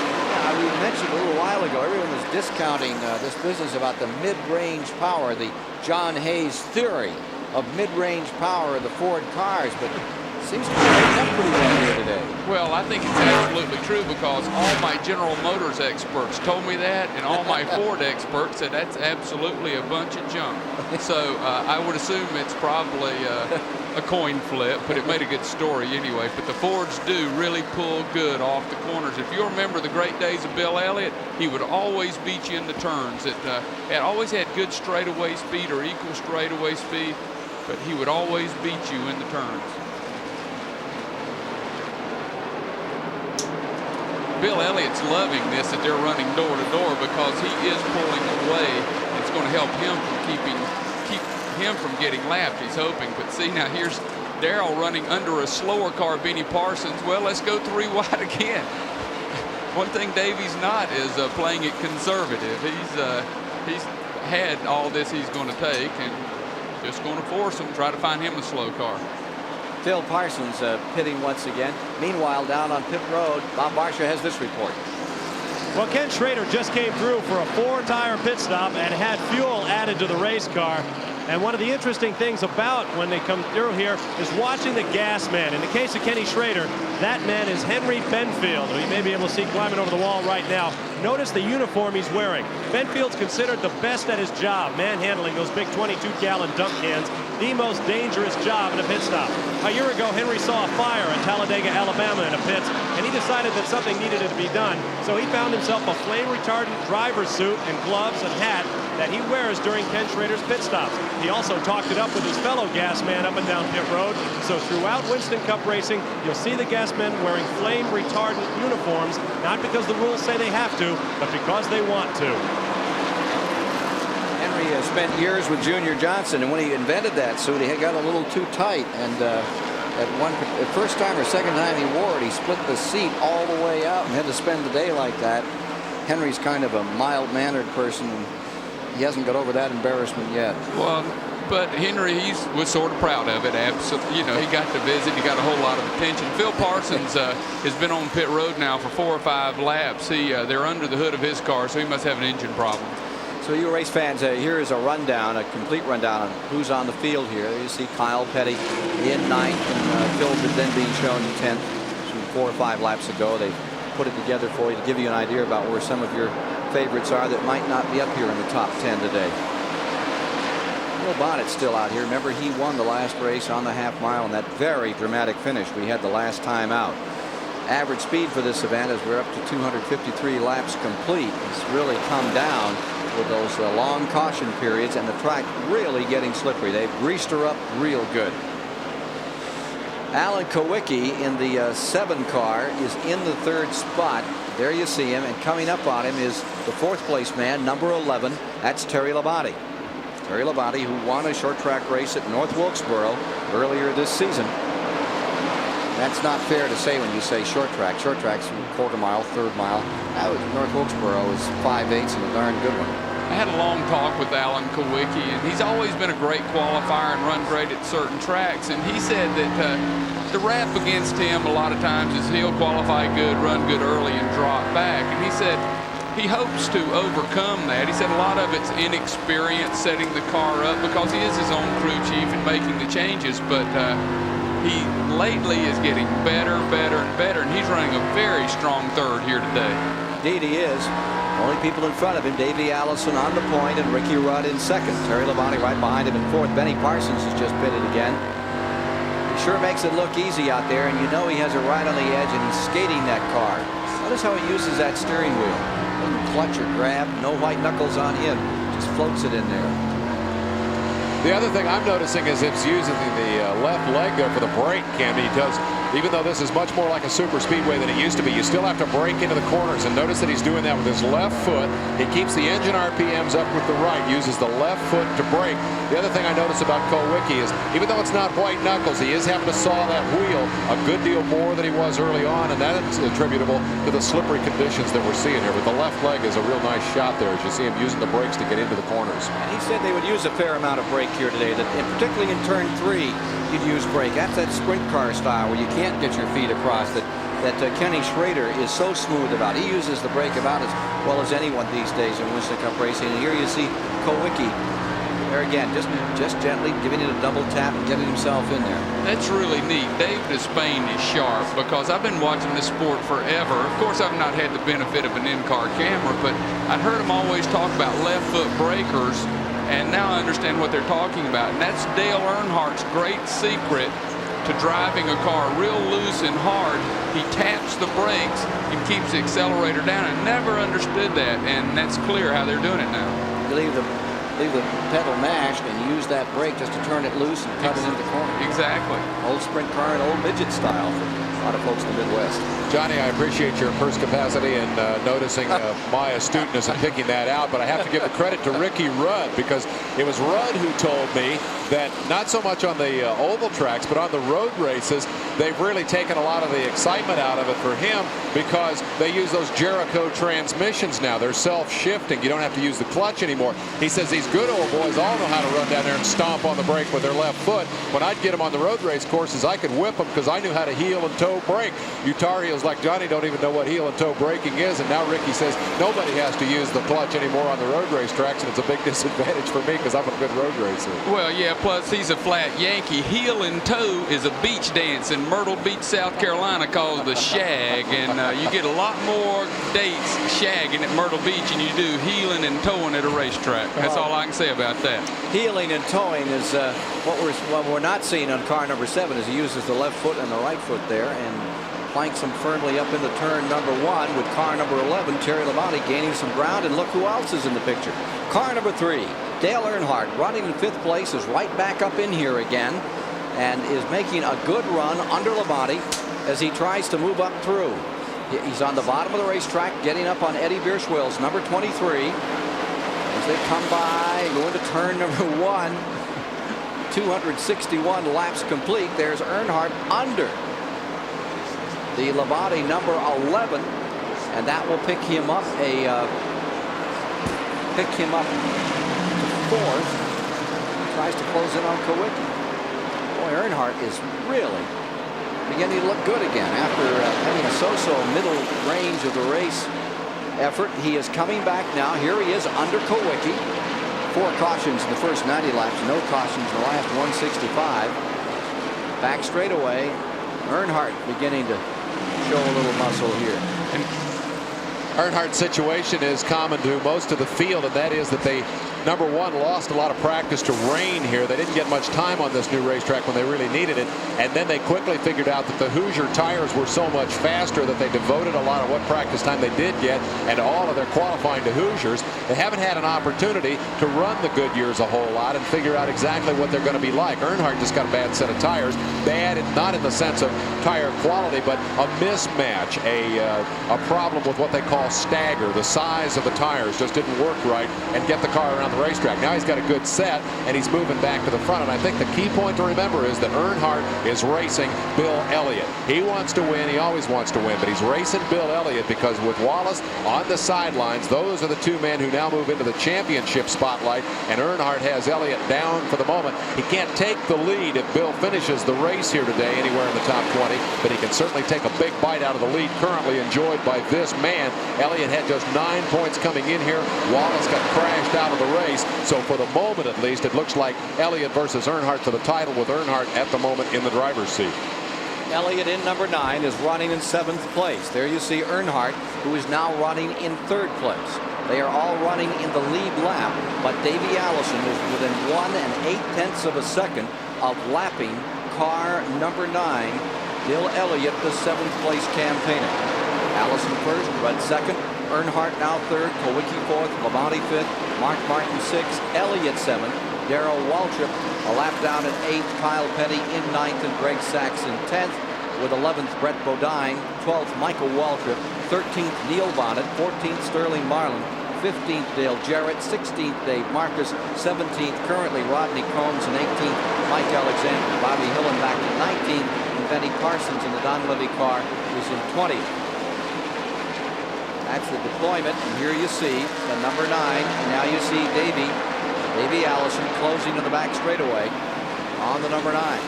We mentioned a little while ago, everyone was discounting this business about the mid-range power, the John Hayes theory of mid-range power of the Ford cars, but it seems to be making up pretty well here today. Well, I think it's absolutely true, because all my General Motors experts told me that, and all my Ford experts said that's absolutely a bunch of junk. So I would assume it's probably a coin flip, but it made a good story anyway. But the Fords do really pull good off the corners. If you remember the great days of Bill Elliott, he would always beat you in the turns. It had always had good straightaway speed or equal straightaway speed, but he would always beat you in the turns. Bill Elliott's loving this, that they're running door to door, because he is pulling away. It's going to help him from keep him from getting lapped, he's hoping. But see, now here's Darrell running under a slower car, Benny Parsons. Well, let's go 3 wide again. One thing Davey's not is playing it conservative. He's had all this he's going to take, and just going to force him, try to find him a slow car. Phil Parsons pitting once again. Meanwhile, down on pit road, Bob Barsha has this report. Well, Ken Schrader just came through for a 4-tire pit stop and had fuel added to the race car. And one of the interesting things about when they come through here is watching the gas man. In the case of Kenny Schrader, that man is Henry Benfield, who you may be able to see climbing over the wall right now. Notice the uniform he's wearing. Benfield's considered the best at his job, manhandling those big 22-gallon dump cans, the most dangerous job in a pit stop. A year ago, Henry saw a fire in Talladega, Alabama in a pit, and he decided that something needed to be done. So he found himself a flame-retardant driver's suit and gloves and hat that he wears during Ken Schrader's pit stops. He also talked it up with his fellow gas man up and down pit road. So throughout Winston Cup racing, you'll see the gas men wearing flame-retardant uniforms, not because the rules say they have to, but because they want to. Henry spent years with Junior Johnson, and when he invented that suit, he had got a little too tight, and at first time or second time he wore it, he split the seat all the way out and had to spend the day like that. Henry's kind of a mild-mannered person, and he hasn't got over that embarrassment yet. Well, but Henry, he was sort of proud of it. Absolutely, you know, he got to visit. He got a whole lot of attention. Phil Parsons has been on pit road now for 4 or 5 laps. They're under the hood of his car, so he must have an engine problem. So So you race fans, here is a rundown, a complete rundown on who's on the field here. You see Kyle Petty in 9th and Phil then being shown in 10th. 4 or 5 laps ago. They put it together for you to give you an idea about where some of your favorites are that might not be up here in the top 10 today. Bill Bonnet's still out here. Remember, he won the last race on the half mile in that very dramatic finish we had the last time out. Average speed for this event is we're up to 253 laps complete. It's really come down with those long caution periods and the track really getting slippery. They've greased her up real good. Alan Kowicki in the 7 car is in the 3rd spot. There you see him, and coming up on him is the 4th place man, number 11. That's Terry Labonte. Terry Labonte, who won a short track race at North Wilkesboro earlier this season. That's not fair to say when you say short track. Short track's quarter mile, 3rd mile. North Wilkesboro is 5/8 and a darn good one. I had a long talk with Alan Kowicki, and he's always been a great qualifier and run great at certain tracks. And he said that the rap against him a lot of times is he'll qualify good, run good early, and drop back. And he said he hopes to overcome that. He said a lot of it's inexperience setting the car up because he is his own crew chief and making the changes. But he lately is getting better, better, and better, and he's running a very strong 3rd here today. Indeed he is. Only people in front of him, Davey Allison on the point and Ricky Rudd in 2nd. Terry Labonte right behind him in 4th. Benny Parsons has just pitted again. He sure makes it look easy out there, and you know he has it right on the edge, and he's skating that car. Notice how he uses that steering wheel. Doesn't clutch or grab, no white knuckles on him. Just floats it in there. The other thing I'm noticing is it's using the left leg there for the brake, Candy. He does, even though this is much more like a super speedway than it used to be, you still have to brake into the corners, and notice that he's doing that with his left foot. He keeps the engine RPMs up with the right, uses the left foot to brake. The other thing I notice about Kowicki is even though it's not white knuckles, he is having to saw that wheel a good deal more than he was early on, and that's attributable to the slippery conditions that we're seeing here. But the left leg is a real nice shot there as you see him using the brakes to get into the corners. And he said they would use a fair amount of brake here today, that and particularly in turn 3 you'd use brake. That's that sprint car style where you can't get your feet across that Kenny Schrader is so smooth about. He uses the brake about as well as anyone these days in Winston Cup racing. And here you see Kowicki there again, just gently giving it a double tap and getting himself in there. That's really neat. Dave Despain is sharp because I've been watching this sport forever. Of course, I've not had the benefit of an in-car camera, but I'd heard him always talk about left foot breakers, and now I understand what they're talking about. And that's Dale Earnhardt's great secret to driving a car real loose and hard. He taps the brakes and keeps the accelerator down. I never understood that, and that's clear how they're doing it now. You leave the pedal mashed and use that brake just to turn it loose and cut it into the corner. Exactly. Old sprint car and old midget style for a lot of folks in the Midwest. Johnny, I appreciate your purse capacity and noticing my astuteness in picking that out, but I have to give the credit to Ricky Rudd, because it was Rudd who told me that not so much on the oval tracks, but on the road races, they've really taken a lot of the excitement out of it for him because they use those Jericho transmissions now. They're self-shifting. You don't have to use the clutch anymore. He says these good old boys all know how to run down there and stomp on the brake with their left foot. When I'd get them on the road race courses, I could whip them because I knew how to heel and toe brake. You Tar Heels like Johnny don't even know what heel and toe braking is, and now Ricky says nobody has to use the clutch anymore on the road race tracks, and it's a big disadvantage for me because I'm a good road racer. Well, yeah, plus he's a flat Yankee. Heel and toe is a beach dance in Myrtle Beach, South Carolina called the shag, and you get a lot more dates shagging at Myrtle Beach than you do heeling and towing at a racetrack. That's all I can say about that. Heeling and towing is what we're not seeing on car number 7, is he uses the left foot and the right foot there and planks them firmly up into turn number 1 with car number 11, Terry Labonte, gaining some ground. And look who else is in the picture. Car number 3, Dale Earnhardt, running in 5th place, is right back up in here again and is making a good run under Labonte as he tries to move up through. He's on the bottom of the racetrack, getting up on Eddie Bierschwell's number 23. As they come by, go into turn number 1, 261 laps complete. There's Earnhardt under the Labonte number 11, and that will pick him up to 4th. Tries to close in on Kowicki. Boy, Earnhardt is really beginning to look good again after having a so-so middle range of the race effort. He is coming back now. Here he is under Kowicki. 4 cautions in the first 90 laps, no cautions in the last 165. Back straightaway. Earnhardt beginning to show a little muscle here. And Earnhardt's situation is common to most of the field, and that is that they, number one, lost a lot of practice to rain here. They didn't get much time on this new racetrack when they really needed it, and then they quickly figured out that the Hoosier tires were so much faster that they devoted a lot of what practice time they did get and all of their qualifying to Hoosiers. They haven't had an opportunity to run the Goodyears a whole lot and figure out exactly what they're going to be like. Earnhardt just got a bad set of tires. Bad, not in the sense of tire quality, but a mismatch, a problem with what they call stagger. The size of the tires just didn't work right and get the car around the racetrack. Now he's got a good set and he's moving back to the front, and I think the key point to remember is that Earnhardt is racing Bill Elliott. He wants to win. He always wants to win, but he's racing Bill Elliott because with Wallace on the sidelines, those are the 2 men who now move into the championship spotlight, and Earnhardt has Elliott down for the moment. He can't take the lead if Bill finishes the race here today anywhere in the top 20, but he can certainly take a big bite out of the lead currently enjoyed by this man. Elliott had just 9 points coming in here. Wallace got crashed out of the race, so for the moment at least it looks like Elliott versus Earnhardt for the title, with Earnhardt at the moment in the driver's seat. Elliott in number 9 is running in 7th place. There you see Earnhardt, who is now running in 3rd place. They are all running in the lead lap, but Davey Allison is within 1 8/10 of a second of lapping car number 9, Bill Elliott, the 7th place campaigner. Allison first, Rudd second, Earnhardt now 3rd, Kowicki 4th, Calamity 5th, Mark Martin 6th, Elliott 7th, Darrell Waltrip a lap down at 8th, Kyle Petty in 9th, and Greg Sachs in 10th, with 11th Brett Bodine, 12th Michael Waltrip, 13th Neil Bonnet, 14th Sterling Marlin, 15th Dale Jarrett, 16th Dave Marcus, 17th currently Rodney Combs, and 18th Mike Alexander. Bobby Hillen back to 19th, and Benny Parsons in the Don Levy car is in 20th. That's the deployment, and here you see the number 9, and now you see Davey Allison closing to the back straightaway on the number 9.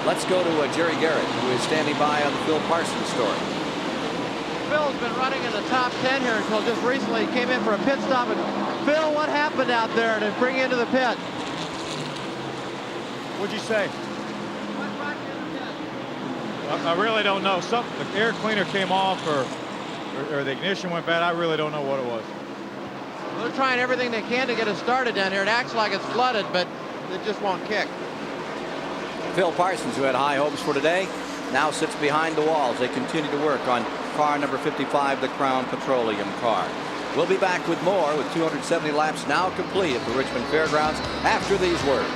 Let's go to Jerry Garrett, who is standing by on the Phil Parsons story. Phil's been running in the top 10 here until just recently. He came in for a pit stop. And Phil, what happened out there to bring you into the pit? What'd you say? I really don't know. The air cleaner came off or the ignition went bad. I really don't know what it was. Well, they're trying everything they can to get it started down here. It acts like it's flooded, but it just won't kick. Phil Parsons, who had high hopes for today, now sits behind the wall as they continue to work on car number 55, the Crown Petroleum car. We'll be back with more, with 270 laps now complete at the Richmond Fairgrounds after these words.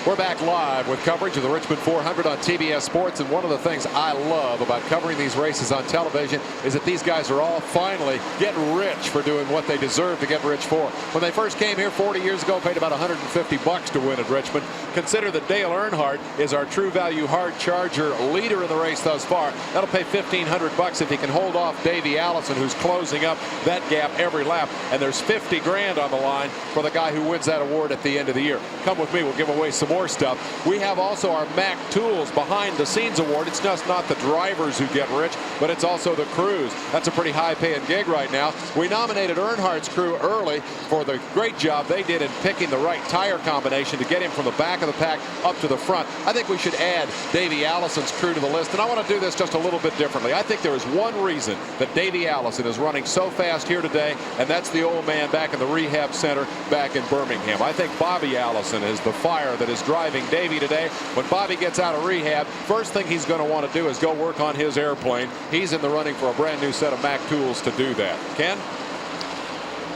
We're back live with coverage of the Richmond 400 on TBS Sports, and one of the things I love about covering these races on television is that these guys are all finally getting rich for doing what they deserve to get rich for. When they first came here 40 years ago, paid about $150 to win at Richmond. Consider that Dale Earnhardt is our true value hard charger leader in the race thus far. That'll pay $1,500 if he can hold off Davey Allison, who's closing up that gap every lap, and there's 50 grand on the line for the guy who wins that award at the end of the year. Come with me, we'll give away some more stuff. We have also our Mac Tools behind the scenes award. It's just not the drivers who get rich, but it's also the crews. That's a pretty high paying gig right now. We nominated Earnhardt's crew early for the great job they did in picking the right tire combination to get him from the back of the pack up to the front. I think we should add Davey Allison's crew to the list, and I want to do this just a little bit differently. I think there is one reason that Davey Allison is running so fast here today, and that's the old man back in the rehab center back in Birmingham. I think Bobby Allison is the fire that is driving Davey today. When Bobby gets out of rehab, first thing he's going to want to do is go work on his airplane. He's in the running for a brand new set of Mac Tools to do that. Ken?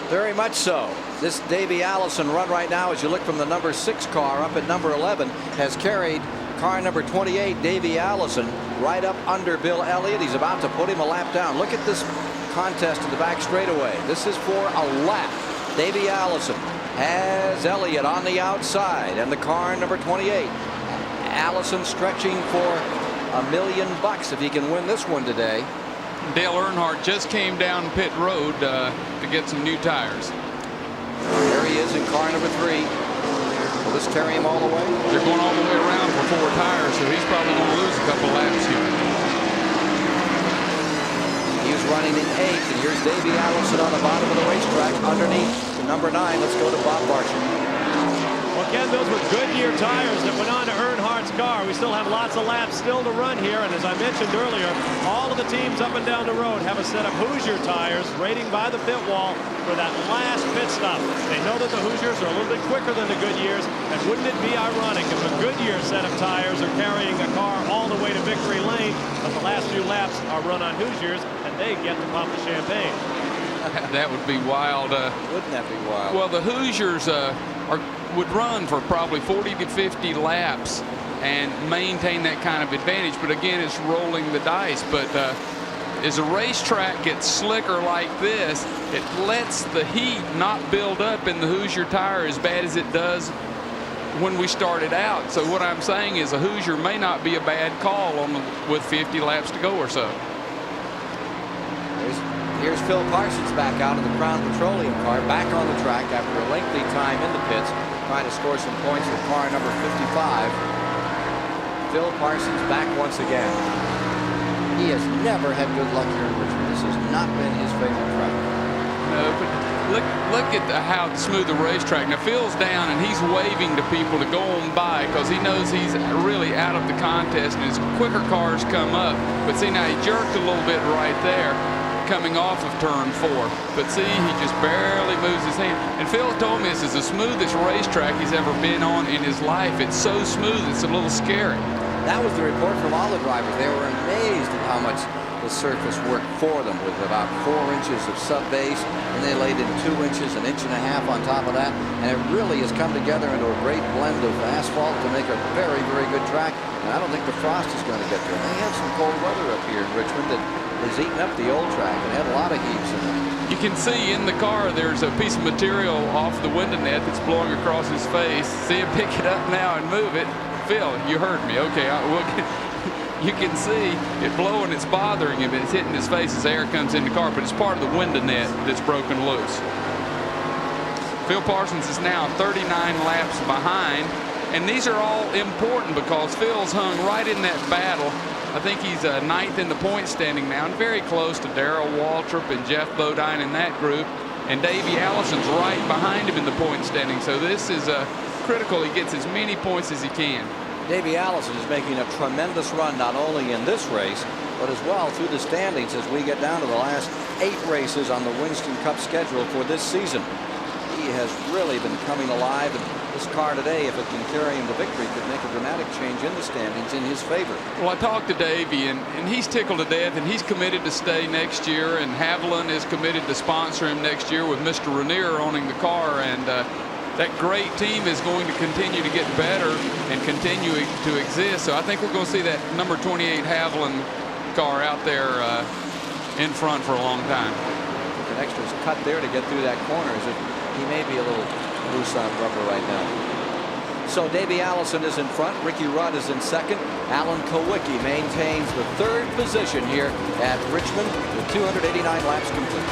Very much so. This Davey Allison run right now, as you look from the number 6 car up at number 11, has carried car number 28, Davey Allison, right up under Bill Elliott. He's about to put him a lap down. Look at this contest in the back straightaway. This is for a lap. Davey Allison has Elliott on the outside, and the car number 28. Allison stretching for $1 million if he can win this one today. Dale Earnhardt just came down pit road to get some new tires. There he is in car number 3. Will this carry him all the way? They're going all the way around for 4 tires, so he's probably going to lose a couple laps here. He's running in 8th, and here's Davey Allison on the bottom of the racetrack underneath the number 9. Let's go to Bob Barsham. Well, Ken, those were Goodyear tires that went on to Earnhardt's car. We still have lots of laps still to run here, and as I mentioned earlier, all of the teams up and down the road have a set of Hoosier tires rating by the pit wall for that last pit stop. They know that the Hoosiers are a little bit quicker than the Goodyears, and wouldn't it be ironic if a Goodyear set of tires are carrying a car all the way to victory lane, but the last few laps are run on Hoosiers, and they get to pop the champagne. That would be wild. Wouldn't that be wild? Well, the Hoosiers would run for probably 40 to 50 laps and maintain that kind of advantage. But again, it's rolling the dice. But as a racetrack gets slicker like this, it lets the heat not build up in the Hoosier tire as bad as it does when we started out. So what I'm saying is a Hoosier may not be a bad call with 50 laps to go or so. Here's Phil Parsons back out of the Crown Petroleum car, back on the track after a lengthy time in the pits, trying to score some points for car number 55. Phil Parsons back once again. He has never had good luck here in Richmond. This has not been his favorite track. No, but look at how smooth the racetrack. Now Phil's down and he's waving to people to go on by because he knows he's really out of the contest and his quicker cars come up. But see, now he jerked a little bit right there, coming off of turn 4. But see, he just barely moves his hand. And Phil told me this is the smoothest racetrack he's ever been on in his life. It's so smooth, it's a little scary. That was the report from all the drivers. They were amazed at how much the surface worked for them, with about 4 inches of sub-base, and they laid in 2 inches, an inch and a half on top of that, and it really has come together into a great blend of asphalt to make a very, very good track. And I don't think the frost is going to get there. They have some cold weather up here in Richmond that has eaten up the old track and had a lot of heaps in it. You can see in the car there's a piece of material off the window net that's blowing across his face. See him pick it up now and move it. Phil, you heard me. Okay, you can see it blowing. It's bothering him. It's hitting his face as air comes in the car, but it's part of the window net that's broken loose. Phil Parsons is now 39 laps behind, and these are all important because Phil's hung right in that battle. I think he's 9th in the point standing now, and very close to Darrell Waltrip and Jeff Bodine in that group. And Davey Allison's right behind him in the point standing. So this is critical. He gets as many points as he can. Davey Allison is making a tremendous run, not only in this race, but as well through the standings as we get down to the last 8 races on the Winston Cup schedule for this season. He has really been coming alive, and this car today, if it can carry him to victory, could make a dramatic change in the standings in his favor. Well, I talked to Davey, and he's tickled to death, and he's committed to stay next year, and Haviland is committed to sponsor him next year with Mr. Ranier owning the car, and that great team is going to continue to get better and continue to exist. So I think we're going to see that number 28 Haviland car out there in front for a long time. An extra cut there to get through that corner, as if he may be a little loose on rubber right now. So Davey Allison is in front. Ricky Rudd is in second. Alan Kowicki maintains the 3rd position here at Richmond with 289 laps complete.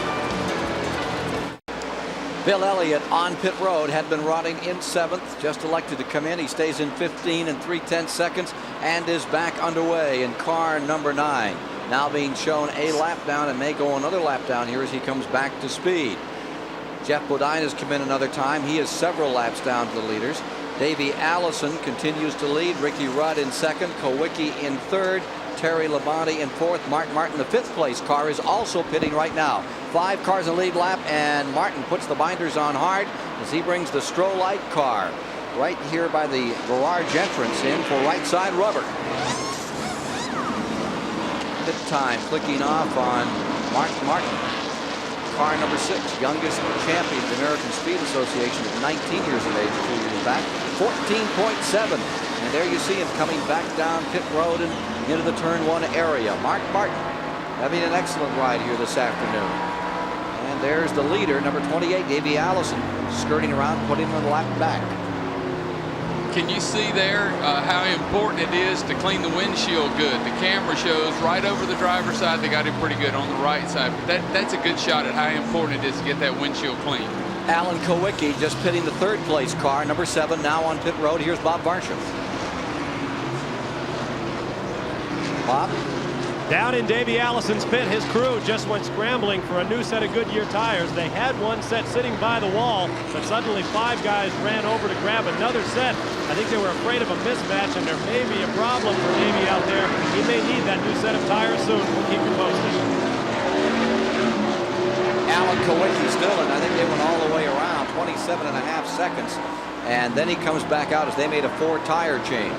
Bill Elliott on pit road had been running in 7th, just elected to come in. He stays in 15 and 3/10 seconds and is back underway in car number 9. Now being shown a lap down and may go another lap down here as he comes back to speed. Jeff Bodine has come in another time. He is several laps down to the leaders. Davey Allison continues to lead. Ricky Rudd in 2nd. Kowicki in 3rd. Terry Labonte in 4th. Mark Martin, the 5th place car, is also pitting right now. 5 cars in the lead lap, and Martin puts the binders on hard as he brings the Stroh-Light car right here by the garage entrance in for right side rubber. Pit time clicking off on Mark Martin. Car number 6, youngest champion of the American Speed Association at 19 years of age 2 years back, 14.7. And there you see him coming back down pit road and into the turn 1 area. Mark Martin having an excellent ride here this afternoon. And there's the leader, number 28, Davey Allison, skirting around, putting him on the lap back. Can you see there how important it is to clean the windshield good? The camera shows right over the driver's side. They got him pretty good on the right side. But that's a good shot at how important it is to get that windshield clean. Alan Kowicki just pitting the third place car, number 7, now on pit road. Here's Bob Barsham. Bob? Down in Davey Allison's pit, his crew just went scrambling for a new set of Goodyear tires. They had one set sitting by the wall, but suddenly 5 guys ran over to grab another set. I think they were afraid of a mismatch, and there may be a problem for Davey out there. He may need that new set of tires soon. We'll keep you posted. Alan Kowicki still, and I think they went all the way around, 27.5 seconds. And then he comes back out as they made a 4-tire change.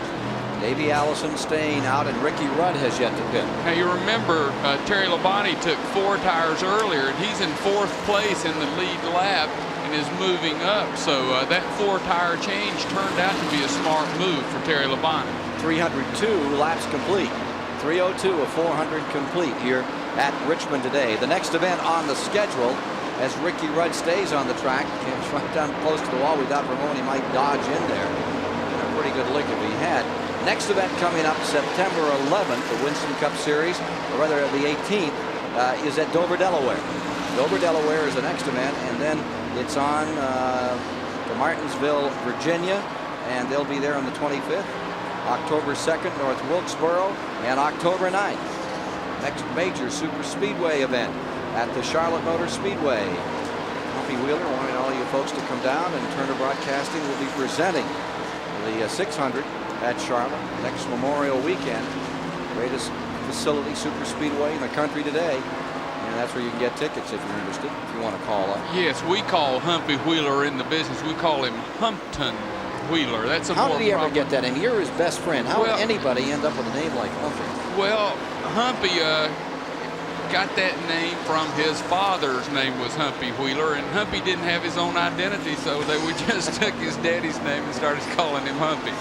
Davey Allison staying out, and Ricky Rudd has yet to pit. Now you remember Terry Labonte took 4 tires earlier, and he's in 4th place in the lead lap and is moving up. So that 4-tire change turned out to be a smart move for Terry Labonte. 302 laps complete. 302 of 400 complete here at Richmond today. The next event on the schedule, as Ricky Rudd stays on the track, comes right down close to the wall. We thought Ramon might dodge in there. A pretty good lick if he had. Next event coming up September 11th, the Winston Cup Series, or rather the 18th, is at Dover, Delaware. Dover, Delaware is the next event, and then it's on to Martinsville, Virginia, and they'll be there on the 25th. October 2nd, North Wilkesboro, and October 9th. Next major super speedway event at the Charlotte Motor Speedway. Humpy Wheeler wanting all you folks to come down, and Turner Broadcasting will be presenting the 600 at Charlotte next Memorial weekend. Greatest facility super speedway in the country today, and that's where you can get tickets if you're interested, if you want to call up. Yes, we call Humpy Wheeler in the business, we call him Humpton Wheeler. That's a How more did he ever proper... get that name? You're his best friend. How would anybody end up with a name like Humpy? Well, Humpy got that name from his father's name was Humpy Wheeler, and Humpy didn't have his own identity, so we just took his daddy's name and started calling him Humpy.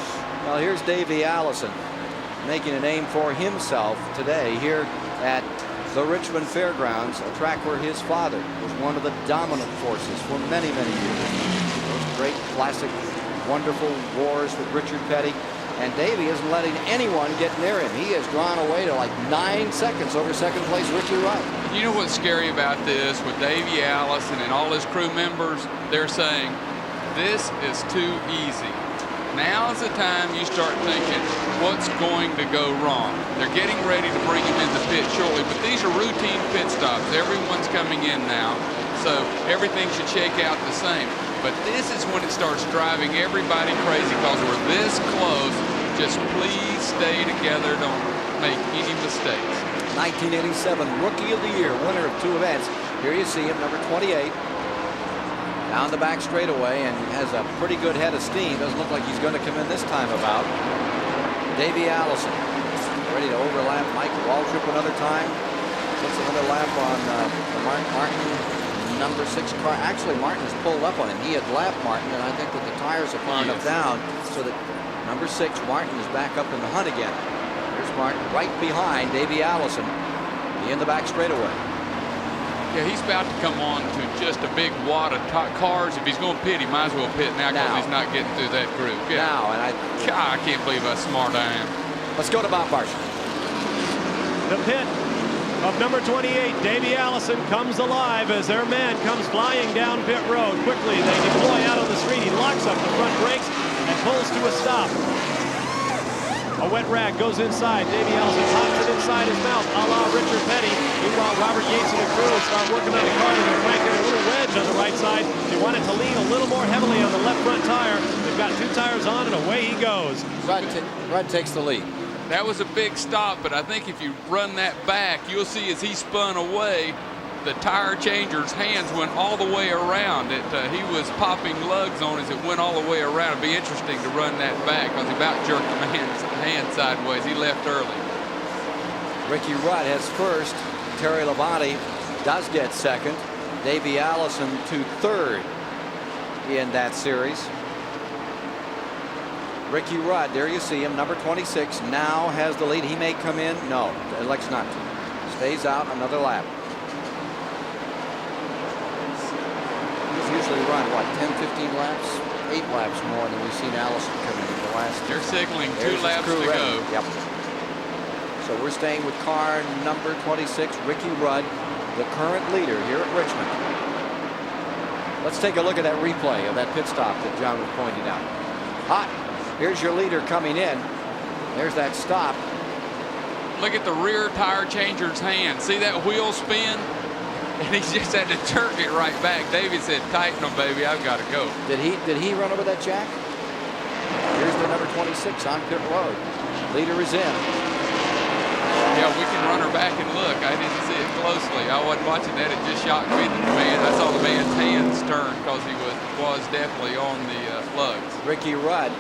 Well, here's Davey Allison making a name for himself today here at the Richmond Fairgrounds, a track where his father was one of the dominant forces for many, many years. Those great classic, wonderful wars with Richard Petty. And Davey isn't letting anyone get near him. He has drawn away to like 9 seconds over second place Ricky Rudd. You know what's scary about this with Davey Allison and all his crew members? They're saying, this is too easy. Now's the time you start thinking, what's going to go wrong? They're getting ready to bring him in the pit shortly, but these are routine pit stops. Everyone's coming in now, so everything should shake out the same. But this is when it starts driving everybody crazy because we're this close. Just please stay together. Don't make any mistakes. 1987 Rookie of the Year, winner of 2 events. Here you see him, number 28. Down the back straightaway and has a pretty good head of steam. Doesn't look like he's going to come in this time about. Davey Allison ready to overlap Mike Waltrip another time. Puts another lap on Martin, number 6 car. Actually, Martin has pulled up on him. He had lapped Martin, and I think that the tires are far enough down so that number 6 Martin is back up in the hunt again. Here's Martin right behind Davey Allison in the back straightaway. Yeah, he's about to come on to just a big wad of cars. If he's going to pit, he might as well pit now because he's not getting through that group. Yeah. Now, and I can't believe how smart I am. Let's go to Bob Barsham. The pit of number 28, Davey Allison, comes alive as their man comes flying down pit road. Quickly, they deploy out on the street. He locks up the front brakes and pulls to a stop. A wet rag goes inside. Davey Allison pops it inside his mouth, a la Richard Petty. Meanwhile, Robert Yates and the crew start working on the car. They're cranking a little wedge on the right side. They want it to lean a little more heavily on the left front tire. They've got 2 tires on, and away he goes. Rudd takes the lead. That was a big stop, but I think if you run that back, you'll see as he spun away, the tire changer's hands went all the way around. He was popping lugs on as it went all the way around. It'd be interesting to run that back because he about jerked the man's hand sideways. He left early. Ricky Rudd has first. Terry Labonte does get second. Davey Allison to third in that series. Ricky Rudd, there you see him, number 26, now has the lead. He may come in. No, elects not to. Stays out another lap. He's usually run, what, 10, 15 laps? 8 laps more than we've seen Allison come in the last. They're signaling There's 2 his laps crew to ready. go. Yep. So we're staying with car number 26, Ricky Rudd, the current leader here at Richmond. Let's take a look at that replay of that pit stop that John was pointing out. Hot. Here's your leader coming in. There's that stop. Look at the rear tire changer's hand. See that wheel spin? And he just had to turn it right back. David said, tighten them, baby. I've got to go. Did he run over that jack? Here's the number 26 on pit road. Leader is in. Yeah, we can run her back and look. I didn't see it closely. I wasn't watching that. It just shocked me that the man, I saw the man's hands turn because he was definitely on the lugs. Ricky Rudd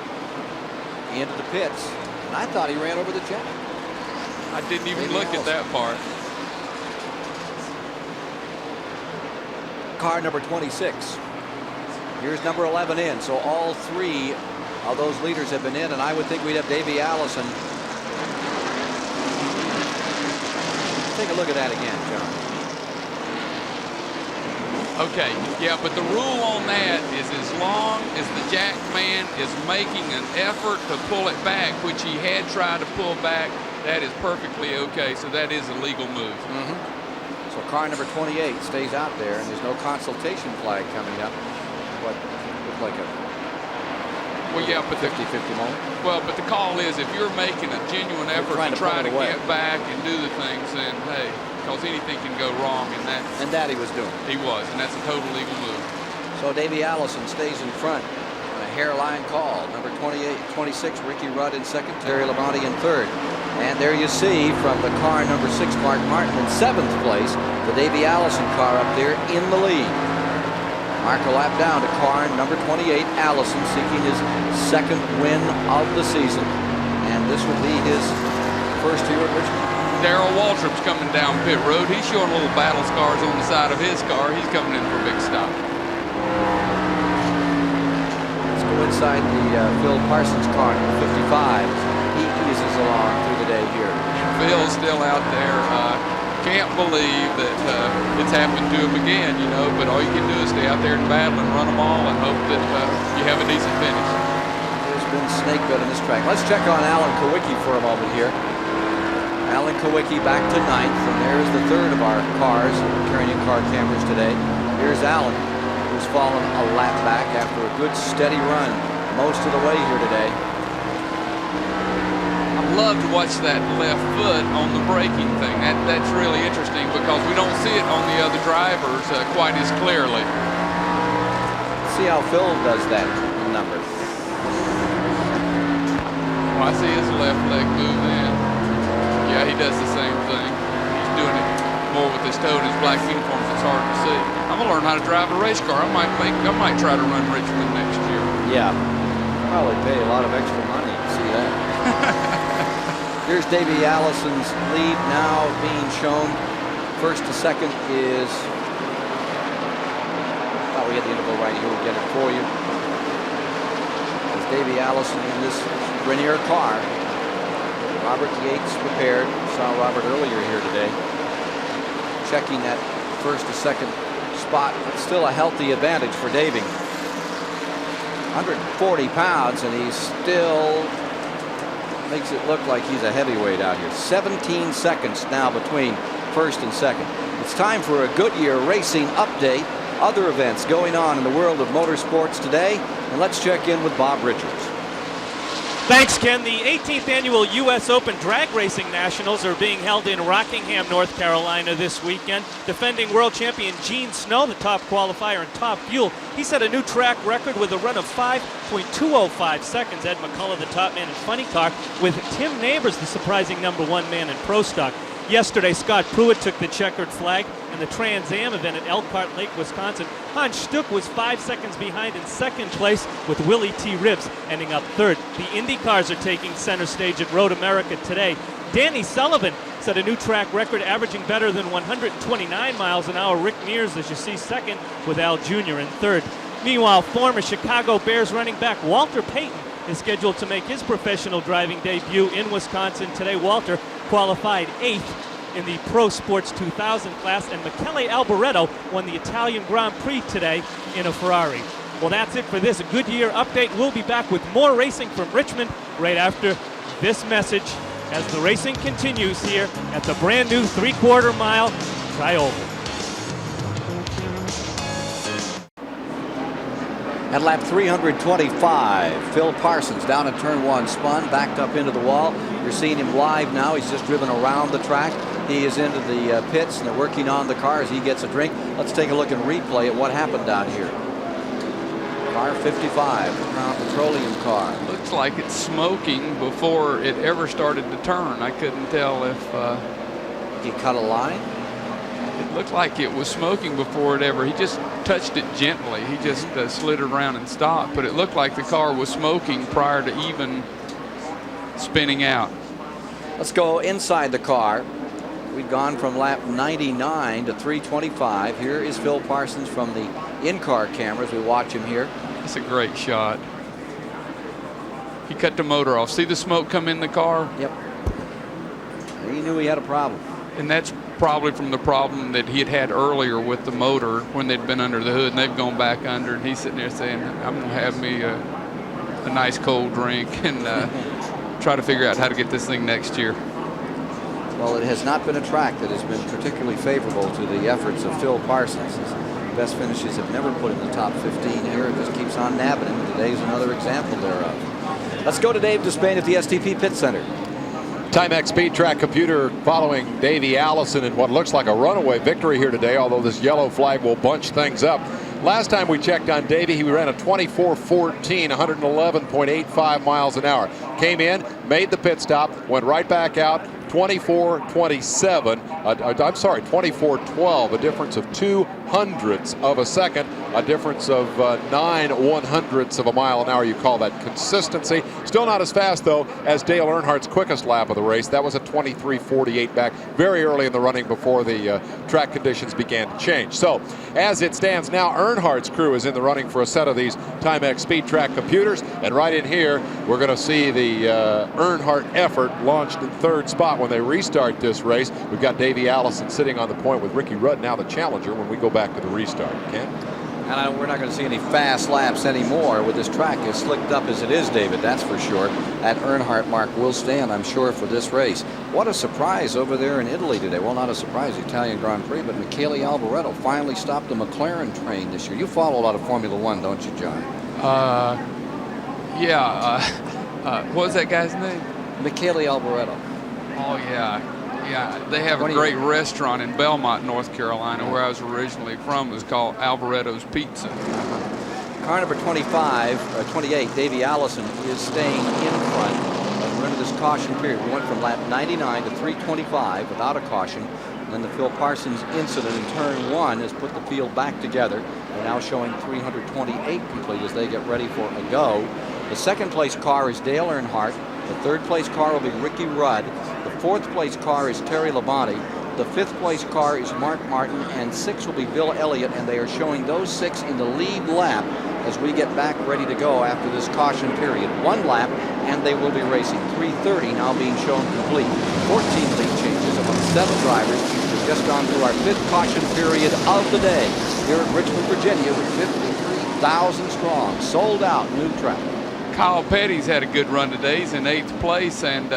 into the pits. And I thought he ran over the jack. I didn't even Davey look at that part. Car number 26. Here's number 11 in. So all 3 of those leaders have been in, and I would think we'd have Davey Allison. Take a look at that again, John. Okay, yeah, but the rule on that is as long as the jack man is making an effort to pull it back, which he had tried to pull back, that is perfectly okay. So that is a legal move. So car number 28 stays out there, and there's no consultation flag coming up. What looked like a Well, yeah, but 50-50 moment. Well, but the call is if you're making a genuine effort to try to get back and do the things, then hey, because anything can go wrong, and that he was doing. He was, and that's a total legal move. So Davey Allison stays in front on a hairline call. Number 26, Ricky Rudd in second, Terry Labonte in third. And there you see from the car number 6, Mark Martin in 7th place, the Davey Allison car up there in the lead. Mark a lap down to car number 28, Allison, seeking his 2nd win of the season. And this would be his first here at Richmond. Darrell Waltrip's coming down pit road. He's showing little battle scars on the side of his car. He's coming in for a big stop. Let's go inside the Phil Parsons car, number 55. He eases along through the day here. Phil's still out there. Can't believe that it's happened to him again, you know, but all you can do is stay out there and battle and run them all and hope that you have a decent finish. There's been snake bit on this track. Let's check on Alan Kowicki for a moment here. Alan Kowicki back to 9th, and there's the 3rd of our cars carrying in car cameras today. Here's Alan, who's fallen a lap back after a good steady run most of the way here today. I love to watch that left foot on the braking thing. That's really interesting because we don't see it on the other drivers quite as clearly. See how Phil does that number. Well, I see his left leg move in. Yeah, he does the same thing. He's doing it more with his toe and his black uniforms. It's hard to see. I'm gonna learn how to drive a race car. I might try to run Richmond next year. Yeah, probably pay a lot of extra money to see that. Here's Davey Allison's lead now being shown. First to second is, we had the interval right here. We'll get it for you. It's Davey Allison in this Goodyear car. Robert Yates prepared. Saw Robert earlier here today. Checking that first to second spot, but still a healthy advantage for Davey. 140 pounds, and he's still makes it look like he's a heavyweight out here. 17 seconds now between first and second. It's time for a Goodyear racing update. Other events going on in the world of motorsports today, and let's check in with Bob Richards. Thanks, Ken. The 18th annual U.S. Open Drag Racing Nationals are being held in Rockingham, North Carolina this weekend. Defending world champion Gene Snow, the top qualifier in Top Fuel, he set a new track record with a run of 5.205 seconds. Ed McCullough, the top man in Funny Car, with Tim Neighbors, the surprising #1 man in Pro Stock. Yesterday, Scott Pruitt took the checkered flag in the Trans Am event at Elkhart Lake, Wisconsin. Hans Stuck was 5 seconds behind in second place, with Willie T. Ribbs ending up third. The Indy cars are taking center stage at Road America today. Danny Sullivan set a new track record, averaging better than 129 miles an hour. Rick Mears, as you see, second, with Al Jr. in third. Meanwhile, former Chicago Bears running back Walter Payton is scheduled to make his professional driving debut in Wisconsin today. Walter qualified 8th in the Pro Sports 2000 class, and Michele Alboreto won the Italian Grand Prix today in a Ferrari. Well, that's it for this Goodyear update. We'll be back with more racing from Richmond right after this message as the racing continues here at the brand new 3/4 mile tri-oval. At lap 325, Phil Parsons down at turn 1, spun, backed up into the wall. You're seeing him live now. He's just driven around the track. He is into the pits, and they're working on the car as he gets a drink. Let's take a look and replay at what happened down here. Car 55, the Crown Petroleum car. Looks like it's smoking before it ever started to turn. I couldn't tell if he cut a line. It looked like it was smoking before it ever. He just touched it gently. He just slid it around and stopped. But it looked like the car was smoking prior to even spinning out. Let's go inside the car. We've gone from lap 99 to 325. Here is Phil Parsons from the in-car cameras. We watch him here. That's a great shot. He cut the motor off. See the smoke come in the car? Yep. He knew he had a problem. And that's probably from the problem that he had earlier with the motor when they'd been under the hood and they've gone back under, and he's sitting there saying, I'm going to have me a nice cold drink and try to figure out how to get this thing next year. Well, it has not been a track that has been particularly favorable to the efforts of Phil Parsons. His best finishes have never put in the top 15 here. It just keeps on nabbing him. Today's another example thereof. Let's go to Dave Despain at the STP Pit Center. Timex Speed Track computer following Davey Allison in what looks like a runaway victory here today, although this yellow flag will bunch things up. Last time we checked on Davey, he ran a 24:14, 111.85 miles an hour. Came in, made the pit stop, went right back out, 24:27. 24:12, a difference of 0.02 of a second, a difference of 0.09 of a mile an hour. You call that consistency. Still not as fast, though, as Dale Earnhardt's quickest lap of the race. That was a 23:48 back very early in the running before the track conditions began to change. So, as it stands now, Earnhardt's crew is in the running for a set of these Timex Speed Track computers. And right in here, we're going to see the Earnhardt effort launched in third spot when they restart this race. We've got Davey Allison sitting on the point with Ricky Rudd, now the challenger, when we go back to the restart. Ken? And we're not going to see any fast laps anymore with this track as slicked up as it is, David, that's for sure. That Earnhardt mark will stand, I'm sure, for this race. What a surprise over there in Italy today. Well, not a surprise, the Italian Grand Prix, but Michele Alboreto finally stopped the McLaren train this year. You follow a lot of Formula One, don't you, John? Yeah. What was that guy's name? Michele Alboreto. Oh, yeah. Yeah, they have a great restaurant in Belmont, North Carolina, where I was originally from. It was called Alvareto's Pizza. Car number 28, Davey Allison, is staying in front. We're into this caution period. We went from lap 99 to 325 without a caution. And then the Phil Parsons incident in turn 1 has put the field back together. They're now showing 328 complete as they get ready for a go. The second place car is Dale Earnhardt. The third place car will be Ricky Rudd. The fourth place car is Terry Labonte. The fifth place car is Mark Martin, and 6 will be Bill Elliott, and they are showing those 6 in the lead lap as we get back ready to go after this caution period. 1 lap, and they will be racing. 3:30 now being shown complete. 14 lead changes among 7 drivers. We've just gone through our 5th caution period of the day here at Richmond, Virginia, with 53,000 strong. Sold out new track. Kyle Petty's had a good run today. He's in 8th place, and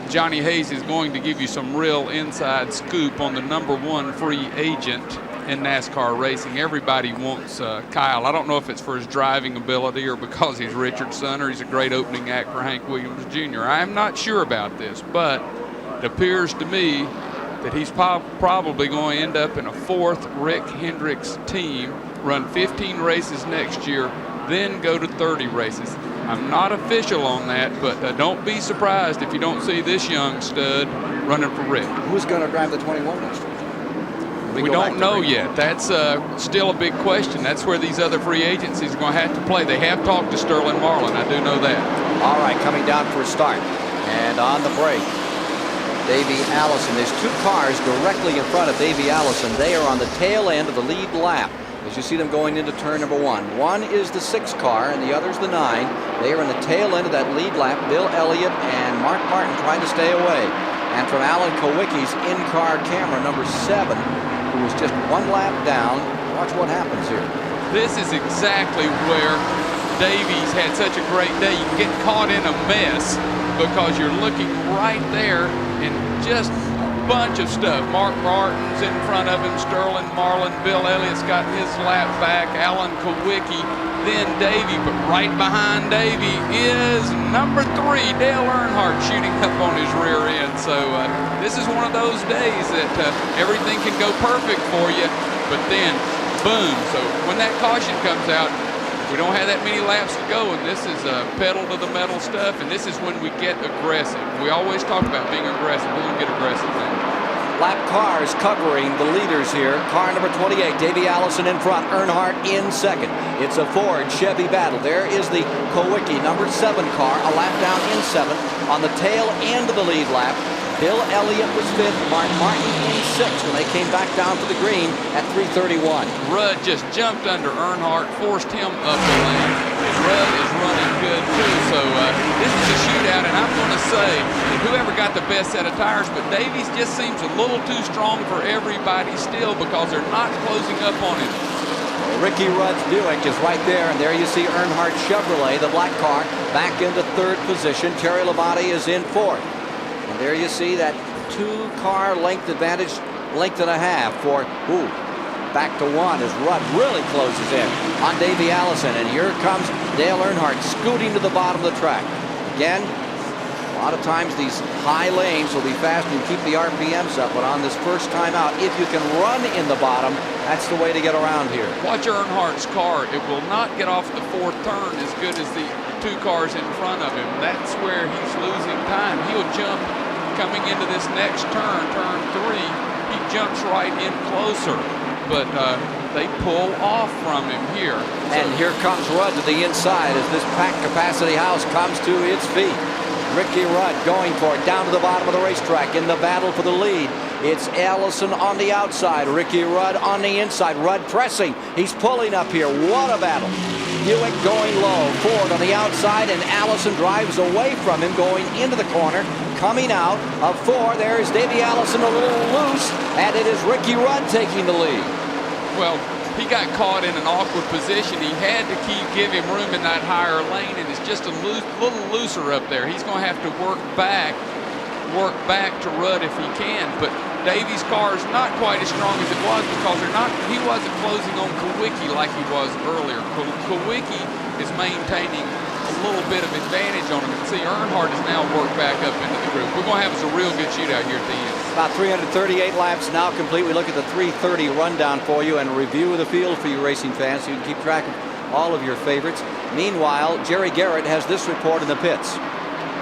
Johnny Hayes is going to give you some real inside scoop on the #1 free agent in NASCAR racing. Everybody wants Kyle. I don't know if it's for his driving ability or because he's Richard's son or he's a great opening act for Hank Williams Jr. I am not sure about this, but it appears to me that he's probably going to end up in a 4th Rick Hendricks team, run 15 races next year, then go to 30 races. I'm not official on that, but don't be surprised if you don't see this young stud running for Rick. Who's going to drive the 21 next year? We don't know yet. That's still a big question. That's where these other free agencies are going to have to play. They have talked to Sterling Marlin. I do know that. All right, coming down for a start. And on the break, Davey Allison. There's 2 cars directly in front of Davey Allison. They are on the tail end of the lead lap as you see them going into turn number 1. One is the 6 car and the other's the 9. They are in the tail end of that lead lap. Bill Elliott and Mark Martin trying to stay away. And from Alan Kowicki's in-car camera, number 7, who was just 1 lap down. Watch what happens here. This is exactly where Davey's had such a great day. You get caught in a mess because you're looking right there and just a bunch of stuff. Mark Martin's in front of him, Sterling Marlin, Bill Elliott's got his lap back, Alan Kowicki, then Davey, but right behind Davey is number 3, Dale Earnhardt, shooting up on his rear end. So this is one of those days that everything can go perfect for you, but then boom. So when that caution comes out, we don't have that many laps to go, and this is pedal to the metal stuff, and this is when we get aggressive. We always talk about being aggressive. We're going to get aggressive now. Lap cars covering the leaders here. Car number 28, Davey Allison in front, Earnhardt in second. It's a Ford Chevy battle. There is the Kowicki number 7 car, a lap down in 7th. On the tail end of the lead lap, Bill Elliott was 5th, Mark Martin in 6th when they came back down to the green at 3:31. Rudd just jumped under Earnhardt, forced him up the lane. And Rudd is running good too. So this is a shootout, and I'm going to say that whoever got the best set of tires, but Davies just seems a little too strong for everybody still because they're not closing up on him. Ricky Rudd's Buick is right there, and there you see Earnhardt Chevrolet, the black car, back into 3rd position. Terry Labonte is in 4th. And there you see that 2-car length advantage, length and a half for, back to 1 as Rudd really closes in on Davey Allison. And here comes Dale Earnhardt scooting to the bottom of the track. Again, a lot of times these high lanes will be fast and keep the RPMs up, but on this first time out, if you can run in the bottom, that's the way to get around here. Watch Earnhardt's car. It will not get off the 4th turn as good as the 2 cars in front of him. That's where he's losing time. He'll jump coming into this next turn, turn 3. He jumps right in closer, but they pull off from him here. And here comes Rudd to the inside as this packed capacity house comes to its feet. Ricky Rudd going for it down to the bottom of the racetrack in the battle for the lead. It's Allison on the outside, Ricky Rudd on the inside. Rudd pressing, he's pulling up here. What a battle. Buick going low, Ford on the outside, and Allison drives away from him going into the corner. Coming out of 4, there's Davey Allison a little loose, and it is Ricky Rudd taking the lead. Well, he got caught in an awkward position. He had to give him room in that higher lane, and it's just a little looser up there. He's going to have to work back to Rudd if he can. But Davey's car is not quite as strong as it was because he wasn't closing on Kowicki like he was earlier. Kowicki is maintaining a little bit of advantage on him. You can see Earnhardt has now worked back up into the group. We're going to have us a real good shootout here at the end. About 338 laps now complete. We look at the 3:30 rundown for you and a review of the field for you racing fans so you can keep track of all of your favorites. Meanwhile, Jerry Garrett has this report in the pits. A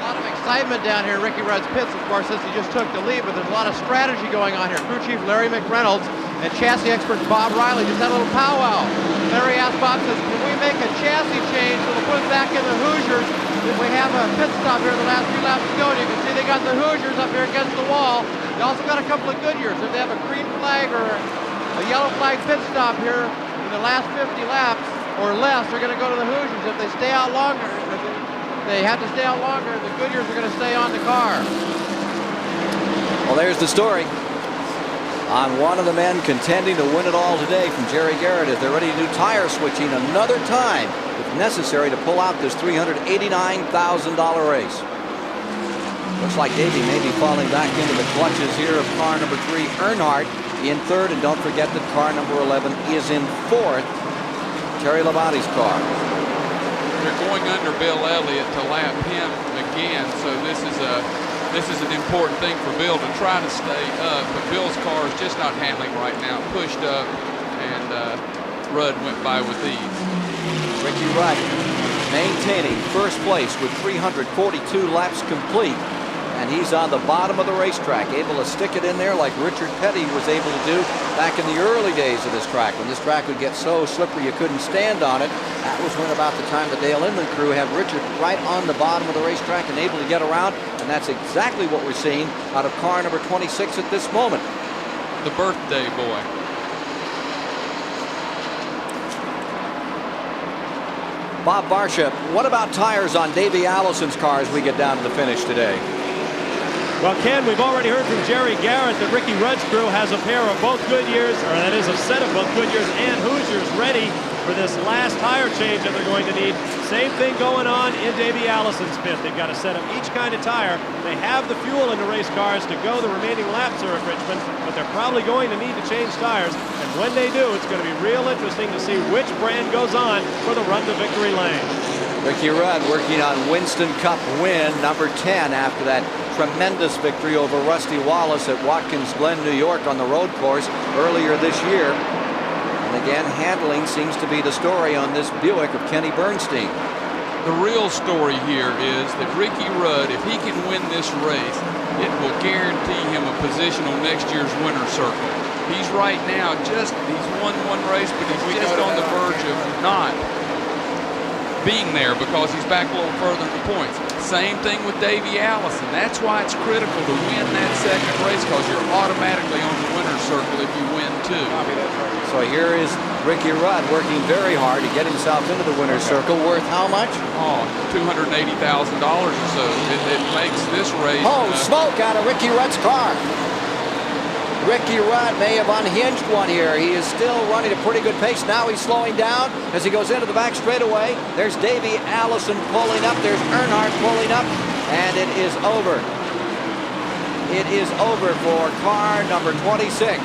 lot of excitement down here in Ricky Rudd's pits, of course, since he just took the lead, but there's a lot of strategy going on here. Crew Chief Larry McReynolds and chassis expert Bob Riley just had a little powwow. Larry asked Bob, says, can we make a chassis change that will put us back in the Hoosiers if we have a pit stop here the last 3 laps to go? And you can see they got the Hoosiers up here against the wall. They also got a couple of Goodyears. If they have a green flag or a yellow flag pit stop here in the last 50 laps or less, they're going to go to the Hoosiers. If they stay out longer, they have to stay out longer, the Goodyears are going to stay on the car. Well, there's the story on one of the men contending to win it all today from Jerry Garrett as they're ready to do tire switching another time if necessary to pull out this $389,000 race. Looks like Davey may be falling back into the clutches here of car number 3, Earnhardt in 3rd, and don't forget that car number 11 is in 4th, Terry Labonte's car. They're going under Bill Elliott to lap him again, so this is an important thing for Bill to try to stay up, but Bill's car is just not handling right now. Pushed up, and Rudd went by with ease. Ricky Rudd maintaining first place with 342 laps complete, and he's on the bottom of the racetrack, able to stick it in there like Richard Petty was able to do back in the early days of this track, when this track would get so slippery you couldn't stand on it. That was when about the time the Dale Inman crew had Richard right on the bottom of the racetrack and able to get around, and that's exactly what we're seeing out of car number 26 at this moment. The birthday boy. Bob Barcia, what about tires on Davey Allison's car as we get down to the finish today? Well, Ken, we've already heard from Jerry Garrett that Ricky Rudd's crew has a pair of both Goodyears, or that is a set of both Goodyears and Hoosiers ready for this last tire change that they're going to need. Same thing going on in Davey Allison's pit. They've got to set up each kind of tire. They have the fuel in the race cars to go the remaining laps here at Richmond, but they're probably going to need to change tires. And when they do, it's going to be real interesting to see which brand goes on for the run to victory lane. Ricky Rudd working on Winston Cup win, number 10, after that tremendous victory over Rusty Wallace at Watkins Glen, New York on the road course earlier this year. And again, handling seems to be the story on this Buick of Kenny Bernstein. The real story here is that Ricky Rudd, if he can win this race, it will guarantee him a position on next year's winner's circle. He's right now he's won one race, but he's just on the verge of not being there because he's back a little further in the points. Same thing with Davey Allison. That's why it's critical to win that second race, because you're automatically on the winner's circle if you win too. So here is Ricky Rudd working very hard to get himself into the winner's circle. Worth how much? Oh, $280,000 or so. It makes this race. Oh, smoke out of Ricky Rudd's car. Ricky Rudd may have unhinged one here. He is still running a pretty good pace. Now he's slowing down as he goes into the back straightaway. There's Davey Allison pulling up. There's Earnhardt pulling up. And it is over. It is over for car number 26.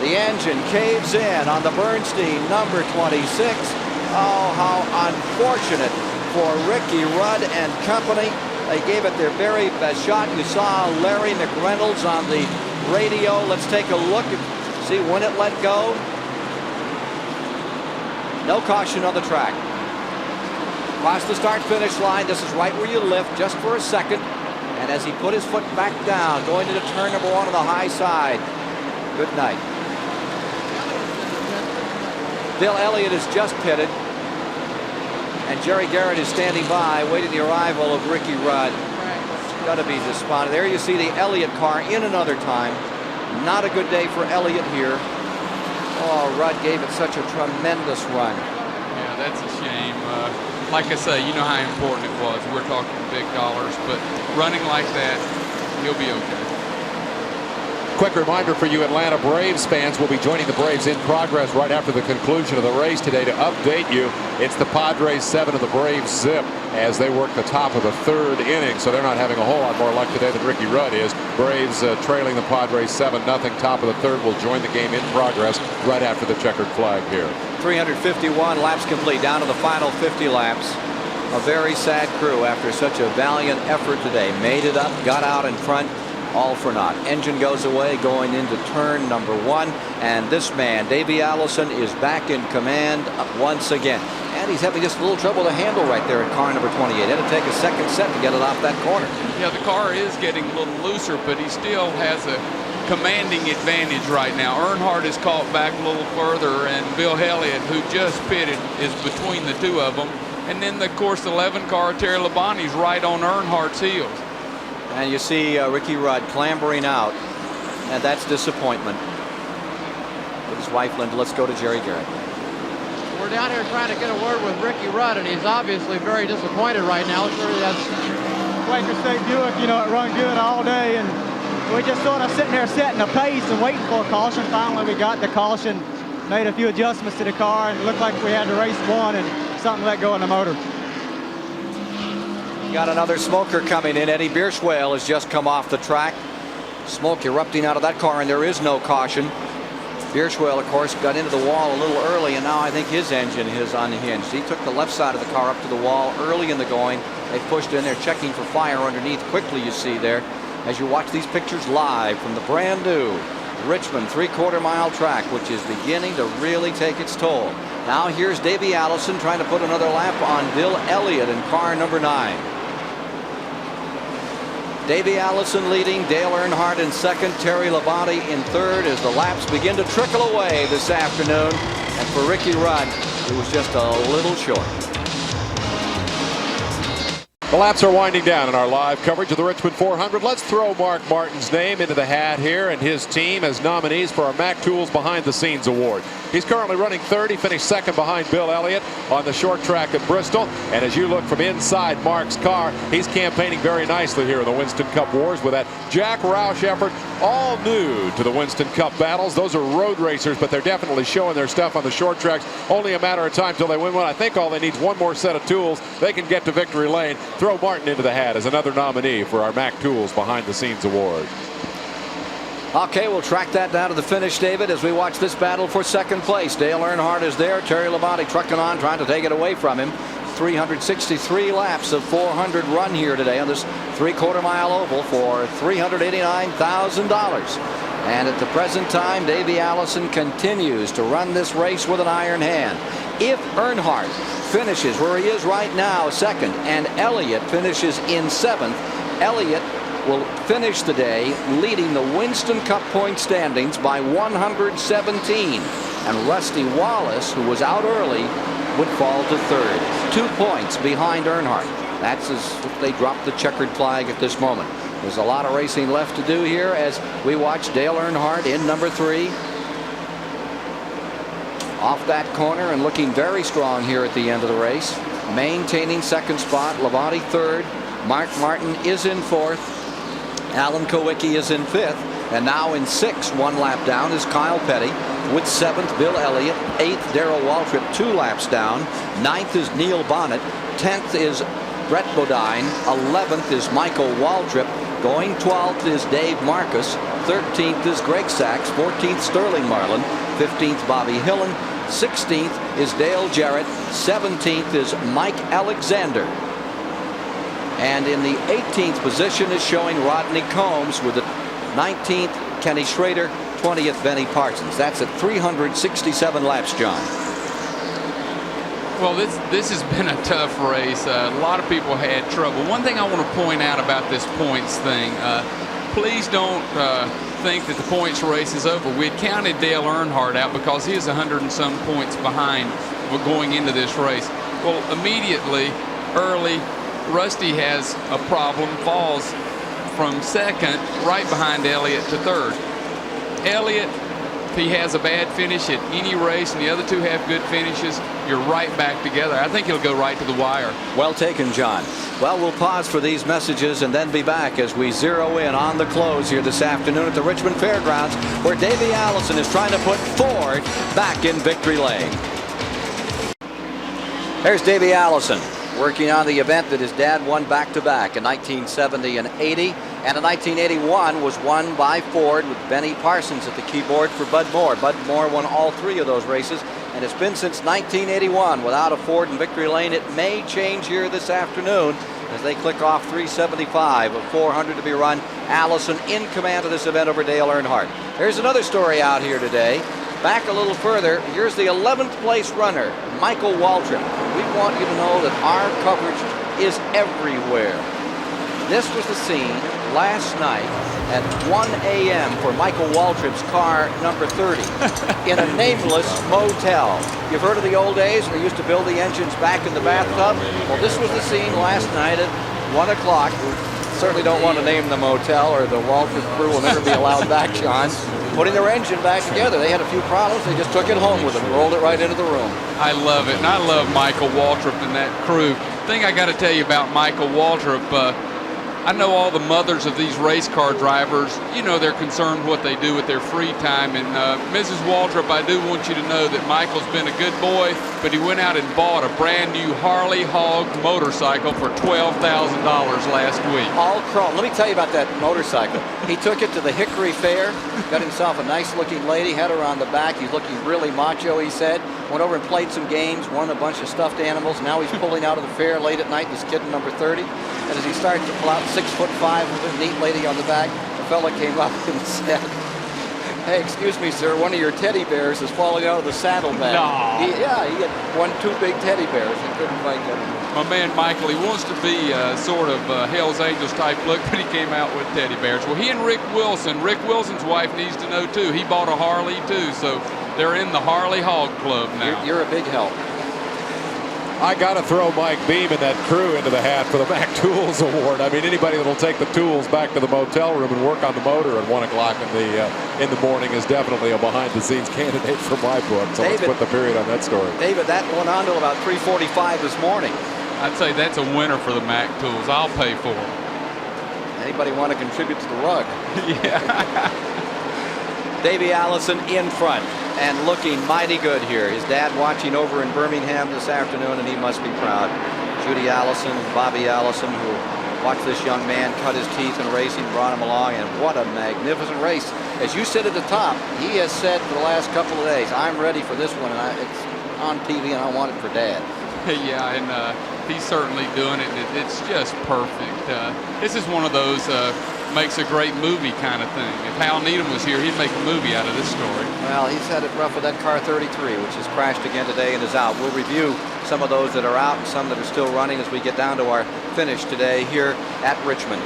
The engine caves in on the Bernstein number 26. Oh, how unfortunate for Ricky Rudd and company. They gave it their very best shot. You saw Larry McReynolds on the radio. Let's take a look and see when it let go. No caution on the track. Across the start-finish line. This is right where you lift just for a second. And as he put his foot back down, going into turn number 1 on the high side. Good night. Bill Elliott has just pitted. And Jerry Garrett is standing by, waiting the arrival of Ricky Rudd. Got to be despondent. There you see the Elliott car in another time. Not a good day for Elliott here. Oh, Rudd gave it such a tremendous run. Yeah, that's a shame. Like I say, you know how important it was. We're talking big dollars, but running like that, he'll be okay. Quick reminder for you Atlanta Braves fans, will be joining the Braves in progress right after the conclusion of the race today. To update you, it's the Padres 7 and the Braves zip as they work the top of the 3rd inning. So they're not having a whole lot more luck today than Ricky Rudd is. Braves trailing the Padres 7-0. Top of the 3rd will join the game in progress right after the checkered flag here. 351 laps complete, down to the final 50 laps. A very sad crew after such a valiant effort today. Made it up, got out in front. All for naught. Engine goes away going into turn number 1. And this man, Davey Allison, is back in command once again. And he's having just a little trouble to handle right there at car number 28. Had to take a second set to get it off that corner. Yeah, the car is getting a little looser, but he still has a commanding advantage right now. Earnhardt is caught back a little further, and Bill Elliott, who just pitted, is between the two of them. And then, of course, the 11 car, Terry Labonte's right on Earnhardt's heels. And you see Ricky Rudd clambering out, and that's disappointment. With his wife, Linda, let's go to Jerry Garrett. We're down here trying to get a word with Ricky Rudd, and he's obviously very disappointed right now. Sure, that's Quaker State Buick, you know, it run good all day, and we just sort of sitting there setting a pace and waiting for a caution. Finally, we got the caution, made a few adjustments to the car, and it looked like we had the race won, and something let go in the motor. Got another smoker coming in. Eddie Bierschwale has just come off the track. Smoke erupting out of that car, and there is no caution. Bierschwale, of course, got into the wall a little early, and now I think his engine is unhinged. He took the left side of the car up to the wall early in the going. They pushed in there, checking for fire underneath. Quickly, you see there, as you watch these pictures live from the brand new Richmond 3/4-mile track, which is beginning to really take its toll. Now here's Davey Allison trying to put another lap on Bill Elliott in car number 9. Davey Allison leading, Dale Earnhardt in second, Terry Labonte in third as the laps begin to trickle away this afternoon. And for Ricky Rudd, it was just a little short. The laps are winding down in our live coverage of the Richmond 400. Let's throw Mark Martin's name into the hat here and his team as nominees for our Mac Tools Behind the Scenes Award. He's currently running third. He finished second behind Bill Elliott on the short track at Bristol. And as you look from inside Mark's car, he's campaigning very nicely here in the Winston Cup Wars with that Jack Roush effort. All new to the Winston Cup battles. Those are road racers, but they're definitely showing their stuff on the short tracks. Only a matter of time till they win one. I think all they need is one more set of tools. They can get to victory lane. Throw Martin into the hat as another nominee for our Mac Tools Behind the Scenes Award. Okay, we'll track that down to the finish, David, as we watch this battle for second place. Dale Earnhardt is there. Terry Labonte trucking on, trying to take it away from him. 363 laps of 400 run here today on this 3/4 mile oval for $389,000. And at the present time, Davey Allison continues to run this race with an iron hand. If Earnhardt finishes where he is right now, second, and Elliott finishes in seventh, Elliott will finish the day leading the Winston Cup point standings by 117. And Rusty Wallace, who was out early, would fall to third. 2 points behind Earnhardt. That's as if they dropped the checkered flag at this moment. There's a lot of racing left to do here as we watch Dale Earnhardt in number 3. Off that corner and looking very strong here at the end of the race. Maintaining second spot. Labonte third. Mark Martin is in fourth. Alan Kowicki is in fifth. And now in sixth, 1 lap down, is Kyle Petty. With seventh, Bill Elliott. Eighth, Darrell Waltrip, 2 laps down. Ninth is Neil Bonnet. 10th is Brett Bodine. 11th is Michael Waltrip. Going 12th is Dave Marcus. 13th is Greg Sachs. 14th, Sterling Marlin. 15th, Bobby Hillen. 16th is Dale Jarrett. 17th is Mike Alexander. And in the 18th position is showing Rodney Combs, with the 19th, Kenny Schrader, 20th, Benny Parsons. That's at 367 laps, John. Well, this has been a tough race. A lot of people had trouble. One thing I want to point out about this points thing, please don't think that the points race is over. We had counted Dale Earnhardt out because he is 100 and some points behind going into this race. Well, immediately, early, Rusty has a problem, falls from second right behind Elliott to third. Elliott, if he has a bad finish at any race and the other two have good finishes, you're right back together. I think he'll go right to the wire. Well taken, John. Well, we'll pause for these messages and then be back as we zero in on the close here this afternoon at the Richmond Fairgrounds, where Davey Allison is trying to put Ford back in victory lane. There's Davey Allison working on the event that his dad won back-to-back in 1970 and 80. And in 1981 was won by Ford with Benny Parsons at the keyboard for Bud Moore. Bud Moore won all 3 of those races, and it's been since 1981 without a Ford in victory lane. It may change here this afternoon as they click off 375 of 400 to be run. Allison in command of this event over Dale Earnhardt. There's another story out here today. Back a little further, here's the 11th place runner, Michael Waltrip. We want you to know that our coverage is everywhere. This was the scene last night at 1 a.m. for Michael Waltrip's car number 30 in a nameless motel. You've heard of the old days when they used to build the engines back in the bathtub? Well, this was the scene last night at 1 o'clock. We certainly don't want to name the motel, or the Waltrip crew will never be allowed back, John. Putting their engine back together. They had a few problems. They just took it home with them, rolled it right into the room. I love it, and I love Michael Waltrip and that crew. Thing I got to tell you about Michael Waltrip, I know all the mothers of these race car drivers, you know, they're concerned what they do with their free time. And Mrs. Waltrip, I do want you to know that Michael's been a good boy, but he went out and bought a brand new Harley Hog motorcycle for $12,000 last week. All chrome. Let me tell you about that motorcycle. He took it to the Hickory Fair, got himself a nice looking lady, had her on the back. He's looking really macho, he said. Went over and played some games, won a bunch of stuffed animals. Now he's pulling out of the fair late at night, this kid in number 30. And as he started to pull out, 6'5" with a neat lady on the back, the fella came up and said, "Hey, excuse me, sir, one of your teddy bears is falling out of the saddlebag." No. He had 2 big teddy bears. He couldn't quite get them. My man Michael, he wants to be sort of Hell's Angels type look, but he came out with teddy bears. Well, he and Rick Wilson's wife needs to know too. He bought a Harley too, so they're in the Harley Hog Club now. You're a big help. I got to throw Mike Beam and that crew into the hat for the Mac Tools Award. I mean, anybody that'll take the tools back to the motel room and work on the motor at 1 o'clock in the morning is definitely a behind-the-scenes candidate for my book. So David, let's put the period on that story. David, that went on till about 3:45 this morning. I'd say that's a winner for the Mac Tools. I'll pay for it. Anybody want to contribute to the rug? Yeah. Davey Allison in front and looking mighty good here. His dad watching over in Birmingham this afternoon, and he must be proud. Judy Allison and Bobby Allison, who watched this young man cut his teeth in racing, brought him along, and what a magnificent race. As you said at the top, he has said for the last couple of days, I'm ready for this one, and it's on TV, and I want it for Dad. Yeah, and he's certainly doing it. It's just perfect. This is one of those makes a great movie kind of thing. If Hal Needham was here, he'd make a movie out of this story. Well, he's had it rough with that car 33, which has crashed again today and is out. We'll review some of those that are out and some that are still running as we get down to our finish today here at Richmond.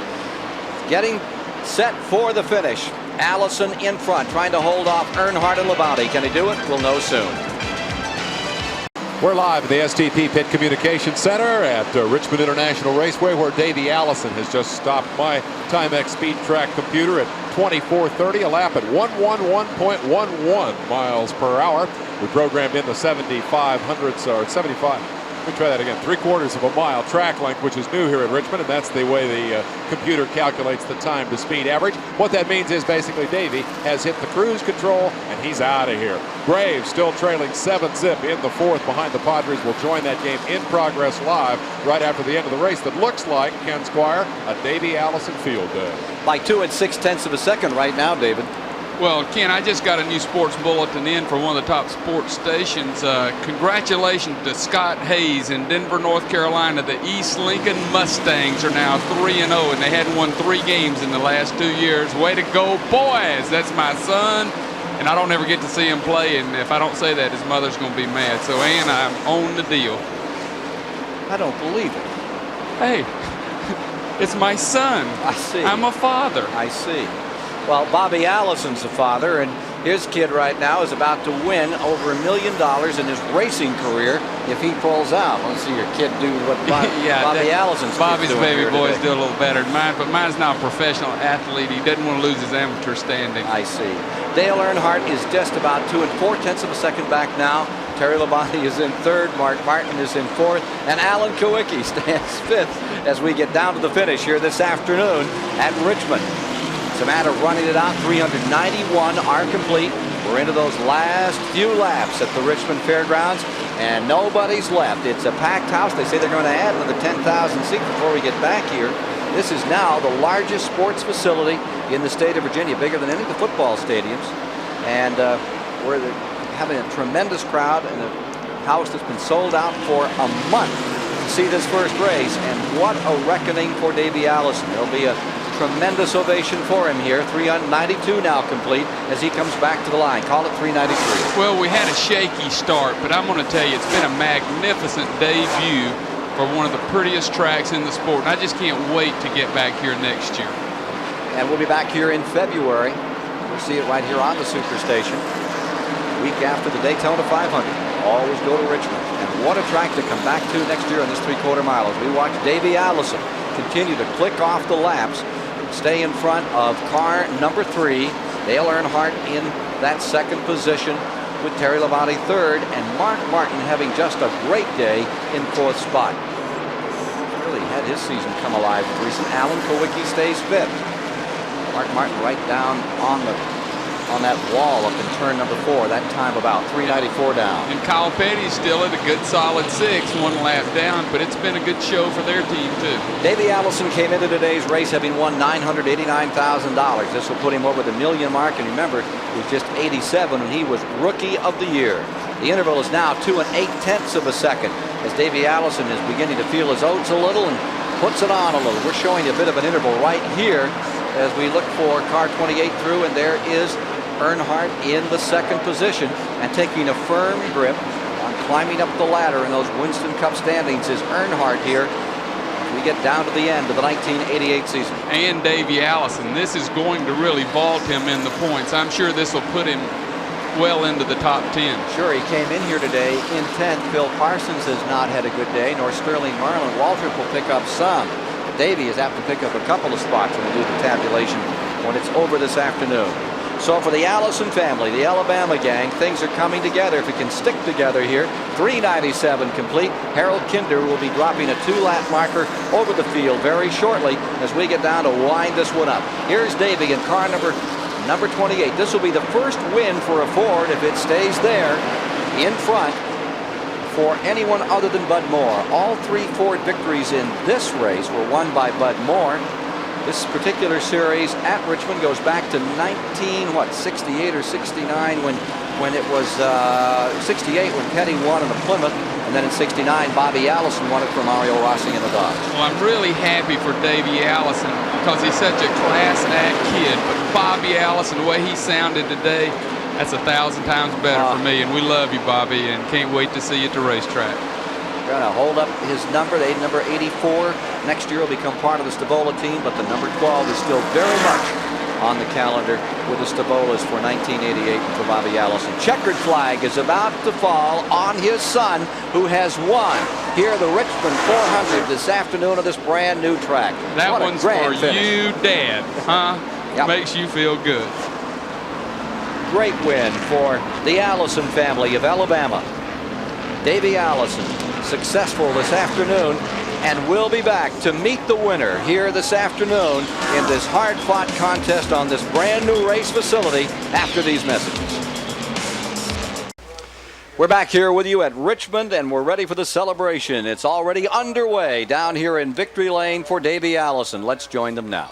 Getting set for the finish. Allison in front, trying to hold off Earnhardt and Labonte. Can he do it? We'll know soon. We're live at the STP Pit Communications Center at Richmond International Raceway, where Davey Allison has just stopped my Timex Speed Track computer at 24:30, a lap at 111.11 miles per hour. We programmed in the 7500ths or 75. Let me try that again. 3/4 of a mile track length, which is new here at Richmond, and that's the way the computer calculates the time to speed average. What that means is basically Davey has hit the cruise control, and he's out of here. Graves still trailing 7-zip in the 4th behind the Padres. Will join that game in progress live right after the end of the race. That looks like, Ken Squire, a Davey Allison field day. By 2 6/10 of a second right now, David. Well, Ken, I just got a new sports bulletin in for one of the top sports stations. Congratulations to Scott Hayes in Denver, North Carolina. The East Lincoln Mustangs are now 3-0, and they hadn't won 3 games in the last 2 years. Way to go, boys! That's my son, and I don't ever get to see him play, and if I don't say that, his mother's going to be mad. So, Ann, I'm on the deal. I don't believe it. Hey, it's my son. I see. I'm a father. I see. Well, Bobby Allison's the father, and his kid right now is about to win over $1 million in his racing career if he pulls out. Let's see your kid do what Bobby Allison's Bobby's doing baby here boys today. do a little better than mine, but mine's not a professional athlete. He doesn't want to lose his amateur standing. I see. Dale Earnhardt is just about 2 4/10 of a second back now. Terry Labonte is in 3rd. Mark Martin is in 4th. And Alan Kowicki stands 5th as we get down to the finish here this afternoon at Richmond. It's a matter of running it out. 391 are complete. We're into those last few laps at the Richmond Fairgrounds, and nobody's left. It's a packed house. They say they're going to add another 10,000 seats before we get back here. This is now the largest sports facility in the state of Virginia, bigger than any of the football stadiums. And we're having a tremendous crowd in a house that's been sold out for a month to see this first race. And what a reckoning for Davey Allison. There'll be a tremendous ovation for him here. 392 now complete as he comes back to the line. Call it 393. Well, we had a shaky start, but I'm going to tell you, it's been a magnificent debut for one of the prettiest tracks in the sport. And I just can't wait to get back here next year. And we'll be back here in February. We'll see it right here on the Superstation. A week after the Daytona 500. Always go to Richmond. And what a track to come back to next year on this 3/4 mile as we watch Davey Allison continue to click off the laps. Stay in front of car number 3. Dale Earnhardt in that 2nd position with Terry Labonte 3rd, and Mark Martin having just a great day in 4th spot. Really had his season come alive recently. Alan Kowicki stays 5th. Mark Martin right down on that wall up in turn number 4. That time about 394 down. And Kyle Petty's still at a good solid 6, 1 lap down, but it's been a good show for their team too. Davey Allison came into today's race having won $989,000. This will put him over the $1 million mark, and remember, he was just 87 when he was Rookie of the Year. The interval is now 2 8/10 of a second as Davey Allison is beginning to feel his oats a little and puts it on a little. We're showing you a bit of an interval right here as we look for car 28 through, and there is Earnhardt in the 2nd position and taking a firm grip on climbing up the ladder in those Winston Cup standings is Earnhardt here as we get down to the end of the 1988 season. And Davey Allison, this is going to really vault him in the points. I'm sure this will put him well into the top 10. Sure, he came in here today in 10th. Phil Parsons has not had a good day, nor Sterling Marlin. Waltrip will pick up some. Davey is apt to pick up a couple of spots when we do the tabulation when it's over this afternoon. So for the Allison family, the Alabama gang, things are coming together. If we can stick together here, 397 complete. Harold Kinder will be dropping a 2-lap marker over the field very shortly as we get down to wind this one up. Here's Davey in car number 28. This will be the first win for a Ford if it stays there in front for anyone other than Bud Moore. All 3 Ford victories in this race were won by Bud Moore. This particular series at Richmond goes back to 68 or 69 when it was 68 when Petty won in the Plymouth, and then in 69 Bobby Allison won it for Mario Rossi in the Dodge. Well, I'm really happy for Davey Allison because he's such a class act kid. But Bobby Allison, the way he sounded today, that's 1,000 times better for me. And we love you, Bobby, and can't wait to see you at the racetrack. Going to hold up his number, the number 84. Next year will become part of the Stavola team, but the number 12 is still very much on the calendar with the Stavolas for 1988 for Bobby Allison. Checkered flag is about to fall on his son, who has won here the Richmond 400 this afternoon on this brand new track. That what one's a grand for finish. you, Dad, huh? Yep. Makes you feel good. Great win for the Allison family of Alabama. Davey Allison successful this afternoon, and we'll be back to meet the winner here this afternoon in this hard-fought contest on this brand new race facility after these messages. We're back here with you at Richmond, and we're ready for the celebration. It's already underway down here in Victory Lane for Davey Allison. Let's join them now.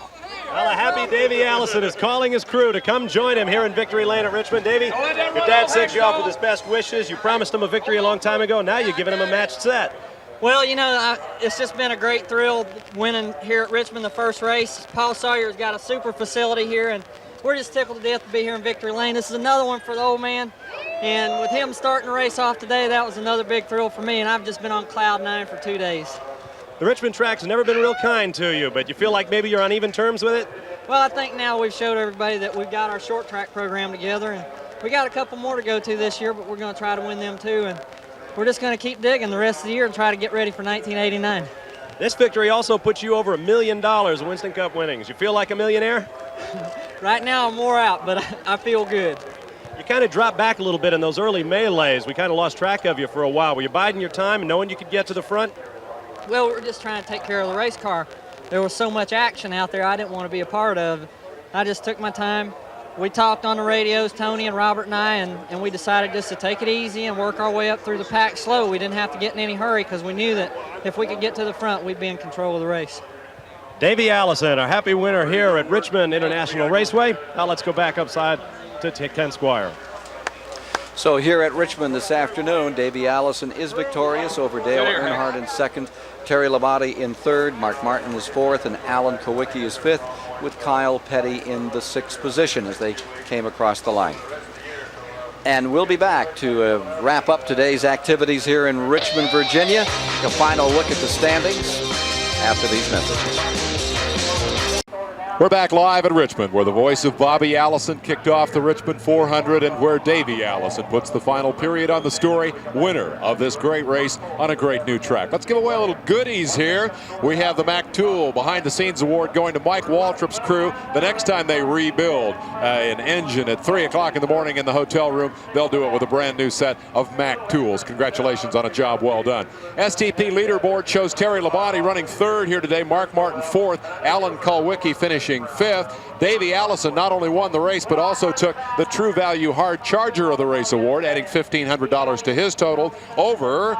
Well, a happy Davey Allison is calling his crew to come join him here in Victory Lane at Richmond. Davey, your dad sent you off with his best wishes. You promised him a victory a long time ago. Now you're giving him a matched set. Well, you know, it's just been a great thrill winning here at Richmond the first race. Paul Sawyer's got a super facility here, and we're just tickled to death to be here in Victory Lane. This is another one for the old man, and with him starting the race off today, that was another big thrill for me, and I've just been on cloud 9 for 2 days. The Richmond track's never been real kind to you, but you feel like maybe you're on even terms with it? Well, I think now we've showed everybody that we've got our short track program together, and we got a couple more to go to this year, but we're going to try to win them too, and we're just going to keep digging the rest of the year and try to get ready for 1989. This victory also puts you over $1 million in Winston Cup winnings. You feel like a millionaire? Right now I'm more out, but I feel good. You kind of dropped back a little bit in those early melees. We kind of lost track of you for a while. Were you biding your time and knowing you could get to the front? Well, we're just trying to take care of the race car. There was so much action out there I didn't want to be a part of. I just took my time. We talked on the radios, Tony and Robert and I, and we decided just to take it easy and work our way up through the pack slow. We didn't have to get in any hurry because we knew that if we could get to the front, we'd be in control of the race. Davey Allison, our happy winner here at Richmond International Raceway. Now let's go back upside to Ken Squire. So here at Richmond this afternoon, Davey Allison is victorious over Dale Earnhardt in second, Terry Labonte in third, Mark Martin is fourth, and Alan Kowicki is fifth, with Kyle Petty in the sixth position as they came across the line. And we'll be back to wrap up today's activities here in Richmond, Virginia. A final look at the standings after these messages. We're back live at Richmond, where the voice of Bobby Allison kicked off the Richmond 400 and where Davey Allison puts the final period on the story, winner of this great race on a great new track. Let's give away a little goodies here. We have the Mac Tool Behind the Scenes Award going to Mike Waltrip's crew. The next time they rebuild an engine at 3 o'clock in the morning in the hotel room, they'll do it with a brand new set of Mac Tools. Congratulations on a job well done. STP leaderboard shows Terry Labonte running third here today, Mark Martin fourth, Alan Kulwicki finishing fifth. Davey Allison not only won the race but also took the True Value Hard Charger of the Race Award, adding $1,500 to his total over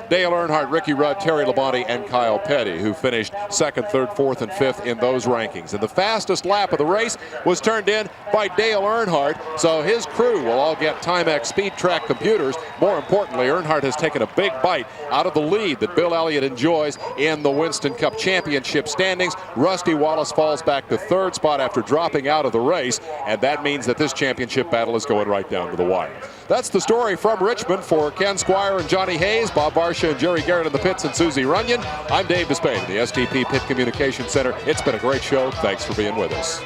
Dale Earnhardt, Ricky Rudd, Terry Labonte, and Kyle Petty, who finished second, third, fourth, and fifth in those rankings. And the fastest lap of the race was turned in by Dale Earnhardt, so his crew will all get Timex Speed Track computers. More importantly, Earnhardt has taken a big bite out of the lead that Bill Elliott enjoys in the Winston Cup Championship standings. Rusty Wallace falls back to third spot after dropping out of the race, and that means that this championship battle is going right down to the wire. That's the story from Richmond. For Ken Squire and Johnny Hayes, Bob Varsha and Jerry Garrett in the pits, and Susie Runyon, I'm Dave Despain, the STP Pit Communication Center. It's been a great show. Thanks for being with us.